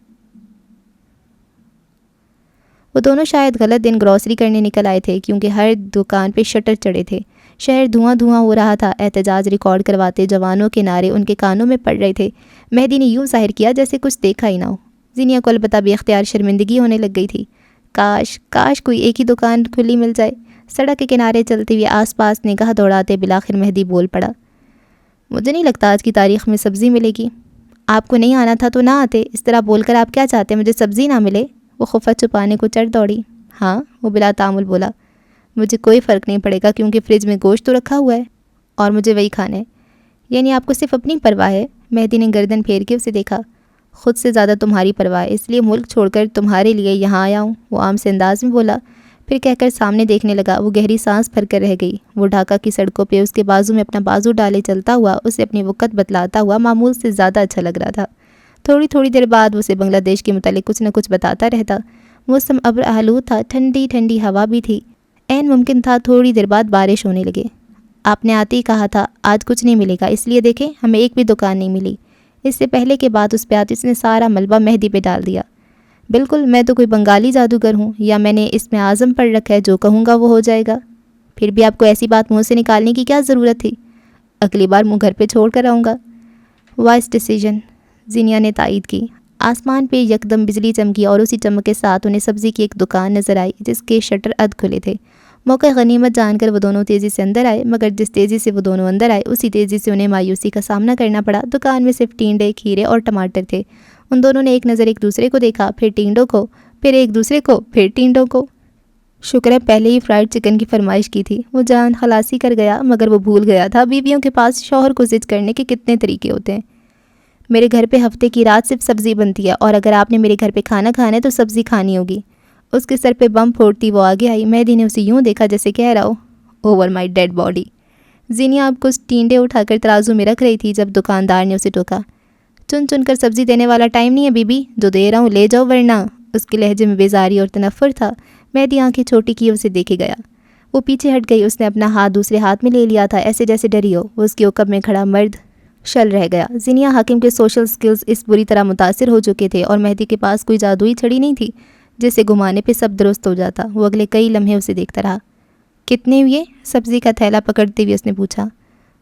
وہ دونوں شاید غلط دن گروسری کرنے نکل آئے تھے، کیونکہ ہر دکان پہ شٹر چڑھے تھے۔ شہر دھواں دھواں ہو رہا تھا۔ احتجاج ریکارڈ کرواتے جوانوں کے نعرے ان کے کانوں میں پڑ رہے تھے۔ مہدی نے یوں ظاہر کیا جیسے کچھ دیکھا ہی نہ ہو۔ زینیا کو البتہ بے اختیار شرمندگی ہونے لگ گئی تھی۔ کاش کوئی ایک ہی دکان کھلی مل جائے۔ سڑک کے کنارے چلتے ہوئے آس پاس نگاہ دوڑاتے بالآخر مہدی بول پڑا، مجھے نہیں لگتا آج کی تاریخ میں سبزی ملے گی۔ آپ کو نہیں آنا تھا تو نہ آتے، اس طرح بول کر آپ کیا چاہتے، مجھے سبزی نہ ملے؟ وہ خفت چھپانے کو چڑھ دوڑی۔ ہاں، وہ بلا تعامل بولا، مجھے کوئی فرق نہیں پڑے گا کیونکہ فریج میں گوشت تو رکھا ہوا ہے اور مجھے وہی کھانا ہے۔ یعنی آپ کو صرف اپنی پرواہ ہے؟ مہدی نے گردن پھیر کے اسے دیکھا۔ خود سے زیادہ تمہاری پرواہ ہے، اس لیے ملک چھوڑ کر تمہارے لیے یہاں آیا ہوں، وہ عام سے انداز میں بولا، پھر کہہ کر سامنے دیکھنے لگا۔ وہ گہری سانس بھر کر رہ گئی۔ وہ ڈھاکہ کی سڑکوں پہ اس کے بازو میں اپنا بازو ڈالے چلتا ہوا، اسے اپنی وقت بتلاتا ہوا معمول سے زیادہ اچھا لگ رہا تھا۔ تھوڑی دیر بعد اسے بنگلہ دیش کے متعلق کچھ نہ کچھ بتاتا رہتا۔ موسم ابر آلود تھا، ٹھنڈی ٹھنڈی ہوا بھی تھی۔ عین ممکن تھا تھوڑی دیر بعد بارش ہونے لگے۔ آپ نے آتے ہی کہا تھا آج کچھ نہیں ملے گا، اس لیے دیکھیں ہمیں ایک بھی دکان نہیں ملی۔ اس سے پہلے کے بعد اس پہ آتے اس نے سارا ملبہ مہدی پہ ڈال دیا۔ بالکل، میں تو کوئی بنگالی جادوگر ہوں، یا میں نے اس میں اعظم پڑھ رکھا ہے، جو کہوں گا وہ ہو جائے گا۔ پھر بھی آپ کو ایسی بات منہ سے نکالنے کی کیا ضرورت تھی؟ اگلی بار منہ گھر پہ چھوڑ کر آؤں گا۔ وائس ڈیسیژن، زینیا نے تائید کی۔ آسمان پہ یکدم بجلی چمکی اور اسی چمک کے ساتھ انہیں سبزی کی ایک دکان نظر آئی جس کے شٹر ادھ کھلے تھے۔ موقع غنیمت جان کر وہ دونوں تیزی سے اندر آئے، مگر جس تیزی سے وہ دونوں اندر آئے اسی تیزی سے انہیں مایوسی کا سامنا کرنا پڑا۔ دکان میں صرف ٹینڈے، کھیرے اور ٹماٹر تھے۔ ان دونوں نے ایک نظر ایک دوسرے کو دیکھا، پھر ٹینڈوں کو، پھر ایک دوسرے کو، پھر ٹینڈوں کو۔ شکر ہے پہلے ہی فرائیڈ چکن کی فرمائش کی تھی۔ وہ جان خلاصی کر گیا، مگر وہ بھول گیا تھا بیویوں کے پاس شوہر کو زد کرنے کے کتنے طریقے ہوتے ہیں۔ میرے گھر پہ ہفتے کی رات صرف سبزی بنتی ہے، اور اگر آپ نے میرے گھر پہ کھانا کھانا ہے تو سبزی کھانی ہوگی۔ اس کے سر پہ بم پھوڑتی وہ آگے آئی۔ مہدی نے اسے یوں دیکھا جیسے کہہ رہا ہو اوور مائی ڈیڈ باڈی۔ زینیا اب کچھ ٹینڈے اٹھا کر ترازو میں رکھ رہی تھی جب دکاندار نے اسے ٹوکا، چن چن کر سبزی دینے والا ٹائم نہیں ہے بی بی، جو دے رہا ہوں لے جاؤ ورنہ۔ اس کے لہجے میں بیزاری اور تنفر تھا۔ مہدی آنکھیں چھوٹی کیے اسے دیکھے گیا۔ وہ پیچھے ہٹ گئی. اس نے اپنا ہاتھ دوسرے ہاتھ میں لے لیا تھا ایسے جیسے ڈری ہو. وہ اس کے عقب میں کھڑا مرد شل رہ گیا. زینیا حاکم کے سوشل سکلز اس بری طرح متاثر ہو چکے تھے اور مہدی کے پاس کوئی جادوئی چھڑی نہیں تھی جسے گھمانے پہ سب درست ہو جاتا. وہ اگلے کئی لمحے اسے دیکھتا رہا. کتنے ہوئے؟ سبزی کا تھیلا پکڑتے ہوئے اس نے پوچھا.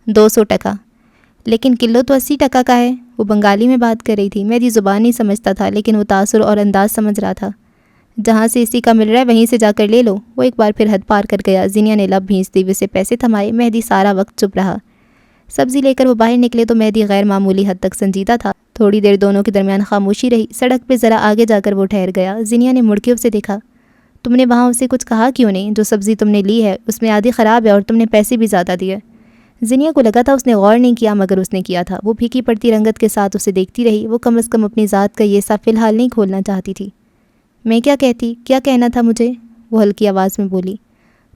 200 ٹکا. لیکن کلو تو 80 ٹکا کا ہے. وہ بنگالی میں بات کر رہی تھی. مہدی زبان نہیں سمجھتا تھا لیکن وہ تاثر اور انداز سمجھ رہا تھا. جہاں سے اسی کا مل رہا ہے وہیں سے جا کر لے لو. وہ ایک بار پھر حد پار کر گیا. زینیا نے لب بھینچتے ہوئے اسے پیسے تھمائے. مہدی سارا وقت چپ رہا. سبزی لے کر وہ باہر نکلے تو مہدی غیر معمولی حد تک سنجیدہ تھا. تھوڑی دیر دونوں کے درمیان خاموشی رہی. سڑک پہ ذرا آگے جا کر وہ ٹھہر گیا. زینیا نے مڑ کے اسے دیکھا. تم نے وہاں اسے کچھ کہا کیوں نہیں؟ جو سبزی تم نے لی ہے اس میں آدھی خراب ہے اور تم نے پیسے بھی زیادہ دیے. زینیا کو لگا تھا اس نے غور نہیں کیا مگر اس نے کیا تھا. وہ پھیکی پڑتی رنگت کے ساتھ اسے دیکھتی رہی. وہ کم از کم اپنی ذات کا یہ سا فی الحال نہیں کھولنا چاہتی تھی. میں کیا کہتی؟ کیا کہنا تھا مجھے؟ وہ ہلکی آواز میں بولی.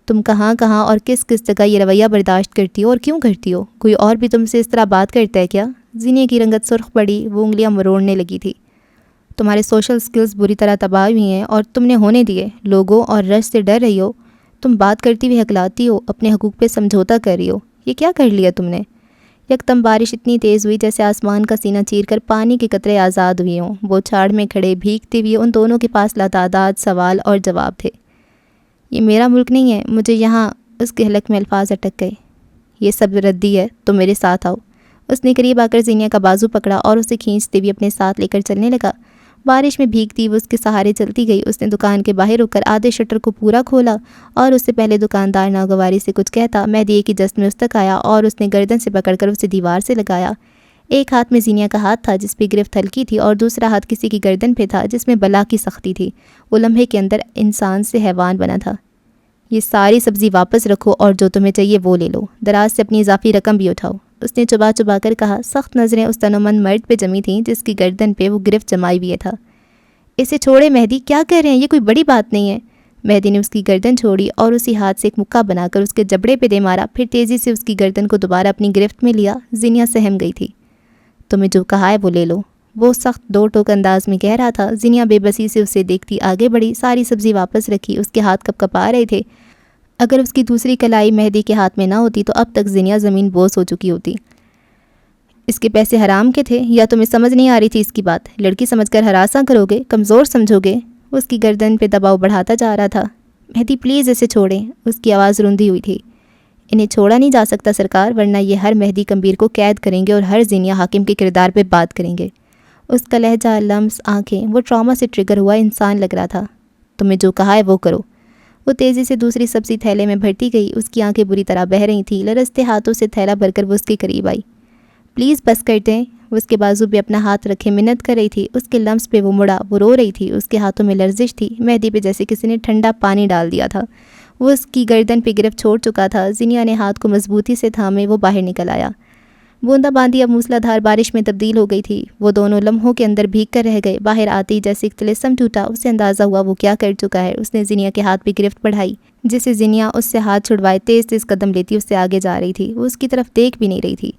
تم کہاں کہاں اور کس کس جگہ یہ رویہ برداشت کرتی ہو اور کیوں کرتی ہو؟ کوئی اور بھی تم سے اس طرح بات کرتا ہے کیا؟ زینیا کی رنگت سرخ پڑی. وہ انگلیاں مروڑنے لگی تھی. تمہارے سوشل سکلز بری طرح تباہ ہوئی ہیں اور تم نے ہونے دیے. لوگوں اور رش سے ڈر رہی ہو. تم بات کرتی ہوئی ہکلاتی ہو. اپنے حقوق پہ سمجھوتا کر رہی ہو. یہ کیا کر لیا تم نے؟ یکدم بارش اتنی تیز ہوئی جیسے آسمان کا سینہ چیر کر پانی کے قطرے آزاد ہوئے ہوں. وہ چھاڑ میں کھڑے بھیگتے ہوئے ان دونوں کے پاس لاتعداد سوال اور جواب تھے. یہ میرا ملک نہیں ہے. مجھے یہاں. اس کے حلق میں الفاظ اٹک گئے. یہ سب ردی ہے. تم میرے ساتھ آؤ. اس نے قریب آ کر زینیا کا بازو پکڑا اور اسے کھینچتے ہوئے اپنے ساتھ لے کر چلنے لگا. بارش میں بھیگتی وہ اس کے سہارے چلتی گئی. اس نے دکان کے باہر رک کر آدھے شٹر کو پورا کھولا اور اس سے پہلے دکاندار ناگواری سے کچھ کہتا مہدی ایک ہی جست میں اس تک آیا اور اس نے گردن سے پکڑ کر اسے دیوار سے لگایا. ایک ہاتھ میں زینیا کا ہاتھ تھا جس پہ گرفت ہلکی تھی اور دوسرا ہاتھ کسی کی گردن پہ تھا جس میں بلا کی سختی تھی. وہ لمحے کے اندر انسان سے حیوان بنا تھا. یہ ساری سبزی واپس رکھو اور جو تمہیں چاہیے وہ لے لو. دراز سے اپنی اضافی رقم بھی اٹھاؤ. اس نے چبا چبا کر کہا. سخت نظریں اس تنومند مرد پہ جمی تھیں جس کی گردن پہ وہ گرفت جمائے ہوئے تھا. اسے چھوڑے مہدی. کیا کر رہے ہیں؟ یہ کوئی بڑی بات نہیں ہے. مہدی نے اس کی گردن چھوڑی اور اسی ہاتھ سے ایک مکہ بنا کر اس کے جبڑے پہ دے مارا. پھر تیزی سے اس کی گردن کو دوبارہ اپنی گرفت میں لیا. زینیا سہم گئی تھی. تمہیں جو کہا ہے وہ لے لو. وہ سخت دو ٹوک انداز میں کہہ رہا تھا. زینیا بے بسی سے اسے دیکھتی آگے بڑھی. ساری سبزی واپس رکھی. اس کے ہاتھ کپ کپا رہے تھے. اگر اس کی دوسری کلائی مہدی کے ہاتھ میں نہ ہوتی تو اب تک زینیا زمین بوس ہو چکی ہوتی. اس کے پیسے حرام کے تھے یا تمہیں سمجھ نہیں آ رہی تھی اس کی بات؟ لڑکی سمجھ کر ہراساں کرو گے؟ کمزور سمجھو گے؟ اس کی گردن پہ دباؤ بڑھاتا جا رہا تھا. مہدی پلیز اسے چھوڑیں. اس کی آواز روندھی ہوئی تھی. انہیں چھوڑا نہیں جا سکتا سرکار، ورنہ یہ ہر مہدی کمبیر کو قید کریں گے اور ہر زینیا حاکم کے کردار پہ بات کریں گے. اس کا لہجہ، لمس، آنکھیں، وہ ٹراما سے ٹریگر ہوا انسان لگ رہا تھا. تمہیں جو کہا ہے وہ کرو. وہ تیزی سے دوسری سبزی تھیلے میں بھرتی گئی. اس کی آنکھیں بری طرح بہہ رہی تھیں. لرزتے ہاتھوں سے تھیلا بھر کر وہ اس کے قریب آئی. پلیز بس کر دیں. وہ اس کے بازو پہ اپنا ہاتھ رکھے منت کر رہی تھی. اس کے لمس پہ وہ مڑا. وہ رو رہی تھی. اس کے ہاتھوں میں لرزش تھی. مہدی پہ جیسے کسی نے ٹھنڈا پانی ڈال دیا تھا. وہ اس کی گردن پہ گرفت چھوڑ چکا تھا. زینیا نے ہاتھ کو مضبوطی سے تھامے وہ باہر نکل آیا. بوندا باندی اب موسلا دھار بارش میں تبدیل ہو گئی تھی. وہ دونوں لمحوں کے اندر بھیگ کر رہ گئے. باہر آتے جیسے ایک طلسم ٹوٹا. اسے اندازہ ہوا وہ کیا کر چکا ہے. اس نے زینیا کے ہاتھ پہ گرفت بڑھائی. جسے زینیا اس سے ہاتھ چھڑوائے تیز تیز قدم لیتی اس سے آگے جا رہی تھی. وہ اس کی طرف دیکھ بھی نہیں رہی تھی.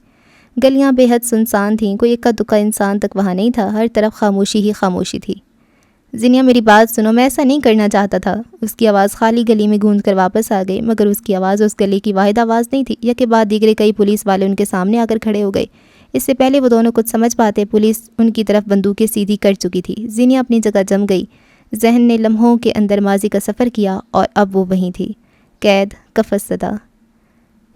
گلیاں بے حد سنسان تھیں. کوئی اکا دکا انسان تک وہاں نہیں تھا. ہر طرف خاموشی ہی خاموشی تھی. زینیا میری بات سنو. میں ایسا نہیں کرنا چاہتا تھا. اس کی آواز خالی گلی میں گونج کر واپس آ گئی. مگر اس کی آواز اس گلی کی واحد آواز نہیں تھی. یک بعد دیگرے کئی پولیس والے ان کے سامنے آ کر کھڑے ہو گئے. اس سے پہلے وہ دونوں کچھ سمجھ پاتے پولیس ان کی طرف بندوقیں سیدھی کر چکی تھی. زینیا اپنی جگہ جم گئی. ذہن نے لمحوں کے اندر ماضی کا سفر کیا اور اب وہ وہیں تھی. قید، قفس زدہ.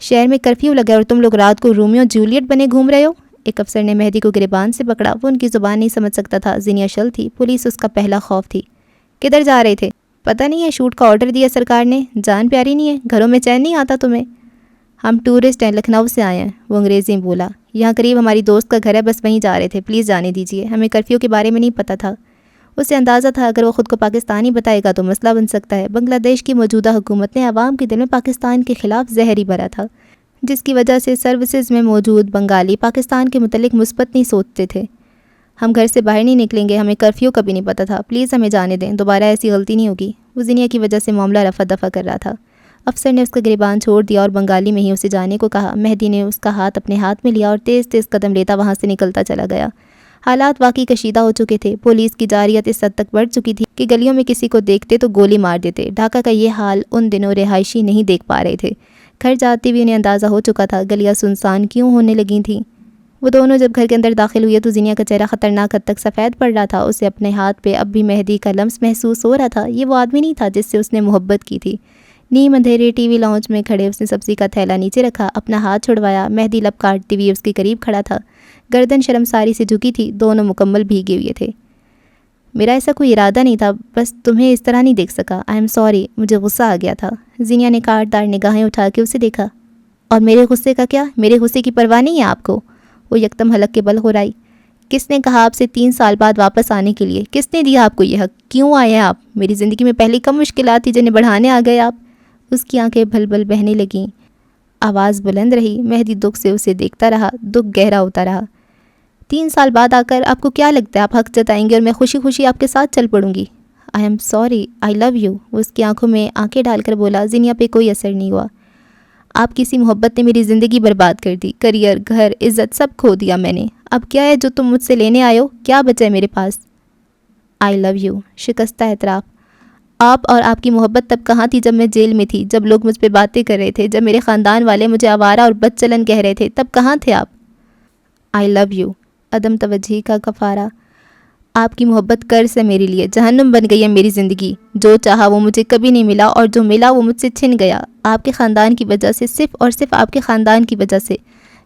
شہر میں کرفیو لگا اور تم لوگ رات کو رومیو جولیٹ بنے گھوم رہے ہو. ایک افسر نے مہدی کو گریبان سے پکڑا. وہ ان کی زبان نہیں سمجھ سکتا تھا. زینیا شل تھی. پولیس اس کا پہلا خوف تھی. کدھر جا رہے تھے؟ پتہ نہیں ہے. شوٹ کا آرڈر دیا سرکار نے. جان پیاری نہیں ہے؟ گھروں میں چین نہیں آتا تمہیں؟ ہم ٹورسٹ ہیں. لکھنؤ سے آئے ہیں. وہ انگریزی میں بولا. یہاں قریب ہماری دوست کا گھر ہے. بس وہیں جا رہے تھے. پلیز جانے دیجیے. ہمیں کرفیو کے بارے میں نہیں پتہ تھا. اسے اندازہ تھا اگر وہ خود کو پاکستانی بتائے گا تو مسئلہ بن سکتا ہے. بنگلہ دیش کی موجودہ حکومت نے عوام کے دل میں پاکستان کے خلاف زہر ہی بھرا تھا، جس کی وجہ سے سروسز میں موجود بنگالی پاکستان کے متعلق مثبت نہیں سوچتے تھے. ہم گھر سے باہر نہیں نکلیں گے. ہمیں کرفیو کا بھی نہیں پتہ تھا. پلیز ہمیں جانے دیں. دوبارہ ایسی غلطی نہیں ہوگی. وہ زینیا کی وجہ سے معاملہ رفع دفع کر رہا تھا. افسر نے اس کا گریبان چھوڑ دیا اور بنگالی میں ہی اسے جانے کو کہا. مہدی نے اس کا ہاتھ اپنے ہاتھ میں لیا اور تیز تیز قدم لیتا وہاں سے نکلتا چلا گیا. حالات واقعی کشیدہ ہو چکے تھے۔ پولیس کی جارحیت اس حد تک بڑھ چکی تھی کہ گلیوں میں کسی کو دیکھتے تو گولی مار دیتے۔ ڈھاکہ کا یہ حال ان دنوں رہائشی نہیں دیکھ پا رہے تھے۔ گھر جاتے بھی انہیں اندازہ ہو چکا تھا گلیاں سنسان کیوں ہونے لگی تھیں۔ وہ دونوں جب گھر کے اندر داخل ہوئے تو زینیا کا چہرہ خطرناک حد تک سفید پڑ رہا تھا۔ اسے اپنے ہاتھ پہ اب بھی مہدی کا لمس محسوس ہو رہا تھا۔ یہ وہ آدمی نہیں تھا جس سے اس نے محبت کی تھی۔ نیم اندھیرے ٹی وی لاؤنج میں کھڑے اس نے سبزی کا تھیلا نیچے رکھا، اپنا ہاتھ چھڑوایا۔ مہدی لب کاٹتی ہوئی اس کے قریب کھڑا تھا، گردن شرمساری سے جھکی تھی، دونوں مکمل بھیگے ہوئے تھے۔ میرا ایسا کوئی ارادہ نہیں تھا، بس تمہیں اس طرح نہیں دیکھ سکا۔ آئی ایم سوری، مجھے غصہ آ گیا تھا۔ زینیا نے کاٹدار نگاہیں اٹھا کے اسے دیکھا۔ اور میرے غصے کا کیا؟ میرے غصے کی پرواہ نہیں ہے آپ کو؟ وہ یکدم حلق کے بل ہو رائی۔ کس نے کہا آپ سے 3 سال بعد واپس آنے کے لیے؟ کس نے دیا آپ کو یہ حق؟ کیوں آئے ہیں آپ؟ میری زندگی میں پہلے کم مشکلات تھی جنہیں بڑھانے آ گئے آپ۔ اس کی آنکھیں بھل بھل بہنے لگیں، آواز بلند رہی۔ مہدی دکھ سے اسے دیکھتا رہا، دکھ گہرا ہوتا رہا۔ 3 سال بعد آ کر آپ کو کیا لگتا ہے آپ حق جتائیں گے اور میں خوشی خوشی آپ کے ساتھ چل پڑوں گی؟ I am sorry, I love you, وہ اس کی آنکھوں میں آنکھیں ڈال کر بولا۔ زینیا پہ کوئی اثر نہیں ہوا۔ آپ کی سی محبت نے میری زندگی برباد کر دی، کریئر، گھر، عزت سب کھو دیا میں نے۔ اب کیا ہے جو تم مجھ سے لینے آئے ہو؟ کیا بچا ہے میرے پاس؟ آئی لو یو، شکستہ اعتراف۔ آپ اور آپ کی محبت تب کہاں تھی جب میں جیل میں تھی، جب لوگ مجھ پہ باتیں کر رہے تھے، جب میرے خاندان والے مجھے آوارہ اور بد چلن کہہ رہے تھے، تب کہاں تھے آپ؟ آئی لو یو، عدم توجہی کا کفارہ۔ آپ کی محبت قرض ہے میرے لیے، جہنم بن گئی ہے میری زندگی۔ جو چاہا وہ مجھے کبھی نہیں ملا اور جو ملا وہ مجھ سے چھن گیا۔ آپ کے خاندان کی وجہ سے، صرف اور صرف آپ کے خاندان کی وجہ سے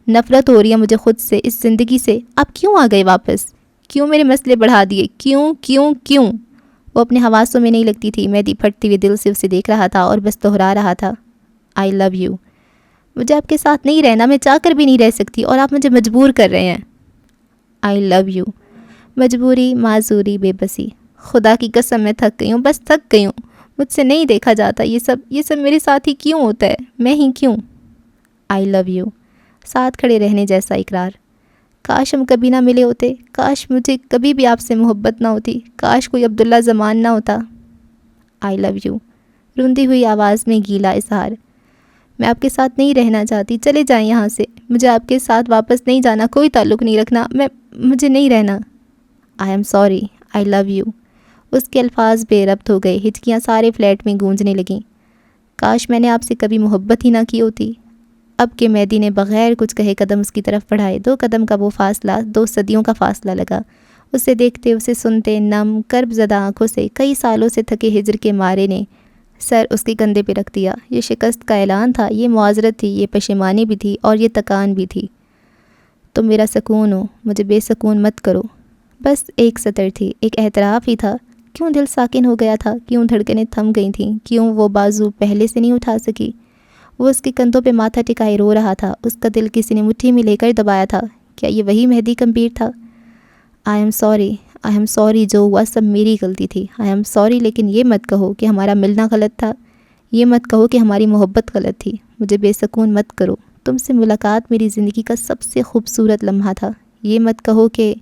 نفرت ہو رہی ہے مجھے خود سے، اس زندگی سے۔ آپ کیوں آ گئے واپس؟ کیوں میرے مسئلے بڑھا دیے؟ کیوں کیوں کیوں؟ وہ اپنے حواسوں میں نہیں لگتی تھی۔ مہدی پھٹتے ہوئے دل سے اسے دیکھ رہا تھا اور بس دہرا رہا تھا، آئی لو یو۔ مجھے آپ کے ساتھ نہیں رہنا، میں چاہ کر بھی نہیں رہ سکتی اور آپ مجھے مجبور کر رہے ہیں۔ آئی لو یو، مجبوری، معذوری، بے بسی۔ خدا کی قسم میں تھک گئی ہوں، بس تھک گئی ہوں۔ مجھ سے نہیں دیکھا جاتا، یہ سب میرے ساتھ ہی کیوں ہوتا ہے؟ میں ہی کیوں؟ آئی لو یو، ساتھ کھڑے رہنے جیسا اقرار۔ کاش ہم کبھی نہ ملے ہوتے، کاش مجھے کبھی بھی آپ سے محبت نہ ہوتی، کاش کوئی عبداللہ زمان نہ ہوتا۔ آئی لو یو، روندی ہوئی آواز میں گیلا اظہار۔ میں آپ کے ساتھ نہیں رہنا چاہتی، چلے جائیں یہاں سے۔ مجھے آپ کے ساتھ واپس نہیں جانا، کوئی تعلق نہیں رکھنا، مجھے نہیں رہنا۔ I am sorry, I love you. اس کے الفاظ بے ربط ہو گئے، ہچکیاں سارے فلیٹ میں گونجنے لگیں۔ کاش میں نے آپ سے کبھی محبت ہی نہ کی ہوتی۔ اب کہ مہدی نے بغیر کچھ کہے قدم اس کی طرف بڑھائے، 2 قدم کا وہ فاصلہ 2 صدیوں کا فاصلہ لگا۔ اسے دیکھتے، اسے سنتے، نم کرب زدہ آنکھوں سے کئی سالوں سے تھکے ہجر کے مارے نے سر اس کے کندھے پہ رکھ دیا۔ یہ شکست کا اعلان تھا، یہ معذرت تھی، یہ پشیمانی بھی تھی اور یہ تکان بھی تھی۔ تم میرا سکون ہو، مجھے بے سکون مت کرو۔ بس ایک سطر تھی، ایک اعتراف ہی تھا۔ کیوں دل ساکن ہو گیا تھا؟ کیوں دھڑکنیں تھم گئی تھیں؟ کیوں وہ بازو پہلے سے نہیں اٹھا سکی؟ وہ اس کے کندھوں پہ ماتھا ٹکائے رو رہا تھا، اس کا دل کسی نے مٹھی میں لے کر دبایا تھا۔ کیا یہ وہی مہدی کمبیر تھا؟ آئی ایم سوری، جو ہوا سب میری غلطی تھی۔ آئی ایم سوری، لیکن یہ مت کہو کہ ہمارا ملنا غلط تھا، یہ مت کہو کہ ہماری محبت غلط تھی۔ مجھے بے سکون مت کرو۔ تم سے ملاقات میری زندگی کا سب سے خوبصورت لمحہ تھا۔ یہ مت کہو کہ…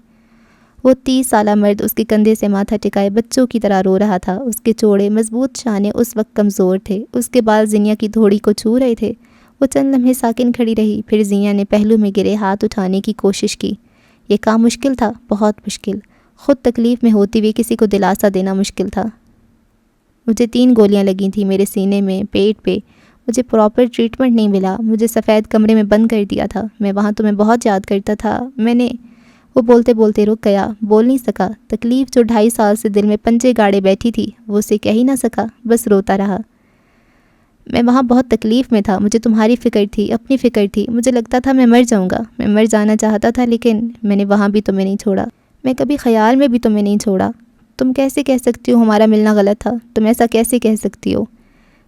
وہ 30 سالہ مرد اس کے کندھے سے ماتھا ٹکائے بچوں کی طرح رو رہا تھا۔ اس کے چوڑے مضبوط شانے اس وقت کمزور تھے، اس کے بال زینیا کی دھوڑی کو چھو رہے تھے۔ وہ چند لمحے ساکن کھڑی رہی، پھر زینیا نے پہلو میں گرے ہاتھ اٹھانے کی کوشش کی۔ یہ کام مشکل تھا، بہت مشکل۔ خود تکلیف میں ہوتی ہوئی کسی کو دلاسا دینا مشکل تھا۔ مجھے 3 گولیاں لگی تھیں میرے سینے میں، پیٹ پہ۔ مجھے پراپر ٹریٹمنٹ نہیں ملا، مجھے سفید کمرے میں بند کر دیا تھا۔ میں وہاں تمہیں بہت یاد کرتا تھا۔ وہ بولتے بولتے رک گیا، بول نہیں سکا۔ تکلیف جو 2.5 سال سے دل میں پنجے گاڑے بیٹھی تھی، وہ اسے کہہ ہی نہ سکا، بس روتا رہا۔ میں وہاں بہت تکلیف میں تھا، مجھے تمہاری فکر تھی، اپنی فکر تھی۔ مجھے لگتا تھا میں مر جاؤں گا، میں مر جانا چاہتا تھا، لیکن میں نے وہاں بھی تمہیں نہیں چھوڑا، میں کبھی خیال میں بھی تمہیں نہیں چھوڑا۔ تم کیسے کہہ سکتی ہو ہمارا ملنا غلط تھا؟ تم ایسا کیسے کہہ سکتی ہو؟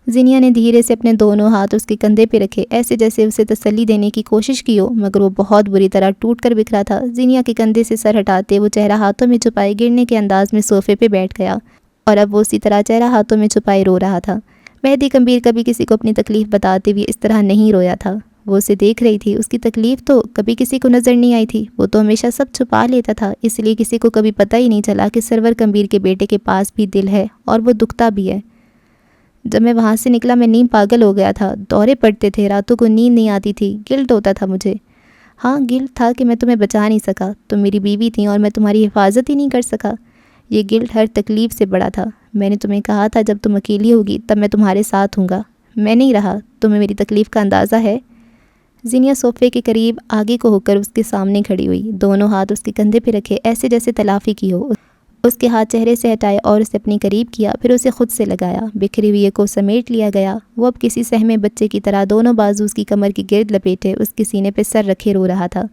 زینیا نے دھیرے سے اپنے دونوں ہاتھ اس کے کندھے پہ رکھے، ایسے جیسے اسے تسلی دینے کی کوشش کی ہو، مگر وہ بہت بری طرح ٹوٹ کر بکھرا تھا۔ زینیا کے کندھے سے سر ہٹاتے وہ چہرہ ہاتھوں میں چھپائے گرنے کے انداز میں صوفے پہ بیٹھ گیا، اور اب وہ اسی طرح چہرہ ہاتھوں میں چھپائے رو رہا تھا۔ مہدی کمبیر کبھی کسی کو اپنی تکلیف بتاتے ہوئے اس طرح نہیں رویا تھا۔ وہ اسے دیکھ رہی تھی، اس کی تکلیف تو کبھی کسی کو نظر نہیں آئی تھی۔ وہ تو ہمیشہ سب چھپا لیتا تھا، اس لیے کسی کو کبھی پتہ ہی نہیں چلا کہ سرور کمبیر کے بیٹے کے پاس بھی دل ہے اور وہ دکھتا بھی ہے۔ جب میں وہاں سے نکلا میں نیم پاگل ہو گیا تھا، دورے پڑتے تھے، راتوں کو نیند نہیں آتی تھی، گلٹ ہوتا تھا مجھے۔ ہاں گلٹ تھا کہ میں تمہیں بچا نہیں سکا، تم میری بیوی تھیں اور میں تمہاری حفاظت ہی نہیں کر سکا۔ یہ گلٹ ہر تکلیف سے بڑا تھا۔ میں نے تمہیں کہا تھا جب تم اکیلی ہوگی تب میں تمہارے ساتھ ہوں گا، میں نہیں رہا۔ تمہیں میری تکلیف کا اندازہ ہے؟ زینیا صوفے کے قریب آگے کو ہو کر اس کے سامنے کھڑی ہوئی، دونوں ہاتھ اس کے کندھے پہ رکھے ایسے جیسے تلافی کی ہو۔ اس کے ہاتھ چہرے سے ہٹائے اور اسے اپنی قریب کیا، پھر اسے خود سے لگایا۔ بکھری ہوئی کو سمیٹ لیا گیا۔ وہ اب کسی سہمے بچے کی طرح دونوں بازو اس کی کمر کی گرد لپیٹے اس کے سینے پہ سر رکھے رو رہا تھا۔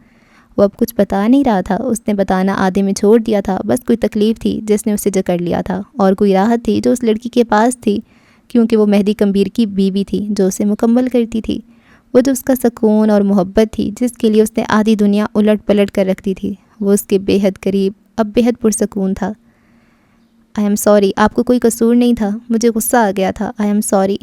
وہ اب کچھ بتا نہیں رہا تھا، اس نے بتانا آدھے میں چھوڑ دیا تھا۔ بس کوئی تکلیف تھی جس نے اسے جکڑ لیا تھا، اور کوئی راحت تھی جو اس لڑکی کے پاس تھی، کیونکہ وہ مہدی کمبیر کی بیوی تھی جو اسے مکمل کرتی تھی۔ وہ جو اس کا سکون اور محبت تھی، جس کے لیے اس نے آدھی دنیا الٹ پلٹ کر رکھتی تھی، وہ اس کے بے حد قریب اب بے حد پرسکون تھا۔ آئی ایم سوری، آپ کو کوئی قصور نہیں تھا، مجھے غصہ آ گیا تھا، آئی ایم سوری۔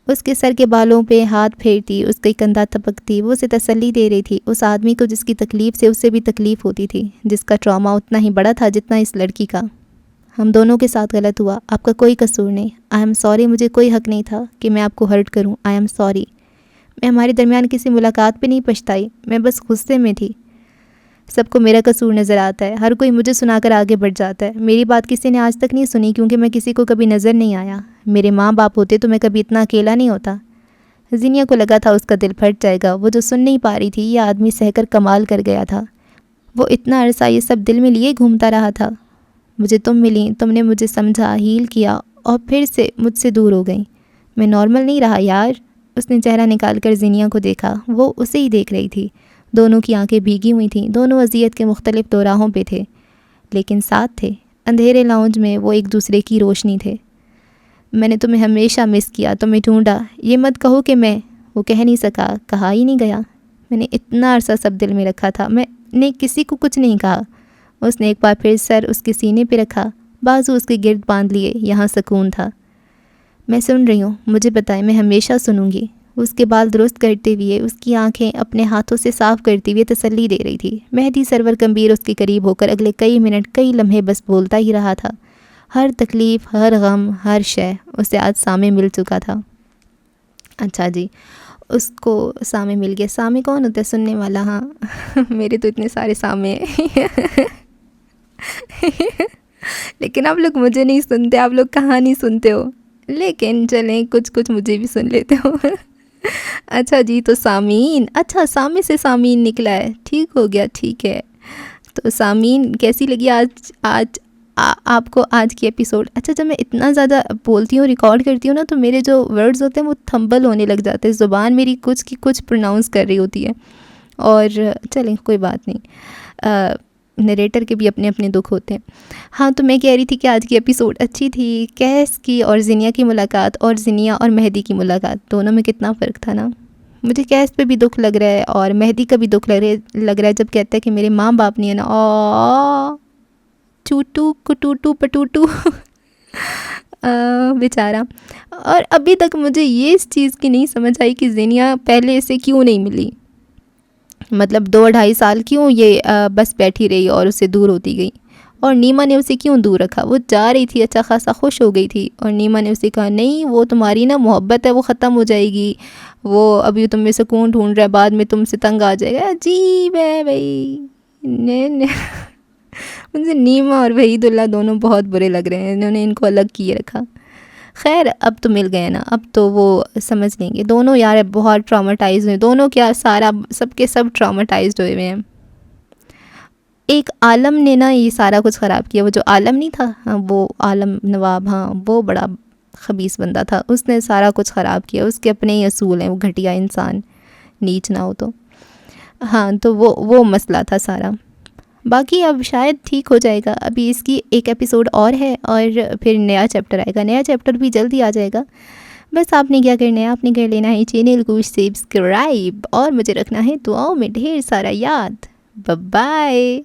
اس کے سر کے بالوں پہ ہاتھ پھیرتی، اس کا کندھا تھپکتی، وہ اسے تسلی دے رہی تھی، اس آدمی کو جس کی تکلیف سے اسے بھی تکلیف ہوتی تھی، جس کا ٹراما اتنا ہی بڑا تھا جتنا اس لڑکی کا۔ ہم دونوں کے ساتھ غلط ہوا، آپ کا کوئی قصور نہیں، آئی ایم سوری۔ مجھے کوئی حق نہیں تھا کہ میں آپ کو ہرٹ کروں، آئی ایم سوری۔ میں ہمارے درمیان کسی ملاقات پہ نہیں پچھتائی، میں بس غصے میں تھی۔ سب کو میرا قصور نظر آتا ہے، ہر کوئی مجھے سنا کر آگے بڑھ جاتا ہے۔ میری بات کسی نے آج تک نہیں سنی کیونکہ میں کسی کو کبھی نظر نہیں آیا۔ میرے ماں باپ ہوتے تو میں کبھی اتنا اکیلا نہیں ہوتا۔ زینیا کو لگا تھا اس کا دل پھٹ جائے گا۔ وہ جو سن نہیں پا رہی تھی، یہ آدمی سہ کر کمال کر گیا تھا۔ وہ اتنا عرصہ یہ سب دل میں لیے گھومتا رہا تھا۔ مجھے تم ملی، تم نے مجھے سمجھا، ہیل کیا، اور پھر سے مجھ سے دور ہو گئیں۔ میں نارمل نہیں رہا یار۔ اس نے چہرہ نکال کر زینیا کو دیکھا، وہ اسے ہی دیکھ رہی تھی۔ دونوں کی آنکھیں بھیگی ہوئی تھیں، دونوں اذیت کے مختلف دوراہوں پہ تھے، لیکن ساتھ تھے۔ اندھیرے لاؤنج میں وہ ایک دوسرے کی روشنی تھے۔ میں نے تمہیں ہمیشہ مس کیا، تمہیں ڈھونڈا۔ یہ مت کہو کہ وہ کہہ نہیں سکا، کہا ہی نہیں گیا۔ میں نے اتنا عرصہ سب دل میں رکھا تھا، میں نے کسی کو کچھ نہیں کہا۔ اس نے ایک بار پھر سر اس کے سینے پہ رکھا، بازو اس کے گرد باندھ لیے، یہاں سکون تھا۔ میں سن رہی ہوں، مجھے بتائیں، میں ہمیشہ سنوں گی۔ اس کے بال درست کرتے ہوئے، اس کی آنکھیں اپنے ہاتھوں سے صاف کرتے ہوئے تسلی دے رہی تھی۔ مہدی سرور کمبیر اس کے قریب ہو کر اگلے کئی منٹ، کئی لمحے بس بولتا ہی رہا تھا۔ ہر تکلیف، ہر غم، ہر شے اسے آج سامع مل چکا تھا۔ اچھا جی، اس کو سامع مل گیا۔ سامع کون ہوتا ہے؟ سننے والا۔ ہاں میرے تو اتنے سارے سامع ہیں لیکن آپ لوگ مجھے نہیں سنتے، آپ لوگ کہانی سنتے ہو، لیکن چلیں کچھ مجھے بھی سن لیتے ہو اچھا جی، تو سامعین، اچھا سامع سے سامعین نکلا ہے، ٹھیک ہو گیا، ٹھیک ہے۔ تو سامعین، کیسی لگی آج آپ کو آج کی ایپیسوڈ؟ اچھا، جب میں اتنا زیادہ بولتی ہوں، ریکارڈ کرتی ہوں نا، تو میرے جو ورڈز ہوتے ہیں وہ تھمبل ہونے لگ جاتے ہیں، زبان میری کچھ کی کچھ پروناؤنس کر رہی ہوتی ہے۔ اور چلیں کوئی بات نہیں، نریٹر کے بھی اپنے اپنے دکھ ہوتے ہیں۔ ہاں، تو میں کہہ رہی تھی کہ آج کی ایپیسوڈ اچھی تھی۔ کیس کی اور زینیا کی ملاقات، اور زینیا اور مہدی کی ملاقات، دونوں میں کتنا فرق تھا نا۔ مجھے کیس پہ بھی دکھ لگ رہا ہے اور مہدی کا بھی دکھ لگ رہا ہے جب کہتا ہے کہ میرے ماں باپ نہیں ہے نا، چوٹو کٹوٹو پٹوٹو بیچارہ۔ اور ابھی تک مجھے یہ اس چیز کی نہیں سمجھ آئی کہ زینیا پہلے سے کیوں نہیں ملی، مطلب 2-2.5 سال کیوں یہ بس بیٹھی رہی اور اس سے دور ہوتی گئی، اور نیما نے اسے کیوں دور رکھا؟ وہ جا رہی تھی، اچھا خاصا خوش ہو گئی تھی، اور نیما نے اسے کہا نہیں، وہ تمہاری نا محبت ہے، وہ ختم ہو جائے گی، وہ ابھی تم میں سکون ڈھونڈ رہا ہے، بعد میں تم سے تنگ آ جائے گا۔ عجیب ہے بھائی، مجھے نیما اور وحید اللہ دونوں بہت برے لگ رہے ہیں، انہوں نے ان کو الگ کیے رکھا۔ خیر، اب تو مل گئے نا، اب تو وہ سمجھ لیں گے دونوں۔ یار بہت ٹراماٹائز ہوئے دونوں، کیا سب کے سب ٹراماٹائزڈ ہوئے ہیں۔ ایک عالم نے نا یہ سارا کچھ خراب کیا، وہ جو عالم نہیں تھا، ہاں وہ عالم نواب، ہاں وہ بڑا خبیث بندہ تھا، اس نے سارا کچھ خراب کیا۔ اس کے اپنے ہی اصول ہیں، وہ گھٹیا انسان، نیچ نہ ہو تو۔ ہاں، تو وہ مسئلہ تھا سارا۔ باقی اب شاید ٹھیک ہو جائے گا، ابھی اس کی ایک ایپیسوڈ اور ہے، اور پھر نیا چیپٹر آئے گا، نیا چیپٹر بھی جلدی آ جائے گا۔ بس آپ نے کیا کرنا ہے، آپ نے کر لینا ہے چینل کو سبسکرائب، اور مجھے رکھنا ہے دعاؤں میں ڈھیر سارا یاد۔ Bye bye.